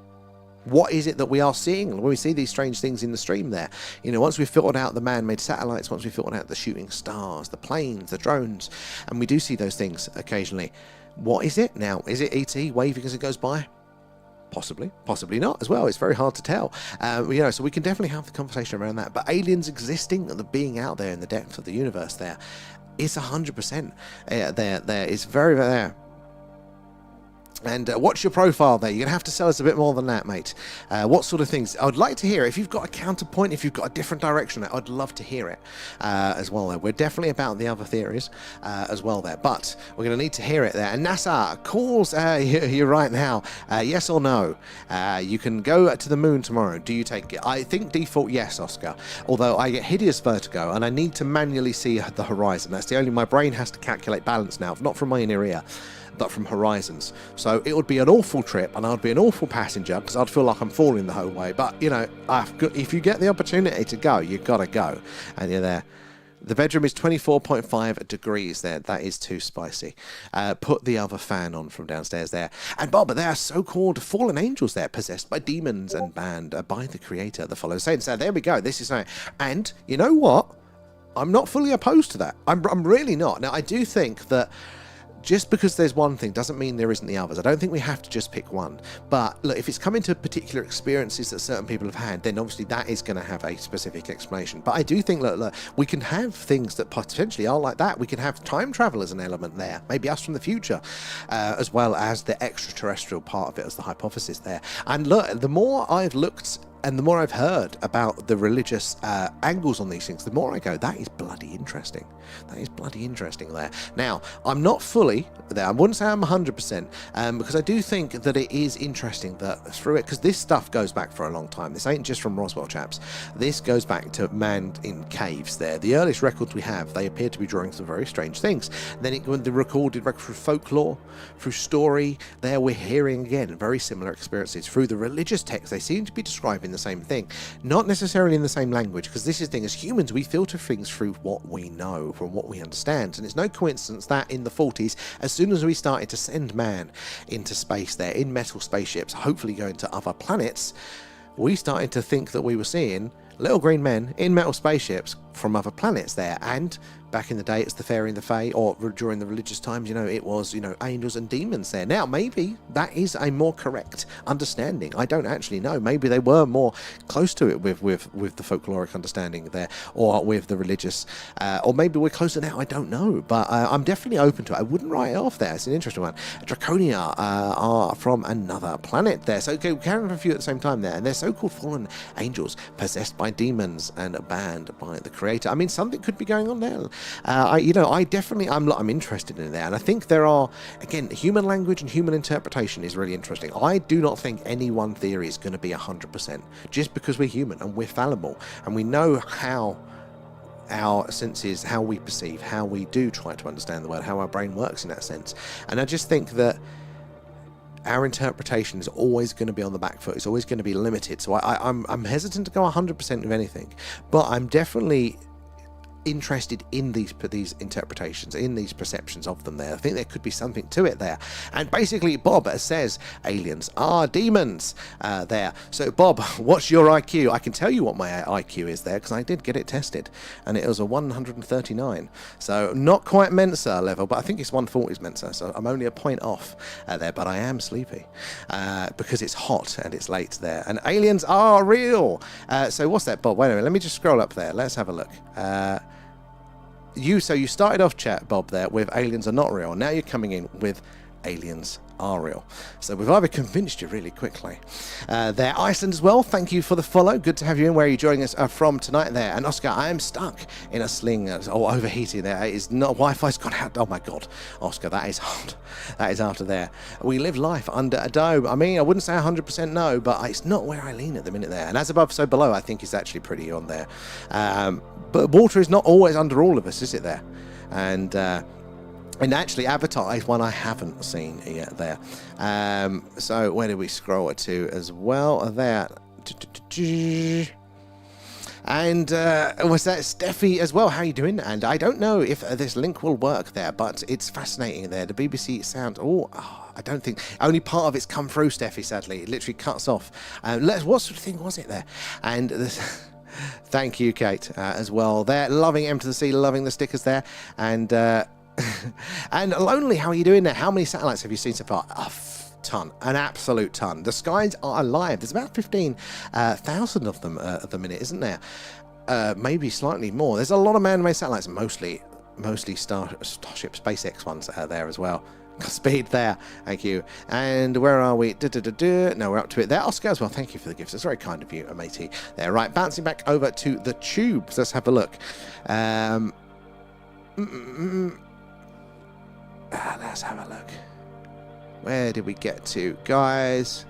S4: What is it that we are seeing when we see these strange things in the stream there? You know, once we've filtered out the man-made satellites, once we've filtered out the shooting stars, the planes, the drones, and we do see those things occasionally. What is it now? Is it ET waving as it goes by? Possibly, possibly not as well. It's very hard to tell. You know, so we can definitely have the conversation around that. But aliens existing and the being out there in the depth of the universe there is 100% there. It's very, very there. And what's your profile there? You're going to have to sell us a bit more than that, mate. What sort of things? I would like to hear. If you've got a counterpoint, if you've got a different direction, I'd love to hear it as well there. We're definitely about the other theories as well there. But we're going to need to hear it there. And NASA calls you right now. Yes or no? You can go to the moon tomorrow. Do you take it? I think default yes, Oscar. Although I get hideous vertigo and I need to manually see the horizon. That's the only... My brain has to calculate balance now. Not from my inner ear, but from horizons. So it would be an awful trip, and I'd be an awful passenger because I'd feel like I'm falling the whole way. But, you know, if you get the opportunity to go, you've got to go. And you're there. The bedroom is 24.5 degrees there. That is too spicy. Put the other fan on from downstairs there. And Bob, there are so-called fallen angels there, possessed by demons and banned by the creator, the follow saints. So there we go. This is... And you know what? I'm not fully opposed to that. I'm really not. Now, I do think that just because there's one thing doesn't mean there isn't the others. I don't think we have to just pick one. But look, if it's coming to particular experiences that certain people have had, then obviously that is going to have a specific explanation. But I do think, look, we can have things that potentially are like that. We can have time travel as an element there. Maybe us from the future, as well as the extraterrestrial part of it as the hypothesis there. And look, the more I've looked and the more I've heard about the religious angles on these things, the more I go, that is bloody interesting. That is bloody interesting there. Now, I'm not fully there. I wouldn't say I'm 100%, because I do think that it is interesting that through it, because this stuff goes back for a long time. This ain't just from Roswell, chaps. This goes back to man in caves there. The earliest records we have, they appear to be drawing some very strange things. Then when the recorded record through folklore, through story, there we're hearing again very similar experiences. Through the religious texts, they seem to be describing the same thing, not necessarily in the same language, because this is the thing, as humans we filter things through what we know, from what we understand, and it's no coincidence that in the 40s, as soon as we started to send man into space there in metal spaceships, hopefully going to other planets, we started to think that we were seeing little green men in metal spaceships from other planets there. And back in the day, it's the fairy and the fae, or during the religious times, it was, angels and demons there. Now, maybe that is a more correct understanding. I don't actually know. Maybe they were more close to it with the folkloric understanding there, or with the religious, or maybe we're closer now. I don't know, but I'm definitely open to it. I wouldn't write it off there. It's an interesting one. Draconia are from another planet there. So we carry on a few at the same time there, and they're so-called fallen angels possessed by demons and banned by the creator. I mean, something could be going on there. I'm interested in there, and I think there are, again, human language and human interpretation is really interesting. I do not think any one theory is going to be 100%, just because we're human and we're fallible, and we know how our senses, how we perceive, how we do try to understand the world, how our brain works in that sense. And I just think that our interpretation is always going to be on the back foot. It's always going to be limited. So I'm hesitant to go 100% of anything, but I'm definitely interested in these interpretations, in these perceptions of them there. I think there could be something to it there. And basically Bob says aliens are demons there. So Bob, what's your IQ? I can tell you what my IQ is there, because I did get it tested, and it was a 139. So not quite Mensa level, but I think it's 140's Mensa, so I'm only a point off there, but I am sleepy because it's hot and it's late there. And aliens are real. So what's that, Bob? Wait a minute, let me just scroll up there. Let's have a look. You started off, chat, Bob, there with aliens are not real. Now you're coming in with aliens are real. So we've either convinced you really quickly. There, Iceland as well. Thank you for the follow. Good to have you in. Where are you joining us from tonight there? And Oscar, I am stuck in a sling. Overheating there. It is not. Wi-Fi's gone out. Oh my God, Oscar, that is hot. That is after there. We live life under a dome. I mean, I wouldn't say 100% no, but it's not where I lean at the minute there. And as above, so below, I think is actually pretty on there. But water is not always under all of us, is it there? And actually, Avatar is one I haven't seen yet there. So where did we scroll it to as well? There. And was that Steffi as well? How are you doing? And I don't know if this link will work there, but it's fascinating there. The BBC sound. I don't think only part of it's come through, Steffi. Sadly, it literally cuts off. What sort of thing was it there? And this. Thank you, Kate, as well. There, loving M to the C, loving the stickers there, and. And Lonely, how are you doing there? How many satellites have you seen so far? A ton, an absolute ton. The skies are alive. There's about 15,000 of them at the minute, isn't there? Maybe slightly more. There's a lot of man-made satellites, mostly Starship SpaceX ones there as well. Speed there, thank you. And where are we? No, we're up to it there. Oscar as well, thank you for the gifts. It's very kind of you, matey. There, right, bouncing back over to the tubes. Let's have a look. Let's have a look. Where did we get to, guys?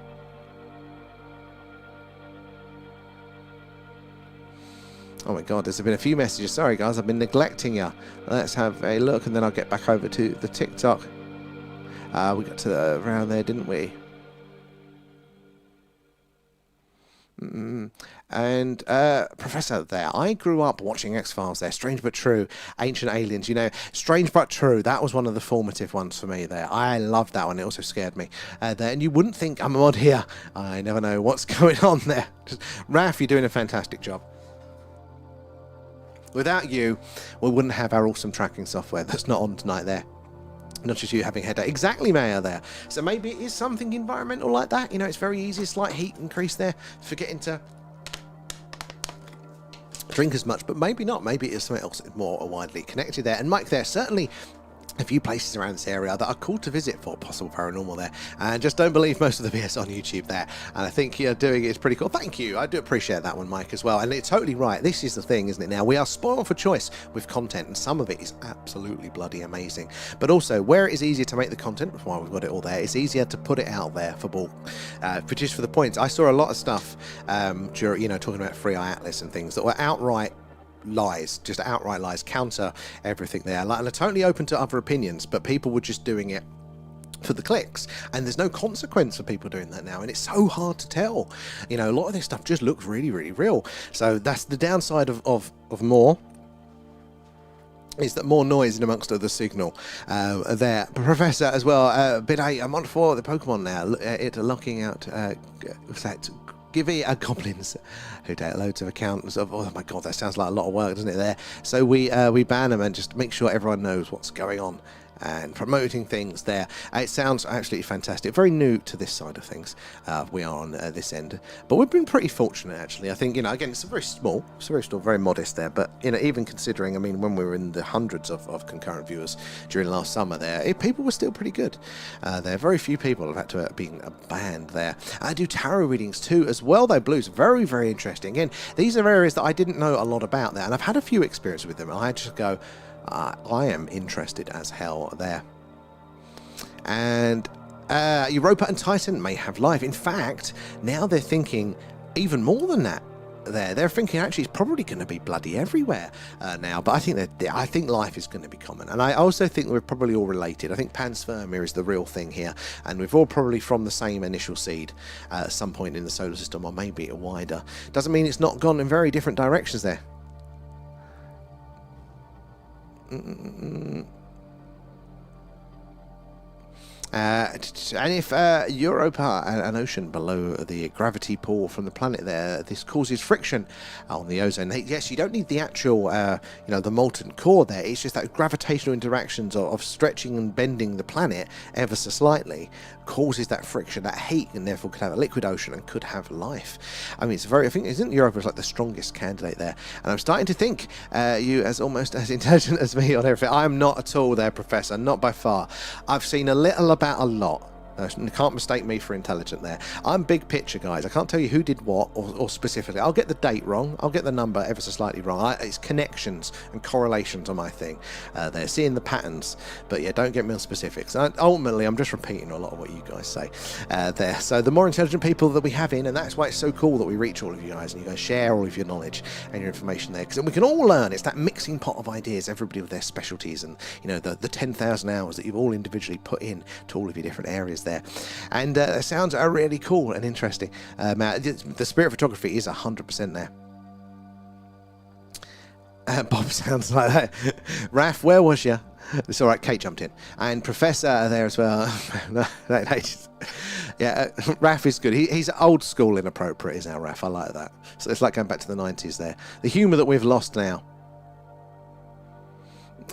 S4: Oh my God, there's been a few messages. Sorry, guys, I've been neglecting you. Let's have a look, and then I'll get back over to the TikTok. We got to around there, didn't we? And Professor there, I grew up watching X-Files there, strange but true, Ancient Aliens, strange but true, that was one of the formative ones for me there. I loved that one, it also scared me there, and you wouldn't think I'm a mod here, I never know what's going on there. Raf, you're doing a fantastic job. Without you, we wouldn't have our awesome tracking software that's not on tonight there. Not just you having headache. Exactly, Mayor, there. So maybe it is something environmental like that. It's very easy. Slight heat increase there. Forgetting to drink as much. But maybe not. Maybe it is something else more widely connected there. And Mike there, certainly a few places around this area that are cool to visit for possible paranormal there, and just don't believe most of the BS on YouTube there. And I think you're doing it is pretty cool. Thank you. I do appreciate that one, Mike, as well. And it's totally right. This is the thing, isn't it? Now we are spoiled for choice with content, and some of it is absolutely bloody amazing. But also, where it is easier to make the content, while we've got it all there, it's easier to put it out there for bulk, for just for the points. I saw a lot of stuff, during, talking about Free Eye Atlas and things that were outright lies, just outright lies, counter everything there. Like, and are totally open to other opinions, but people were just doing it for the clicks, and there's no consequence for people doing that now, and it's so hard to tell. A lot of this stuff just looks really, really real. So that's the downside of more, is that more noise in amongst the signal there. Professor as well, bit 8, I'm on for the Pokemon now. It locking out what's that? Give it a goblins who take loads of accounts of, oh my god, that sounds like a lot of work, doesn't it there? So we ban them and just make sure everyone knows what's going on and promoting things there. It sounds absolutely fantastic. Very new to this side of things. We are on this end, but we've been pretty fortunate actually. I think, again, it's very small, very modest there, but even considering, I mean, when we were in the hundreds of concurrent viewers during last summer there, people were still pretty good. There are very few people have had to have been banned there. I do tarot readings too as well though, Blues. Very, very interesting. Again, these are areas that I didn't know a lot about there, and I've had a few experiences with them, and I just go, I am interested as hell there. And Europa and Titan may have life. In fact, now they're thinking even more than that. They're thinking actually it's probably going to be bloody everywhere now. But I think life is going to be common, and I also think we're probably all related. I think panspermia is the real thing here, and we're all probably from the same initial seed at some point in the solar system, or maybe a wider. Doesn't mean it's not gone in very different directions there. And if Europa, an ocean below the gravity pull from the planet there, this causes friction on the ozone. Yes, you don't need the actual, the molten core there. It's just that gravitational interactions of stretching and bending the planet ever so slightly causes that friction, that heat, and therefore could have a liquid ocean and could have life. I mean, I think, isn't Europa like the strongest candidate there? And I'm starting to think you as almost as intelligent as me on everything. I am not at all there, Professor, not by far. I've seen a little about a lot. You can't mistake me for intelligent there. I'm big picture, guys. I can't tell you who did what or specifically. I'll get the date wrong. I'll get the number ever so slightly wrong. It's connections and correlations on my thing. They're seeing the patterns, but yeah, don't get me on specifics. Ultimately, I'm just repeating a lot of what you guys say there. So the more intelligent people that we have in, and that's why it's so cool that we reach all of you guys and you guys share all of your knowledge and your information there, because we can all learn. It's that mixing pot of ideas, everybody with their specialties, and the 10,000 hours that you've all individually put in to all of your different areas there. And it sounds really cool and interesting. The spirit photography is 100% there. Bob sounds like that. Raph, where was you? It's all right. Kate jumped in, and Professor there as well. Yeah, Raph is good. He's old school inappropriate, is our Raph. I like that. So it's like going back to the 90s there. The humour that we've lost now.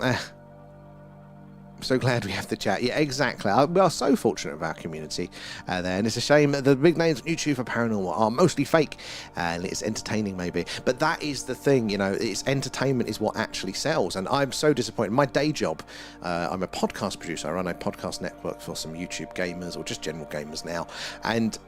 S4: I'm so glad we have the chat. Yeah, exactly. We are so fortunate of our community there, and it's a shame that the big names on YouTube for paranormal are mostly fake, and it's entertaining maybe. But that is the thing, it's entertainment is what actually sells, and I'm so disappointed. My day job, I'm a podcast producer. I run a podcast network for some YouTube gamers or just general gamers now, and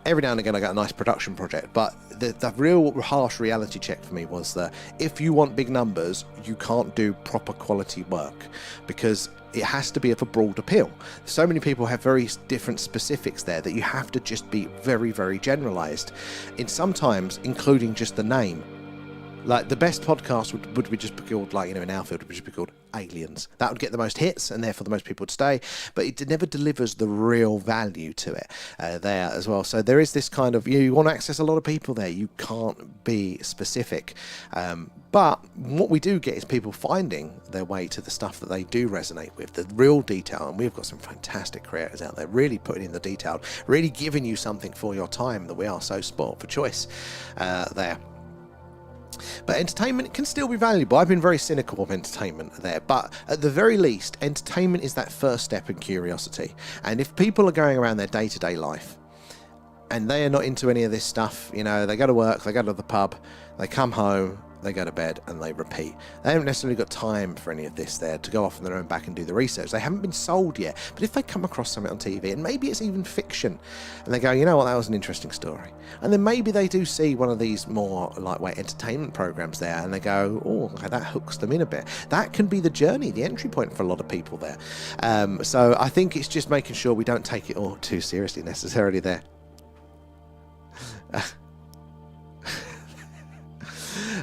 S4: every now and again I get a nice production project, but the real harsh reality check for me was that if you want big numbers, you can't do proper quality work, because it has to be of a broad appeal. So many people have very different specifics there that you have to just be very, very generalized, in sometimes including just the name. Like the best podcast would be just be called, in our field, would just be called Aliens. That would get the most hits, and therefore the most people would stay, but it never delivers the real value to it there as well. So there is this kind of, you want to access a lot of people there, you can't be specific. But what we do get is people finding their way to the stuff that they do resonate with, the real detail, and we've got some fantastic creators out there really putting in the detail, really giving you something for your time that we are so spoiled for choice there. But entertainment can still be valuable. I've been very cynical of entertainment there, but at the very least, entertainment is that first step in curiosity. And if people are going around their day-to-day life and they are not into any of this stuff, they go to work, they go to the pub, they come home, they go to bed, and they repeat. They haven't necessarily got time for any of this there to go off on their own back and do the research. They haven't been sold yet. But if they come across something on TV, and maybe it's even fiction, and they go, you know what, that was an interesting story. And then maybe they do see one of these more lightweight entertainment programs there, and they go, oh, okay, that hooks them in a bit. That can be the journey, the entry point for a lot of people there. So I think it's just making sure we don't take it all too seriously necessarily there.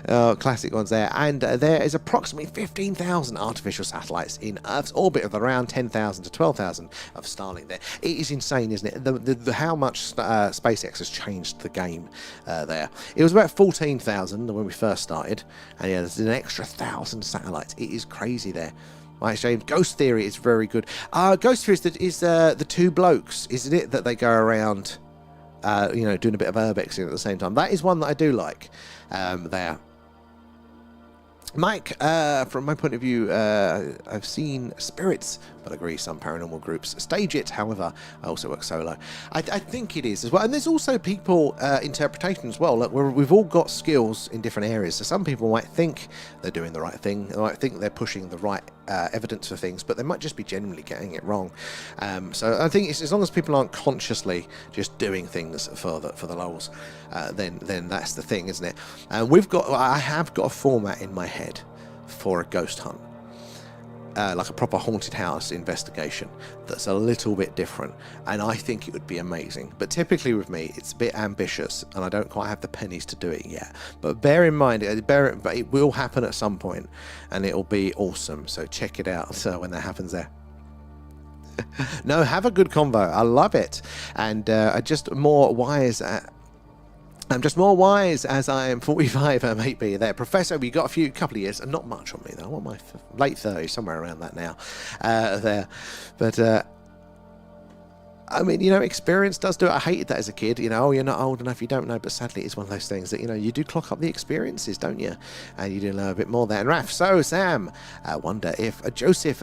S4: Classic ones there. And there is approximately 15,000 artificial satellites in Earth's orbit, of around 10,000 to 12,000 of Starlink there. It is insane, isn't it? How much SpaceX has changed the game there. It was about 14,000 when we first started, and yeah, there's an extra 1,000 satellites. It is crazy there. Right, James. Ghost Theory is very good. Ghost Theory is the two blokes, isn't it, that they go around, doing a bit of urbexing at the same time. That is one that I do like there. Mike, from my point of view, I've seen spirits, but I agree some paranormal groups stage it. However, I also work solo. I think it is as well. And there's also people interpretation as well. Look, we've all got skills in different areas. So some people might think they're doing the right thing. They might think they're pushing the right evidence for things, but they might just be genuinely getting it wrong. So I think it's, as long as people aren't consciously just doing things for the lols, then that's the thing, isn't it? I have got a format in my head for a ghost hunt. Like a proper haunted house investigation that's a little bit different, and I think it would be amazing. But typically with me, it's a bit ambitious, and I don't quite have the pennies to do it yet. But bear in mind, but it will happen at some point, and it'll be awesome. So check it out when that happens there. No, have a good convo. I love it, and just more wise. I'm just more wise as I am 45, maybe there. Professor, we got a couple of years, and not much on me though. I want my late 30s, somewhere around that now. There, but I mean, experience does do it. I hated that as a kid. Oh, you're not old enough, you don't know. But sadly, it's one of those things that you do clock up the experiences, don't you? And you do know a bit more there. And Raf, so Sam, wonder if Joseph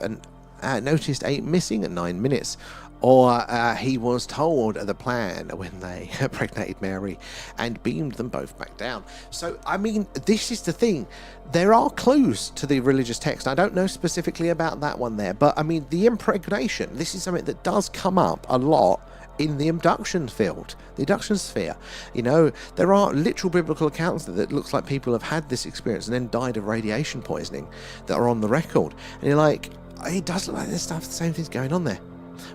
S4: noticed a missing at 9 minutes. Or he was told the plan when they impregnated Mary and beamed them both back down. So, I mean, this is the thing. There are clues to the religious text. I don't know specifically about that one there, but I mean, the impregnation, this is something that does come up a lot in the abduction field, the abduction sphere. There are literal biblical accounts that looks like people have had this experience and then died of radiation poisoning that are on the record. And you're like, it does look like there's stuff, the same thing's going on there.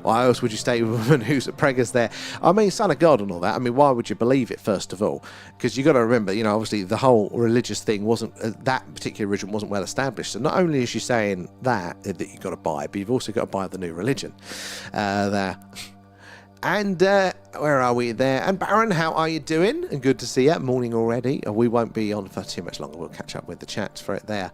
S4: Why else would you stay with a woman who's a preggers there? I mean, son of God and all that. I mean, why would you believe it, first of all? Because you got to remember, obviously the whole religious thing wasn't, that particular religion wasn't well established. So not only is she saying that you've got to buy, but you've also got to buy the new religion there. And where are we there? And Baron, how are you doing? And good to see you. Morning already. We won't be on for too much longer. We'll catch up with the chat for it there.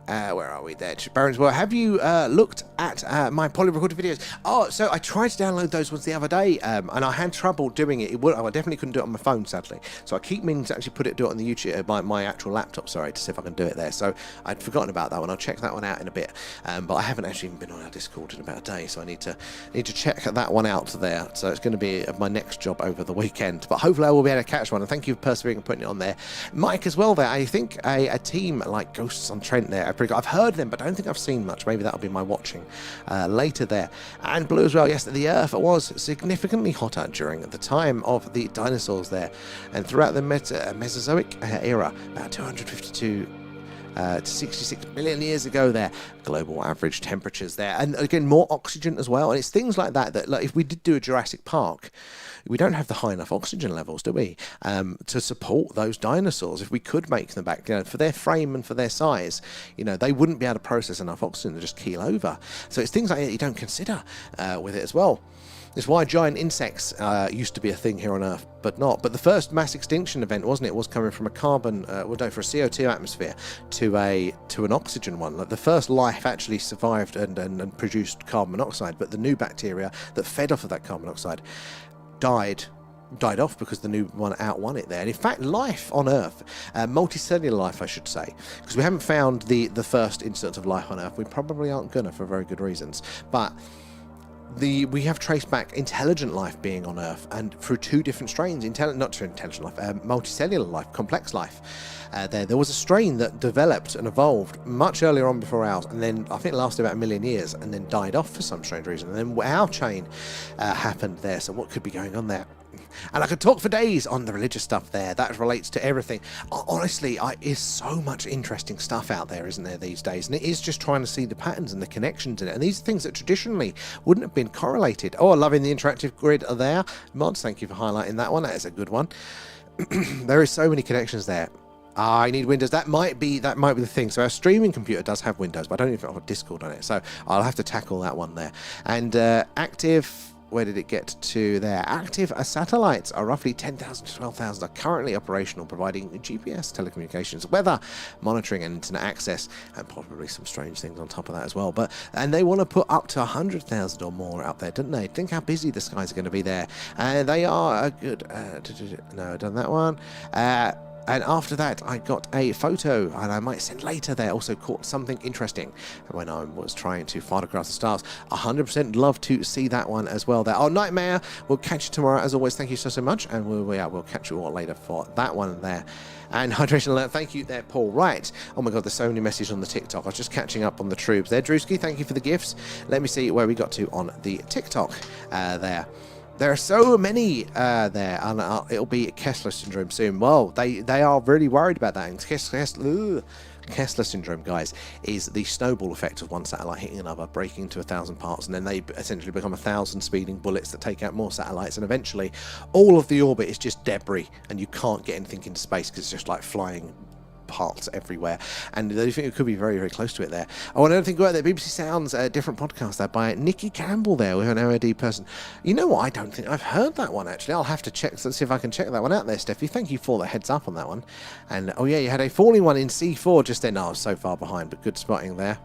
S4: Where are we there? Barons, well, have you looked at my poly-recorded videos? Oh, so I tried to download those ones the other day, and I had trouble doing it. I definitely couldn't do it on my phone, sadly. So I keep meaning to actually do it on the YouTube, my actual laptop, sorry, to see if I can do it there. So I'd forgotten about that one. I'll check that one out in a bit. But I haven't actually even been on our Discord in about a day, so I need to check that one out there. So it's going to be my next job over the weekend. But hopefully I will be able to catch one, and thank you for persevering and putting it on there. Mike as well there. I think a team like Ghosts on Trent there, I've heard them, but I don't think I've seen much. Maybe that'll be my watching later there. And Blue as well. Yes, the Earth was significantly hotter during the time of the dinosaurs there, and throughout the Mesozoic era, about 252 to 66 million years ago there. Global average temperatures there, and again more oxygen as well. And it's things like that like if we did do a Jurassic Park, we don't have the high enough oxygen levels, do we, to support those dinosaurs. If we could make them back, for their frame and for their size, they wouldn't be able to process enough oxygen to just keel over. So it's things like that you don't consider with it as well. It's why giant insects used to be a thing here on Earth, but not. But the first mass extinction event, wasn't it? Was coming from a carbon, for a CO2 atmosphere to an oxygen one. Like the first life actually survived and produced carbon monoxide, but the new bacteria that fed off of that carbon monoxide died off because the new one outwon it there. And in fact, life on Earth, multicellular life, I should say, because we haven't found the first instance of life on Earth. We probably aren't gonna, for very good reasons. But we have traced back intelligent life being on Earth, and through two different strains, not true intelligent life, multicellular life, complex life. There was a strain that developed and evolved much earlier on before ours, and then I think it lasted about 1 million years, and then died off for some strange reason. And then our chain happened there. So what could be going on there? And I could talk for days on the religious stuff there. That relates to everything. Honestly, is so much interesting stuff out there, isn't there, these days? And it is just trying to see the patterns and the connections in it. And these are things that traditionally wouldn't have been correlated. Oh, loving the interactive grid there. Mods, thank you for highlighting that one. That is a good one. There is so many connections there. I need Windows. That might be the thing. So our streaming computer does have Windows, but I don't even have Discord on it. So I'll have to tackle that one there. And active... Where did it get to there? Active satellites are roughly 10,000 to 12,000 are currently operational, providing GPS, telecommunications, weather monitoring, and internet access, and probably some strange things on top of that as well. And they want to put up to 100,000 or more out there, don't they? Think how busy the skies are going to be there. And they are a good. No, I've done that one. And after that, I got a photo, and I might send later there. Also caught something interesting when I was trying to photograph the stars. 100% love to see that one as well there. Oh, Nightmare, we'll catch you tomorrow. As always, thank you so much. And we'll catch you all later for that one there. And hydration alert, thank you there, Paul. Right. Oh my God, there's so many messages on the TikTok. I was just catching up on the troops there. Drewski, thank you for the gifts. Let me see where we got to on the TikTok there. There are so many there, and it'll be Kessler syndrome soon. Well, they are really worried about that. And Kessler syndrome, guys, is the snowball effect of one satellite hitting another, breaking into 1,000 parts, and then they essentially become 1,000 speeding bullets that take out more satellites, and eventually all of the orbit is just debris, and you can't get anything into space because it's just like flying parts everywhere, and they think it could be very, very close to it there. Oh, and another thing about that, BBC Sounds, a different podcast there by Nikki Campbell there, with an OAD person. You know what? I don't think I've heard that one actually. I'll have to check. Let's see if I can check that one out there, Steffi. Thank you for the heads up on that one. And oh yeah, you had a falling one in C4 just then. Oh, I was so far behind, but good spotting there.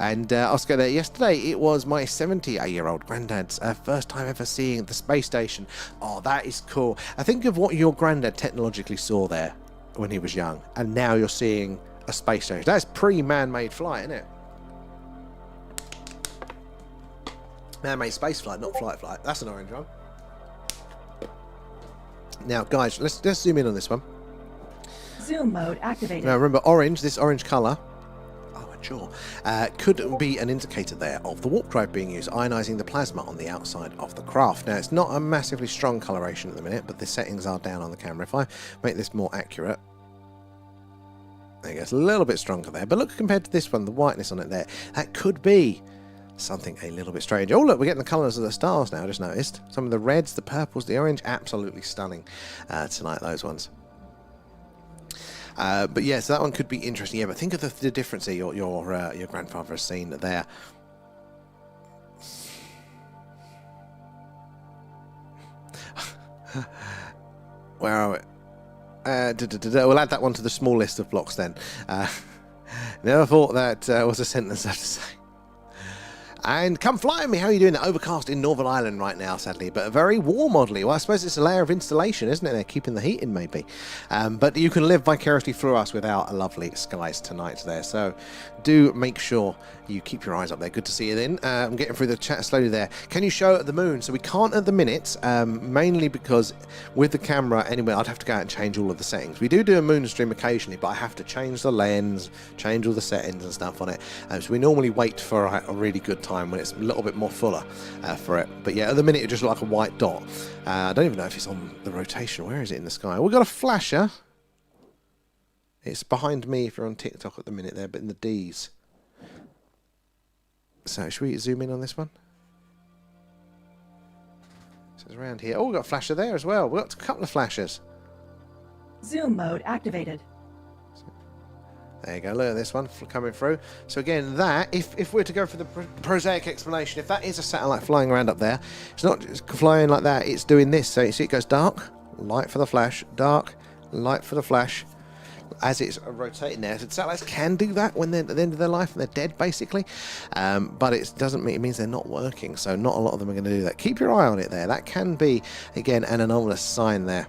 S4: And Oscar there, yesterday it was my 78-year-old granddad's first time ever seeing the space station. Oh, that is cool. I think of what your granddad technologically saw there when he was young, and now you're seeing a space station. That's pre-man-made flight, isn't it? Man-made space flight, not flight. That's an orange one. Now, guys, let's zoom in on this one.
S5: Zoom mode activated.
S4: Now, remember, this orange colour, sure, could be an indicator there of the warp drive being used, ionizing the plasma on the outside of the craft. Now, it's not a massively strong coloration at the minute, but the settings are down on the camera. If I make this more accurate, there you go, it's a little bit stronger there. But look, compared to this one, the whiteness on it there, that could be something a little bit strange. Oh, look, we're getting the colours of the stars now, I just noticed. Some of the reds, the purples, the orange, absolutely stunning tonight, those ones. But yeah, so that one could be interesting. Yeah, but think of the difference that your grandfather has seen there. Where are we? We'll add that one to the small list of blocks then. Never thought that was a sentence I have to say. And come fly me. How are you doing? The overcast in Northern Ireland right now, sadly, but very warm, oddly. Well, I suppose it's a layer of insulation, isn't it? They're keeping the heat in, maybe. But you can live vicariously through us with our lovely skies tonight there. So do make sure you keep your eyes up there. Good to see you then. I'm getting through the chat slowly there. Can you show the moon? So we can't at the minute, mainly because with the camera, anyway, I'd have to go out and change all of the settings. We do a moon stream occasionally, but I have to change the lens, change all the settings and stuff on it. So we normally wait for a really good time when it's a little bit more fuller for it. But yeah, at the minute it just looks like a white dot. I don't even know if it's on the rotation. Where is it in the sky? We've got a flasher. It's behind me if you're on TikTok at the minute there, but in the D's. So should we zoom in on this one? So it's around here. Oh, we've got a flasher there as well. We've got a couple of flashers.
S5: Zoom mode activated.
S4: There you go, look at this one coming through. So again, that, if we're to go for the prosaic explanation, if that is a satellite flying around up there, it's not just flying like that, it's doing this. So you see it goes dark, light for the flash, dark, light for the flash, as it's rotating there. So satellites can do that when they're at the end of their life and they're dead, basically. But it doesn't mean, it means they're not working, so not a lot of them are going to do that. Keep your eye on it there. That can be, again, an anomalous sign there.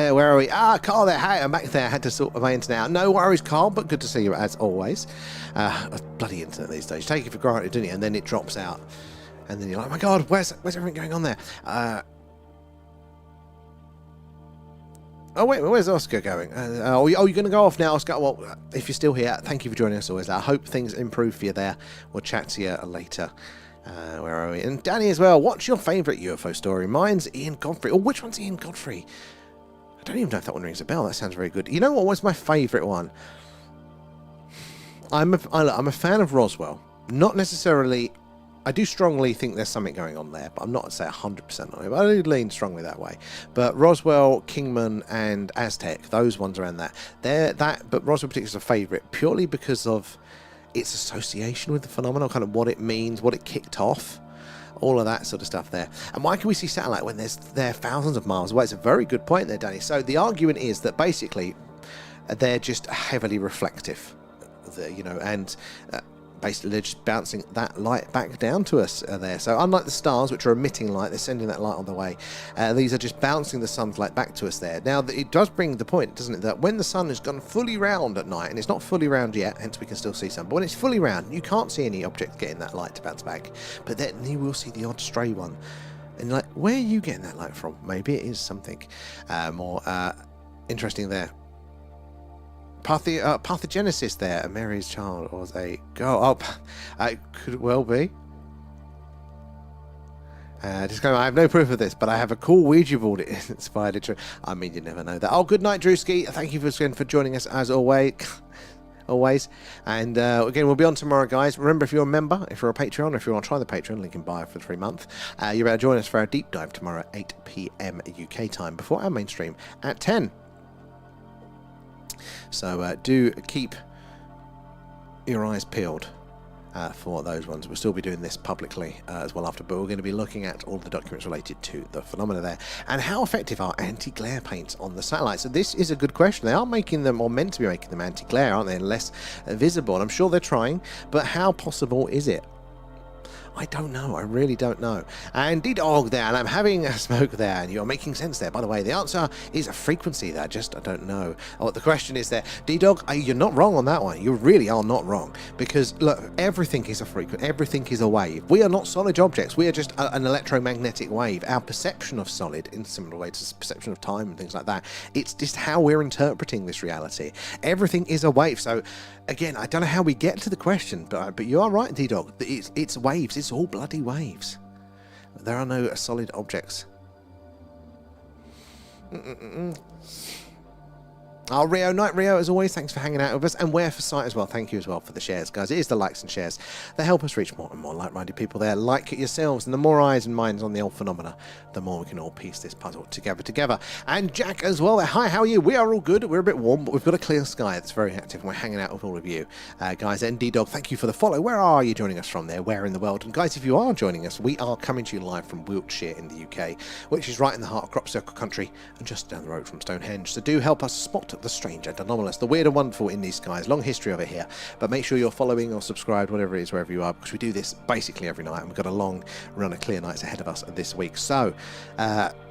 S4: there. Where are we? Ah, Carl there. Hi, I'm back there. I had to sort my internet out. No worries, Carl, but good to see you as always. Bloody internet these days. You take it for granted, don't you? And then it drops out. And then you're like, oh my God, where's everything going on there? Oh, wait, where's Oscar going? You're going to go off now, Oscar? Well, if you're still here, thank you for joining us always. I hope things improve for you there. We'll chat to you later. Where are we? And Danny as well. What's your favourite UFO story? Mine's Ian Godfrey. Oh, which one's Ian Godfrey? I don't even know if that one rings a bell. That sounds very good. You know what was my favourite one? I'm a fan of Roswell. Not necessarily... I do strongly think there's something going on there, but I'm not, say, 100% on it. But I do lean strongly that way. But Roswell, Kingman, and Aztec, those ones around that. But Roswell particularly is a favourite purely because of its association with the phenomenon, kind of what it means, what it kicked off, all of that sort of stuff there. And why can we see satellite when they're thousands of miles away? It's a very good point there, Danny. So the argument is that basically they're just heavily reflective, and basically they're just bouncing that light back down to us there. So unlike the stars, which are emitting light, they're sending that light on the way. These are just bouncing the sun's light back to us there. Now, it does bring the point, doesn't it, that when the sun has gone fully round at night, and it's not fully round yet, hence we can still see some, but when it's fully round, you can't see any object getting that light to bounce back. But then you will see the odd stray one. And you're like, where are you getting that light from? Maybe it is something more interesting there. Pathogenesis there. Mary's child was a girl. Oh, it could well be. Disclaimer, I have no proof of this, but I have a cool Ouija board inspired it. I mean, you never know that. Oh, good night, Drewski. Thank you for joining us as always. And again, we'll be on tomorrow, guys. Remember, if you're a member, if you're a Patreon, or if you want to try the Patreon, link in bio for the free month, you're able to join us for our deep dive tomorrow at 8 PM UK time before our mainstream at 10. So do keep your eyes peeled for those ones. We'll still be doing this publicly as well after, but we're going to be looking at all the documents related to the phenomena there. And how effective are anti-glare paints on the satellite? So this is a good question. They are making them, or meant to be making them anti-glare, aren't they? And less visible. And I'm sure they're trying, but how possible is it? I don't know. I really don't know. And D-Dog there, and I'm having a smoke there, and you're making sense there. By the way, the answer is a frequency there. I don't know. Oh, the question is there. D-Dog, you're not wrong on that one. You really are not wrong. Because, look, everything is a frequency. Everything is a wave. We are not solid objects. We are just an electromagnetic wave. Our perception of solid, in similar ways to perception of time and things like that, it's just how we're interpreting this reality. Everything is a wave. So, again, I don't know how we get to the question, but you are right, D-Dog. It's waves. It's all bloody waves. There are no solid objects. Oh, Night Rio, as always, thanks for hanging out with us. And Where for Sight as well, thank you as well for the shares, guys. It is the likes and shares that help us reach more and more like-minded people there, like yourselves. And the more eyes and minds on the old phenomena, the more we can all piece this puzzle together. And Jack as well there. Hi, how are you? We are all good. We're a bit warm, but we've got a clear sky that's very active, and we're hanging out with all of you. Guys, and D-Dog, thank you for the follow. Where are you joining us from there? Where in the world? And guys, if you are joining us, we are coming to you live from Wiltshire in the UK, which is right in the heart of Crop Circle country and just down the road from Stonehenge. So do help us spot the strange and anomalous, the weird and wonderful in these skies. Long history of it here, but make sure you're following or subscribed, whatever it is, wherever you are, because we do this basically every night, and we've got a long run of clear nights ahead of us this week. So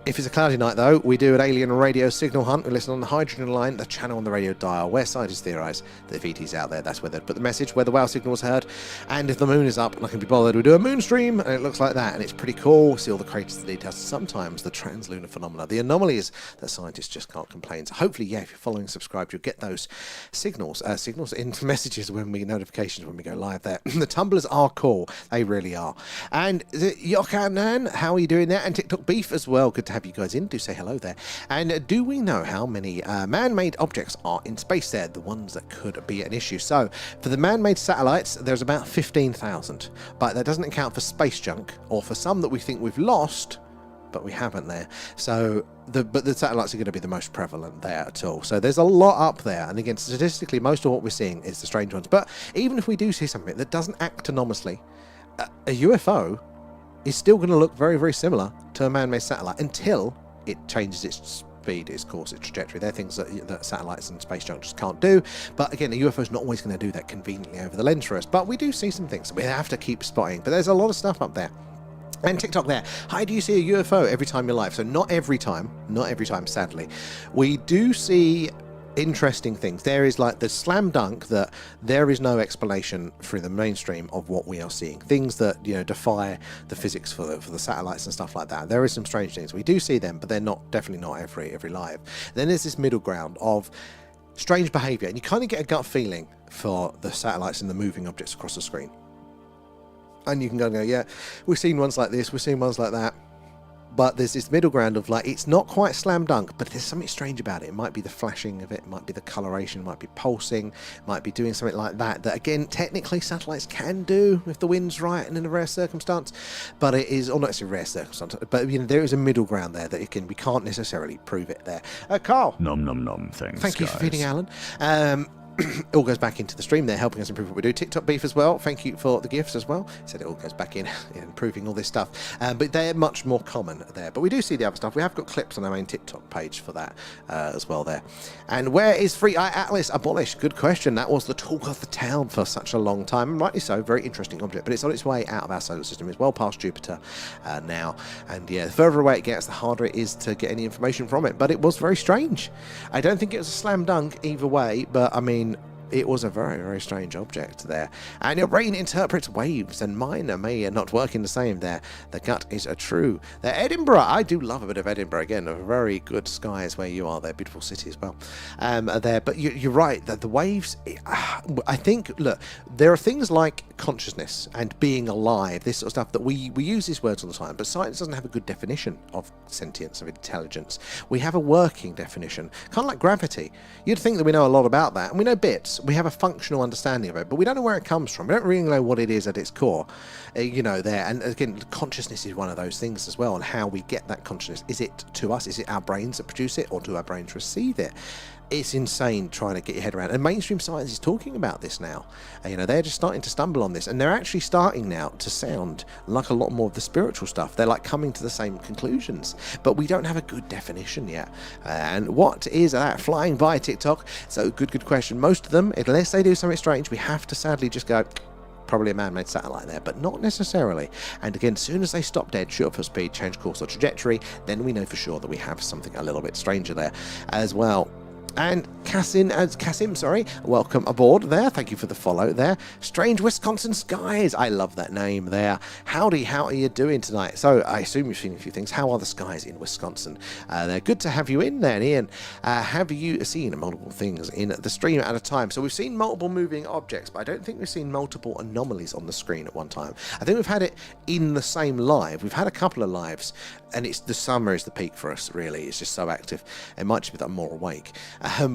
S4: if it's a cloudy night, though, we do an alien radio signal hunt. We listen on the hydrogen line, the channel on the radio dial, where scientists theorise that if ET's out there, that's where they'd put the message, where the wow signal is heard. And if the moon is up and I can be bothered, we do a moon stream, and it looks like that, and it's pretty cool. See all the craters, the details, sometimes the translunar phenomena, the anomalies that scientists just can't complain. So hopefully, yeah, if you're following and subscribed, you'll get those signals in messages notifications when we go live there. The tumblers are cool. They really are. And Yokanan, how are you doing there? And TikTok Beef as well. Good to have you guys in. Do say hello there. And do we know how many man-made objects are in space there? The ones that could be an issue. So for the man-made satellites, there's about 15,000. But that doesn't account for space junk, or for some that we think we've lost, but we haven't there. So but the satellites are going to be the most prevalent there at all. So there's a lot up there, and again, statistically, most of what we're seeing is the strange ones. But even if we do see something that doesn't act anomalously, a UFO is still going to look very, very similar to a man-made satellite until it changes its speed, its course, its trajectory. They're things that satellites and space junk just can't do. But again, a UFO is not always going to do that conveniently over the lens for us. But we do see some things that we have to keep spotting. But there's a lot of stuff up there. And TikTok there. Hi, do you see a UFO every time you're live? So not every time, sadly. We do see interesting things. There is like the slam dunk that there is no explanation through the mainstream of what we are seeing. Things that, you know, defy the physics for the satellites and stuff like that. There is some strange things. We do see them, but they're definitely not every live. Then there's this middle ground of strange behavior, and you kind of get a gut feeling for the satellites and the moving objects across the screen. And you can go, yeah, we've seen ones like this, we've seen ones like that. But there's this middle ground of like, it's not quite slam dunk, but there's something strange about it. It might be the flashing of it, might be the coloration, might be pulsing, might be doing something like that. That again, technically satellites can do if the wind's right and in a rare circumstance. But it is, or not, it's a rare circumstance, but you know, there is a middle ground there that we can't necessarily prove it there. Carl.
S3: Nom nom nom, thanks.
S4: Thank you for
S3: guys.
S4: feeding Alan. It all goes back into the stream there, helping us improve what we do. TikTok beef as well. Thank you for the gifts as well. Said it all goes back in improving all this stuff. But they're much more common there. But we do see the other stuff. We have got clips on our main TikTok page for that as well there. And where is Free Eye Atlas abolished? Good question. That was the talk of the town for such a long time. And rightly so. Very interesting object. But it's on its way out of our solar system. It's well past Jupiter now. And yeah, the further away it gets, the harder it is to get any information from it. But it was very strange. I don't think it was a slam dunk either way. But I mean, it was a very, very strange object there. And your brain interprets waves, and mine may not work in the same there. The gut is a true. The Edinburgh, I do love a bit of Edinburgh. Again, a very good skies where you are there. Beautiful city as well there. But you're right, that the waves, I think, look, there are things like consciousness and being alive, this sort of stuff, that we use these words all the time, but science doesn't have a good definition of sentience, of intelligence. We have a working definition, kind of like gravity. You'd think that we know a lot about that, and we know bits. We have a functional understanding of it, but we don't know where it comes from. We don't really know what it is at its core, you know, there. And again, consciousness is one of those things as well, and how we get that consciousness. Is it to us? Is it our brains that produce it, or do our brains receive it? It's insane trying to get your head around. And mainstream science is talking about this now. You know, they're just starting to stumble on this, and they're actually starting now to sound like a lot more of the spiritual stuff. They're like coming to the same conclusions, but we don't have a good definition yet. And what is that flying by TikTok? So good question. Most of them, unless they do something strange, we have to sadly just go, probably a man-made satellite there, but not necessarily. And again, as soon as they stop dead, shoot up for speed, change course or trajectory, then we know for sure that we have something a little bit stranger there as well. And Kasim, welcome aboard there. Thank you for the follow there. Strange Wisconsin Skies. I love that name there. Howdy, how are you doing tonight? So I assume you've seen a few things. How are the skies in Wisconsin? They're good to have you in there, Ian. Have you seen multiple things in the stream at a time? So we've seen multiple moving objects, but I don't think we've seen multiple anomalies on the screen at one time. I think we've had it in the same live. We've had a couple of lives, and it's the summer is the peak for us, really. It's just so active. It might just be that I'm more awake.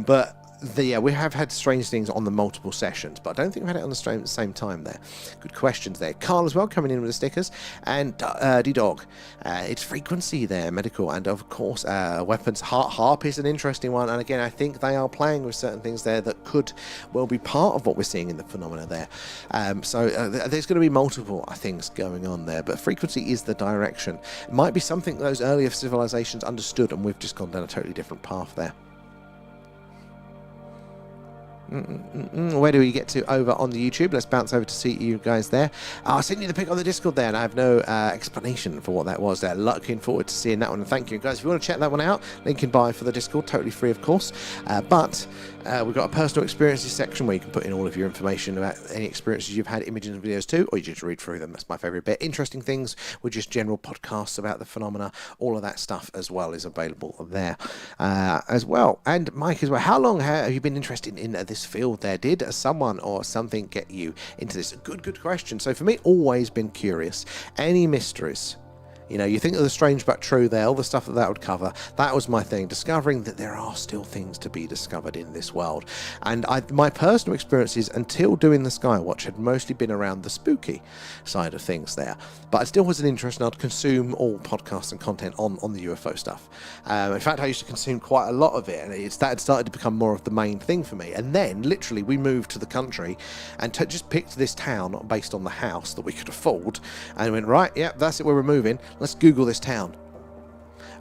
S4: But we have had strange things on the multiple sessions, but I don't think we've had it on the stream at the same time there. Good questions there. Carl as well, coming in with the stickers. And D-Dog, it's frequency there, medical, and of course weapons. Harp is an interesting one, and again, I think they are playing with certain things there that could well be part of what we're seeing in the phenomena there. So there's going to be multiple things going on there, but frequency is the direction. It might be something those earlier civilizations understood, and we've just gone down a totally different path there. Where do we get to over on the YouTube? Let's bounce over to see you guys there. I'll send you the pic on the Discord there, and I have no explanation for what that was there. Looking forward to seeing that one, and thank you guys. If you want to check that one out, link in bio for the Discord, totally free of course. But we've got a personal experiences section where you can put in all of your information about any experiences you've had, images and videos too, or you just read through them. That's my favourite bit. Interesting things with just general podcasts about the phenomena, all of that stuff as well is available there as well. And Mike as well, how long have you been interested in this field there? Did someone or something get you into this? Good question. So for me, always been curious. Any mysteries? You know, you think of the strange but true there, all the stuff that would cover. That was my thing, discovering that there are still things to be discovered in this world. And my personal experiences until doing the Skywatch had mostly been around the spooky side of things there. But I still was an interest, and I'd consume all podcasts and content on the UFO stuff. In fact, I used to consume quite a lot of it, and that had started to become more of the main thing for me. And then, literally, we moved to the country and just picked this town based on the house that we could afford, and went, right, yeah, that's it, we're moving. Let's Google this town.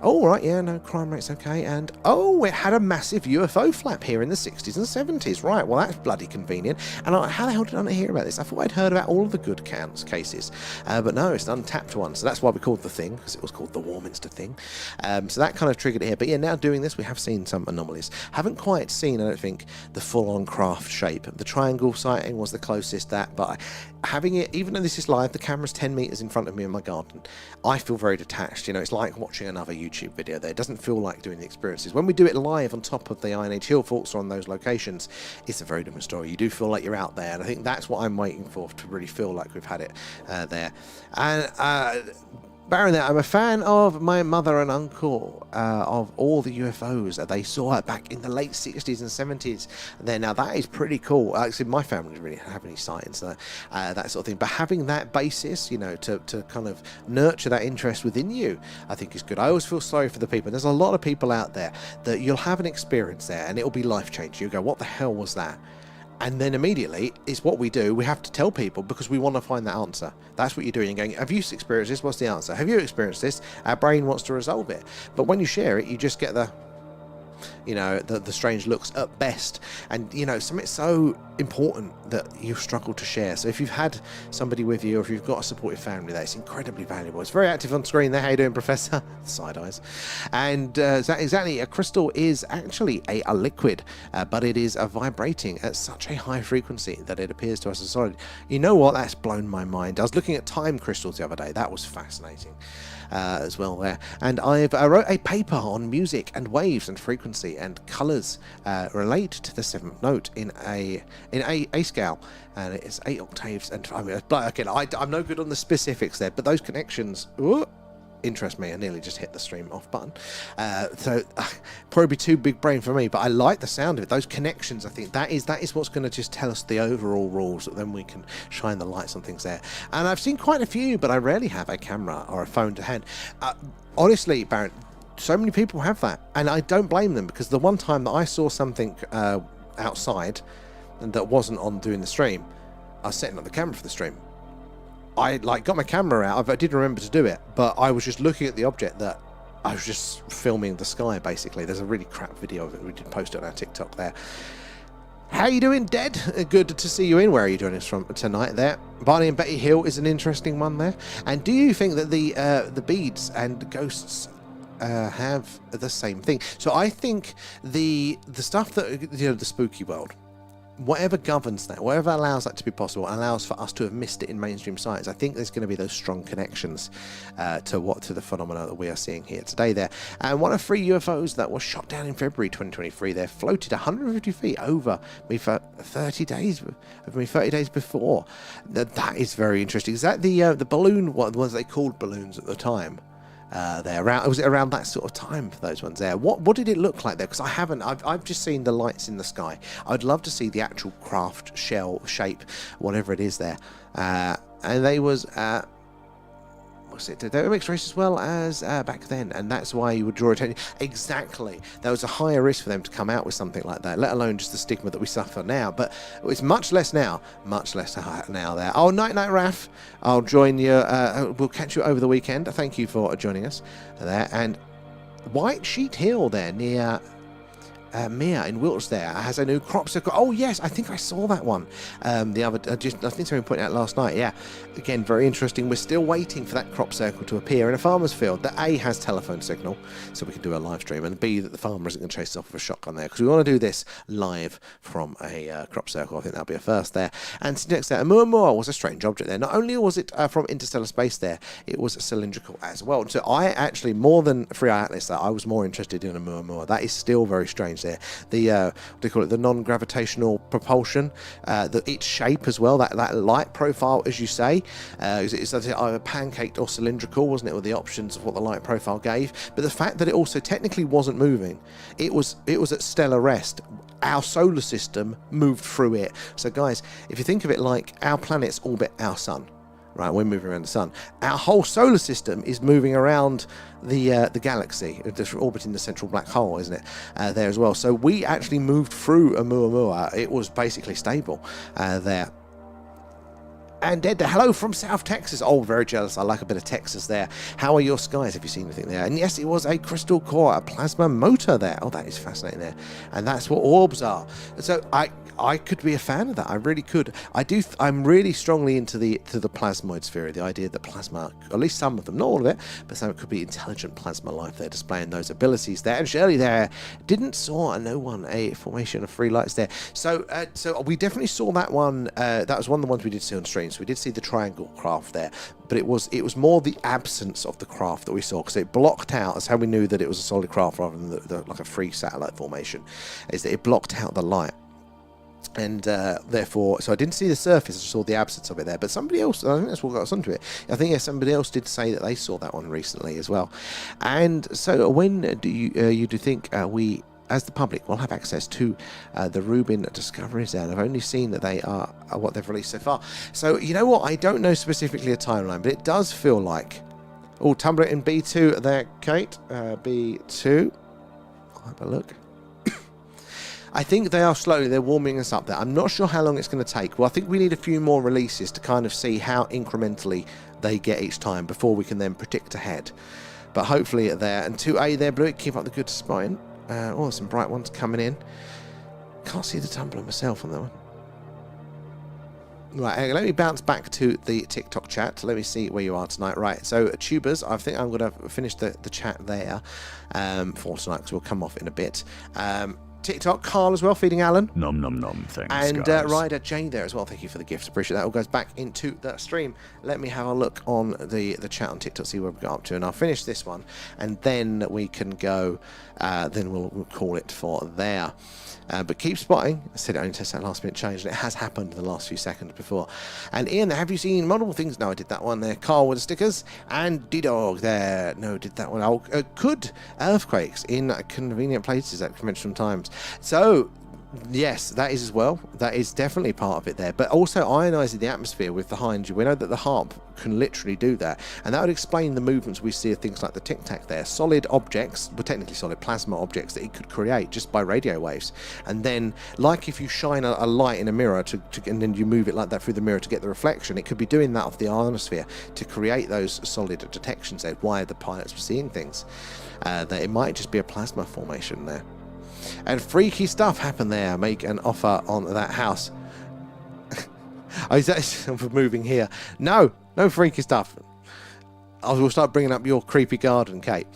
S4: Oh, right, yeah, no, crime rate's okay. And, oh, it had a massive UFO flap here in the 60s and 70s. Right, well, that's bloody convenient. And how the hell did I not hear about this? I thought I'd heard about all of the good cases. But no, it's an untapped one. So that's why we called the thing, because it was called the Warminster thing. So that kind of triggered it here. But yeah, now doing this, we have seen some anomalies. Haven't quite seen, I don't think, the full-on craft shape. The triangle sighting was the closest but having it, even though this is live, the camera's 10 meters in front of me in my garden, I feel very detached. You know, it's like watching another YouTube video there. It doesn't feel like doing the experiences. When we do it live on top of the Iron Age hill forts or on those locations, it's a very different story. You do feel like you're out there, and I think that's what I'm waiting for, to really feel like we've had it there. And Baron there, I'm a fan of my mother and uncle of all the UFOs they saw back in the late 60s and 70s. There, now that is pretty cool. Actually, my family didn't really have any sightings, that sort of thing. But having that basis, you know, to kind of nurture that interest within you, I think is good. I always feel sorry for the people. There's a lot of people out there that you'll have an experience there and it'll be life-changing. You go, what the hell was that? And then immediately, it's what we do. We have to tell people because we want to find that answer. That's what you're doing. You're going, have you experienced this? What's the answer? Have you experienced this? Our brain wants to resolve it. But when you share it, you just get the, you know, the strange looks at best. And, you know, something so important that you struggle to share. So if you've had somebody with you, or if you've got a supportive family there, it's incredibly valuable. It's very active on screen there. How you doing, Professor? Side eyes. And exactly, a crystal is actually a liquid, but it is vibrating at such a high frequency that it appears to us as solid. You know what? That's blown my mind. I was looking at time crystals the other day. That was fascinating. As well there, and I wrote a paper on music and waves and frequency and colours relate to the 7th note in a scale, and it's 8 octaves. And I mean, again, I'm no good on the specifics there, but those connections interest me. I nearly just hit the stream off button, so probably too big brain for me, but I like the sound of it. Those connections, I think that is what's going to just tell us the overall rules, that then we can shine the lights on things there. And I've seen quite a few, but I rarely have a camera or a phone to hand. Honestly, Baron, so many people have that, and I don't blame them, because the one time that I saw something outside and that wasn't on doing the stream, I was setting up the camera for the stream. I got my camera out. I did remember to do it, but I was just looking at the object that I was just filming the sky, basically. There's a really crap video of it. We did post it on our TikTok there. How you doing, Dead? Good to see you in. Where are you joining us from tonight there? Barney and Betty Hill is an interesting one there. And do you think that the beads and ghosts have the same thing? So I think the stuff that, you know, the spooky world, whatever governs that, whatever allows that to be possible, allows for us to have missed it in mainstream science. I think there's going to be those strong connections to the phenomena that we are seeing here today there. And one of 3 UFOs that was shot down in February 2023 there floated 150 feet over me for 30 days before. That is very interesting. Is that the balloon, what the ones they called balloons at the time? Was it around that sort of time for those ones there? What did it look like there? Because I've just seen the lights in the sky. I'd love to see the actual craft shell shape, whatever it is there. And they was they were mixed race as well as back then, and that's why you would draw attention. Exactly, there was a higher risk for them to come out with something like that, let alone just the stigma that we suffer now. But it's much less now there. Oh, night Raf, I'll join you. We'll catch you over the weekend. Thank you for joining us there. And White Sheet Hill there near Mia in Wilts there has a new crop circle. Oh yes, I think I saw that one. I think someone pointed out last night. Yeah, again, very interesting. We're still waiting for that crop circle to appear in a farmer's field that A, has telephone signal, so we can do a live stream, and B, that the farmer isn't going to chase us off with a shotgun there, because we want to do this live from a crop circle. I think that'll be a first there. And next there, Muamua was a strange object there. Not only was it from interstellar space there, it was cylindrical as well. So I actually, more than Free Eye Atlas, I was more interested in a Muamua. That is still very strange there. The what do you call it? The non-gravitational propulsion, its shape as well. That light profile, as you say, it's either pancaked or cylindrical, wasn't it? With the options of what the light profile gave, but the fact that it also technically wasn't moving, it was at stellar rest. Our solar system moved through it. So, guys, if you think of it like our planets orbit our sun. Right, we're moving around the sun. Our whole solar system is moving around the galaxy, just orbiting the central black hole, isn't it? There as well. So we actually moved through Oumuamua. It was basically stable there. and Dead, hello from South Texas. Oh, very jealous. I like a bit of Texas there. How are your skies? Have you seen anything there? And yes, it was a crystal core, a plasma motor there. Oh, that is fascinating there. And that's what orbs are. So I could be a fan of that. I really could. I'm really strongly into the plasmoid sphere, the idea that plasma, at least some of them, not all of it, but some could be intelligent plasma life there, displaying those abilities there. And Shirley there didn't saw a formation of free lights there. So we definitely saw that one. That was one of the ones we did see on stream. So we did see the triangle craft there, but it was more the absence of the craft that we saw, because it blocked out. That's how we knew that it was a solid craft rather than like a free satellite formation, is that it blocked out the light. And therefore, so I didn't see the surface, I saw the absence of it there. But somebody else, I think that's what got us onto it. I think somebody else did say that they saw that one recently as well. And so when do you think we, as the public, will have access to the Rubin discoveries there? And I've only seen that they are what they've released so far. So you know what, I don't know specifically a timeline, but it does feel like, oh, Tumblr in B2 there, Kate, B2, I'll have a look. I think they're warming us up there. I'm not sure how long it's going to take. Well, I think we need a few more releases to kind of see how incrementally they get each time before we can then predict ahead. But hopefully there. And 2A there, Blue, keep up the good spine. Oh, some bright ones coming in. Can't see the Tumblr myself on that one. Right, let me bounce back to the TikTok chat. Let me see where you are tonight. Right, so tubers, I think I'm going to finish the chat there for tonight, because we'll come off in a bit. TikTok, Carl as well, feeding Alan.
S3: Nom nom nom, thanks,
S4: and
S3: guys.
S4: Ryder J there as well. Thank you for the gifts. Appreciate that. All goes back into the stream. Let me have a look on the chat on TikTok, see where we got up to, and I'll finish this one, and then we can go. Then we'll call it for there. But keep spotting. I said it only takes that last minute change, and it has happened in the last few seconds before. And Ian, have you seen multiple things? No, I did that one there. Carl with the stickers. And D-Dog there. No, did that one. Oh, could earthquakes in convenient places at conventional times. So, yes, that is as well. That is definitely part of it there. But also ionising the atmosphere with the hydrogen. We know that the HARP can literally do that. And that would explain the movements we see of things like the Tic Tac there. Solid objects, well, technically solid plasma objects that it could create just by radio waves. And then, like if you shine a light in a mirror and then you move it like that through the mirror to get the reflection, it could be doing that of the ionosphere to create those solid detections there. Why the pilots were seeing things. That it might just be a plasma formation there. And freaky stuff happened there. Make an offer on that house. Oh, is that for moving here? No freaky stuff. I will start bringing up your creepy garden, Kate.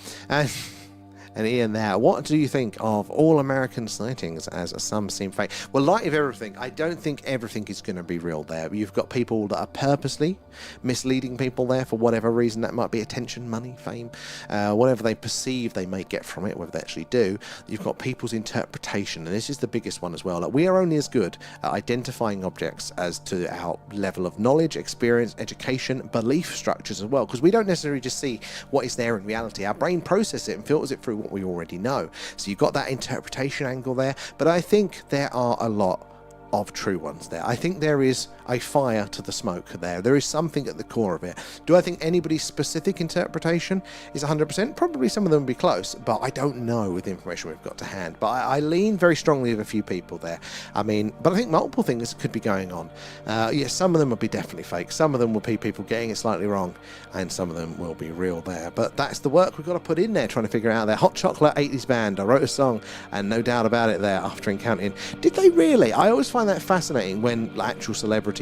S4: And Ian there, what do you think of all American sightings, as some seem fake? Well, like of everything, I don't think everything is going to be real there. You've got people that are purposely misleading people there for whatever reason. That might be attention, money, fame, whatever they perceive they may get from it, whether they actually do. You've got people's interpretation, and this is the biggest one as well. Like, we are only as good at identifying objects as to our level of knowledge, experience, education, belief structures as well, because we don't necessarily just see what is there in reality. Our brain processes it and filters it through what we already know. So you've got that interpretation angle there, but I think there are a lot of true ones there. I think there is a fire to the smoke there. There is something at the core of it. Do I think anybody's specific interpretation is 100%? Probably some of them will be close, but I don't know with the information we've got to hand. But I lean very strongly with a few people there. I mean, but I think multiple things could be going on. Yes, some of them will be definitely fake. Some of them will be people getting it slightly wrong, and some of them will be real there. But that's the work we've got to put in there, trying to figure it out there. Hot Chocolate 80s Band. I wrote a song, and no doubt about it there after encountering. Did they really? I always find that fascinating when actual celebrities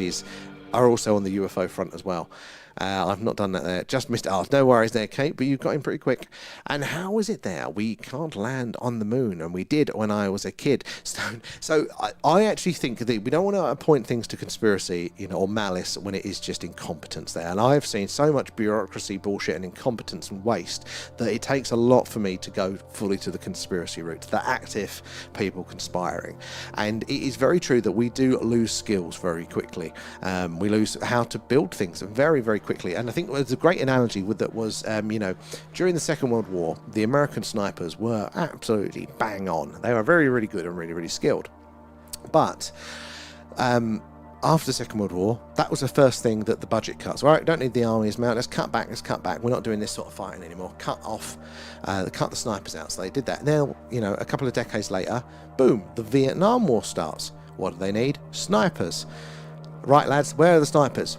S4: are also on the UFO front as well. I've not done that there. Just missed it. Oh, no worries there, Kate, but you got in pretty quick. And how is it there? We can't land on the moon, and we did when I was a kid. So I actually think that we don't want to point things to conspiracy, or malice when it is just incompetence there. And I've seen so much bureaucracy, bullshit, and incompetence and waste that it takes a lot for me to go fully to the conspiracy route, the active people conspiring. And it is very true that we do lose skills very quickly. We lose how to build things very, very quickly. And I think there's a great analogy with that was, during the Second World War, the American snipers were absolutely bang on. They were very, really good and really, really skilled. But after the Second World War, that was the first thing that the budget cuts. All right, don't need the armies, man. Let's cut back. We're not doing this sort of fighting anymore. Cut the snipers out. So they did that. Now, a couple of decades later, boom, the Vietnam War starts. What do they need? Snipers. Right, lads, where are the snipers?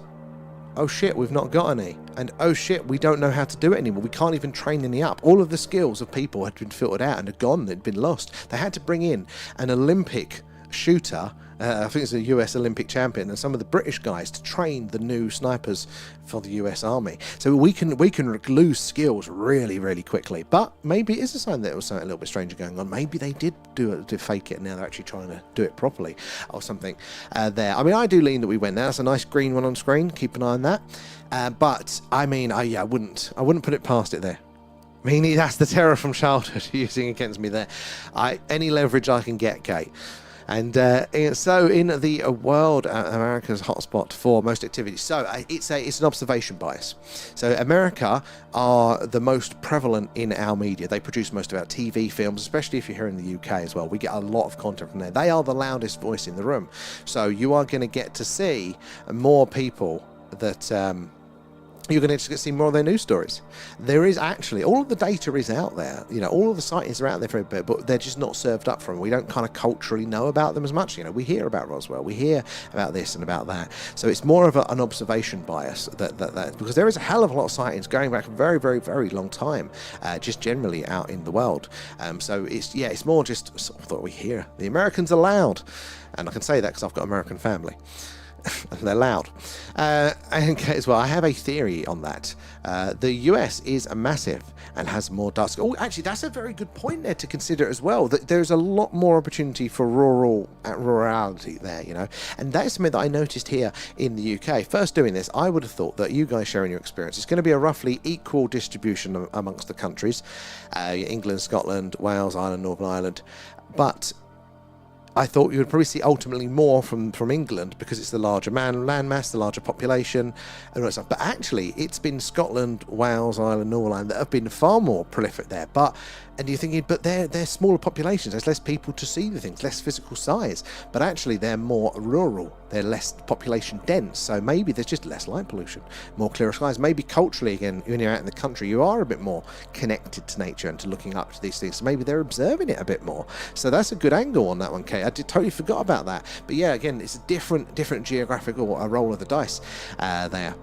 S4: oh shit, we've not got any, and oh shit, we don't know how to do it anymore. We can't even train any up. All of the skills of people had been filtered out and had gone, had been lost. They had to bring in an Olympic shooter, I think it's a US Olympic champion, and some of the British guys to train the new snipers for the US Army. So we can lose skills really, really quickly. But maybe it is a sign that there was something a little bit stranger going on. Maybe they did fake it, and now they're actually trying to do it properly or something there. I mean, I do lean that we went there. That's a nice green one on screen. Keep an eye on that. But I mean, I wouldn't put it past it there. I mean, that's the terror from childhood using against me there. Any leverage I can get, Kate. And so in the world, America's hotspot for most activities. So it's an observation bias. So America are the most prevalent in our media. They produce most of our TV films, especially if you're here in the UK as well. We get a lot of content from there. They are the loudest voice in the room. So you are going to get to see more people that... you're going to see more of their news stories. There is actually, all of the data is out there. You know, all of the sightings are out there for a bit, but they're just not served up for them. We don't kind of culturally know about them as much. You know, we hear about Roswell, we hear about this and about that. So it's more of an observation bias that because there is a hell of a lot of sightings going back a very, very, very long time, just generally out in the world. So it's more just sort of what we hear. The Americans are loud, and I can say that because I've got an American family. They're loud. And as well, I have a theory on that. The US is massive and has more dust. Oh, actually, that's a very good point there to consider as well. That there's a lot more opportunity for rurality there, you know. And that's something that I noticed here in the UK. First doing this, I would have thought that you guys sharing your experience, it's going to be a roughly equal distribution amongst the countries. England, Scotland, Wales, Ireland, Northern Ireland. But I thought you would probably see ultimately more from England because it's the larger landmass, the larger population, and all that stuff. But actually, it's been Scotland, Wales, Ireland, Northern Ireland that have been far more prolific there. And you're thinking, but they're smaller populations. There's less people to see the things, less physical size. But actually, they're more rural. They're less population dense. So maybe there's just less light pollution, more clearer skies. Maybe culturally, again, when you're out in the country, you are a bit more connected to nature and to looking up to these things. So maybe they're observing it a bit more. So that's a good angle on that one, Kate. I totally forgot about that. But yeah, again, it's a different geographical roll of the dice there.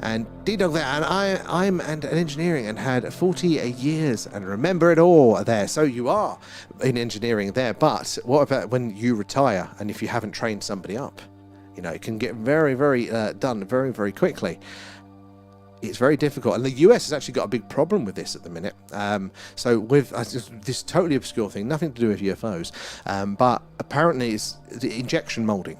S4: And D-Dog there, and I'm an engineering and had 40 years and remember it all there. So you are in engineering there, but what about when you retire and if you haven't trained somebody up? You know, it can get very, very done very, very quickly. It's very difficult, and the US has actually got a big problem with this at the minute. So with this totally obscure thing, nothing to do with UFOs, but apparently it's the injection molding,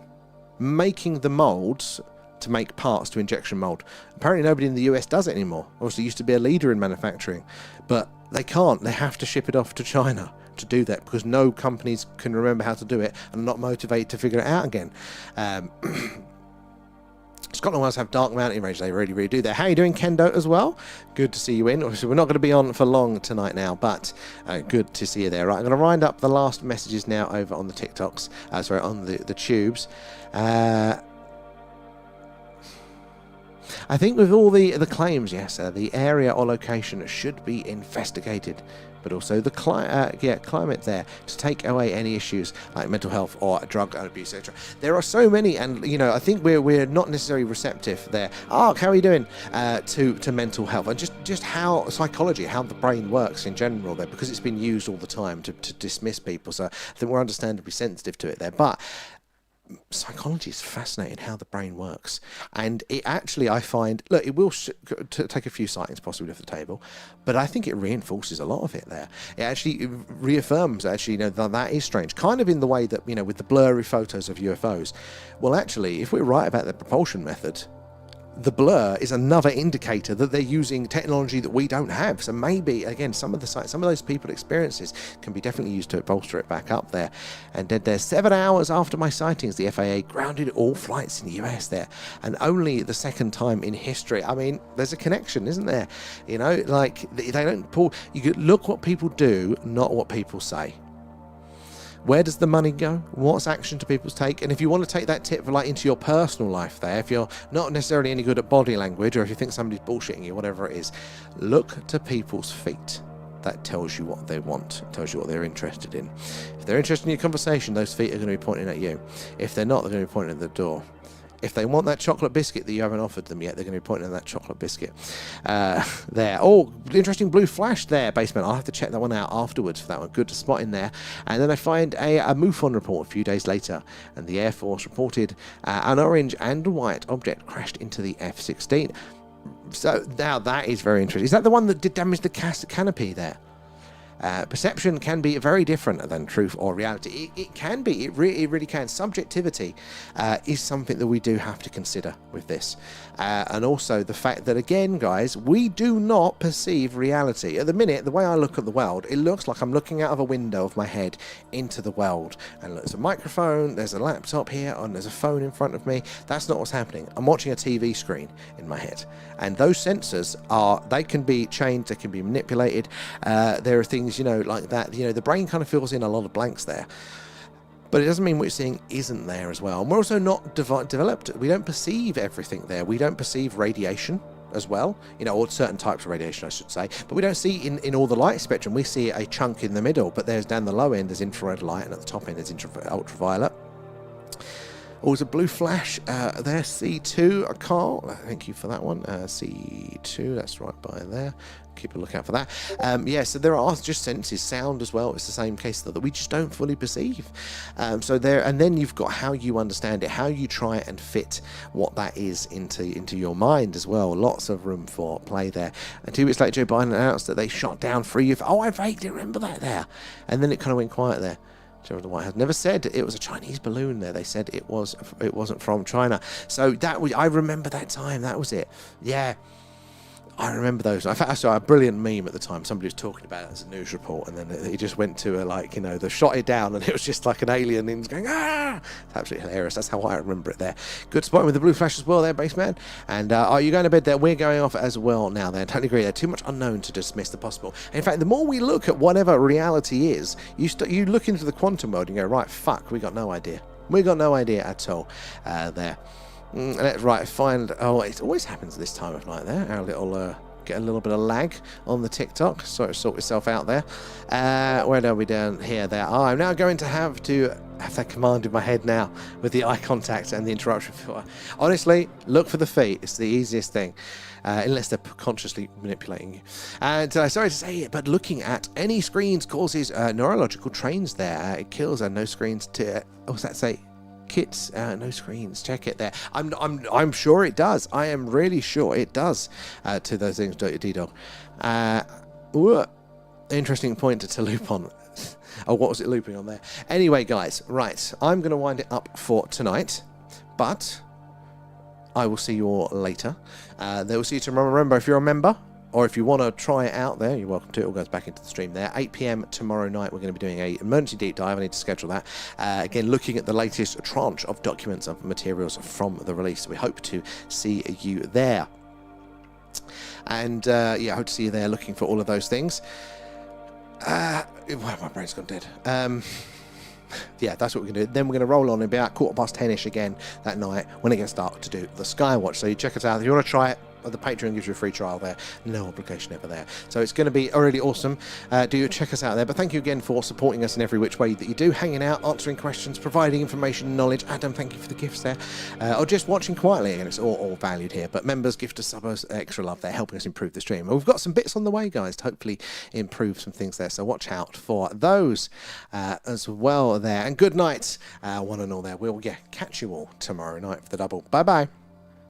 S4: making the molds to make parts to injection mold. Apparently nobody in the US does it anymore. Obviously used to be a leader in manufacturing, but they can't. They have to ship it off to China to do that because no companies can remember how to do it and are not motivated to figure it out again. Scotland Wales have dark mountain range. They really, really do that. How are you doing, Kendo, as well? Good to see you in. Obviously, we're not going to be on for long tonight now, but good to see you there. Right, I'm going to wind up the last messages now over on the TikToks. On the tubes. I think with all the claims, yes, the area or location should be investigated, but also the climate there to take away any issues like mental health or drug abuse, etc. There are so many, and you know, I think we're not necessarily receptive there. How are you doing to mental health and just how psychology, how the brain works in general there, because it's been used all the time to dismiss people. So I think we're understandably sensitive to it there, but psychology is fascinating, how the brain works, and it actually, I find, look, it will take a few sightings possibly off the table, but I think it reinforces a lot of it there. It actually reaffirms, actually, you know, that is strange, kind of in the way that, you know, with the blurry photos of UFOs. Well, actually, if we're right about the propulsion method, the blur is another indicator that they're using technology that we don't have. So maybe, again, some of those people experiences can be definitely used to bolster it back up there. And then there's 7 hours after my sightings, the FAA grounded all flights in the US there, and only the second time in history. I mean, there's a connection, isn't there? You know, like they don't pull. You could look what people do, not what people say. Where does the money go? What's action do people take? And if you want to take that tip for, like, into your personal life there, if you're not necessarily any good at body language, or if you think somebody's bullshitting you, whatever it is, look to people's feet. That tells you what they want, tells you what they're interested in. If they're interested in your conversation, those feet are going to be pointing at you. If they're not, they're going to be pointing at the door. If they want that chocolate biscuit that you haven't offered them yet, they're going to be pointing at that chocolate biscuit. There. Oh, interesting blue flash there, basement. I'll have to check that one out afterwards for that one. Good to spot in there. And then I find a MUFON report a few days later, and the Air Force reported an orange and white object crashed into the F-16. So now that is very interesting. Is that the one that did damage the canopy there? Perception can be very different than truth or reality. It can be. It really can. Subjectivity is something that we do have to consider with this. And also the fact that, again, guys, we do not perceive reality. At the minute, the way I look at the world, it looks like I'm looking out of a window of my head into the world. And there's a microphone, there's a laptop here, and there's a phone in front of me. That's not what's happening. I'm watching a TV screen in my head. And those sensors they can be changed, they can be manipulated. There are things, like that. The brain kind of fills in a lot of blanks there. But it doesn't mean what you're seeing isn't there as well. And we're also not developed. We don't perceive everything there. We don't perceive radiation as well, or certain types of radiation, I should say. But we don't see in all the light spectrum. We see a chunk in the middle, but there's down the low end, there's infrared light, and at the top end, there's ultraviolet. Oh, there's a blue flash there, C2, Carl. Thank you for that one. C2, that's right by there. Keep a lookout for that. So there are just senses, sound as well. It's the same case that we just don't fully perceive. So there, and then you've got how you understand it, how you try and fit what that is into your mind as well. Lots of room for play there. And 2 weeks later, Joe Biden announced that they shot down 3 UFOs. Oh, I vaguely remember that there. And then it kind of went quiet there. General the White House never said it was a Chinese balloon there. They said it wasn't from China. So I remember that time. That was it. Yeah. I remember those. In fact, I saw a brilliant meme at the time. Somebody was talking about it as a news report, and then he just went to they shot it down, and it was just like an alien, and he was going, ah! It's absolutely hilarious. That's how I remember it there. Good spotting with the blue flash as well there, Baseman. And are you going to bed there? We're going off as well now there. Totally agree. There's too much unknown to dismiss the possible. In fact, the more we look at whatever reality is, you look into the quantum world and go, right, fuck, we got no idea. We got no idea at all there. Right, it always happens this time of night there. Our little get a little bit of lag on the TikTok. Sort yourself out there. Where are we down here? There. I'm now going to have that command in my head now with the eye contact and the interruption filter. Honestly, look for the feet. It's the easiest thing. Unless they're consciously manipulating you. And sorry to say it, but looking at any screens causes neurological trains there. It kills no screens to. What's that say? Kits, no screens. Check it there. I'm sure it does. I am really sure it does to those things. D-Dog. Interesting point to loop on. Oh, what was it looping on there? Anyway, guys, right. I'm going to wind it up for tonight, but I will see you all later. They will see you tomorrow. Remember, if you're a member, or if you want to try it out there, you're welcome to. It all goes back into the stream there. 8 p.m. tomorrow night, we're going to be doing an emergency deep dive. I need to schedule that. Again, looking at the latest tranche of documents and materials from the release. We hope to see you there. And I hope to see you there looking for all of those things. My brain's gone dead. That's what we're going to do. Then we're going to roll on and be out 10:15ish again that night when it gets dark to do the Skywatch. So you check us out if you want to try it. The Patreon gives you a free trial there, no obligation ever there. So it's going to be really awesome. Do check us out there. But thank you again for supporting us in every which way that you do, hanging out, answering questions, providing information, knowledge. Adam, thank you for the gifts there. Or just watching quietly, and it's all valued here. But members, gift us subbers, extra love there, helping us improve the stream. And we've got some bits on the way, guys, to hopefully improve some things there. So watch out for those as well there. And good night, one and all there. We'll catch you all tomorrow night for the double. Bye bye.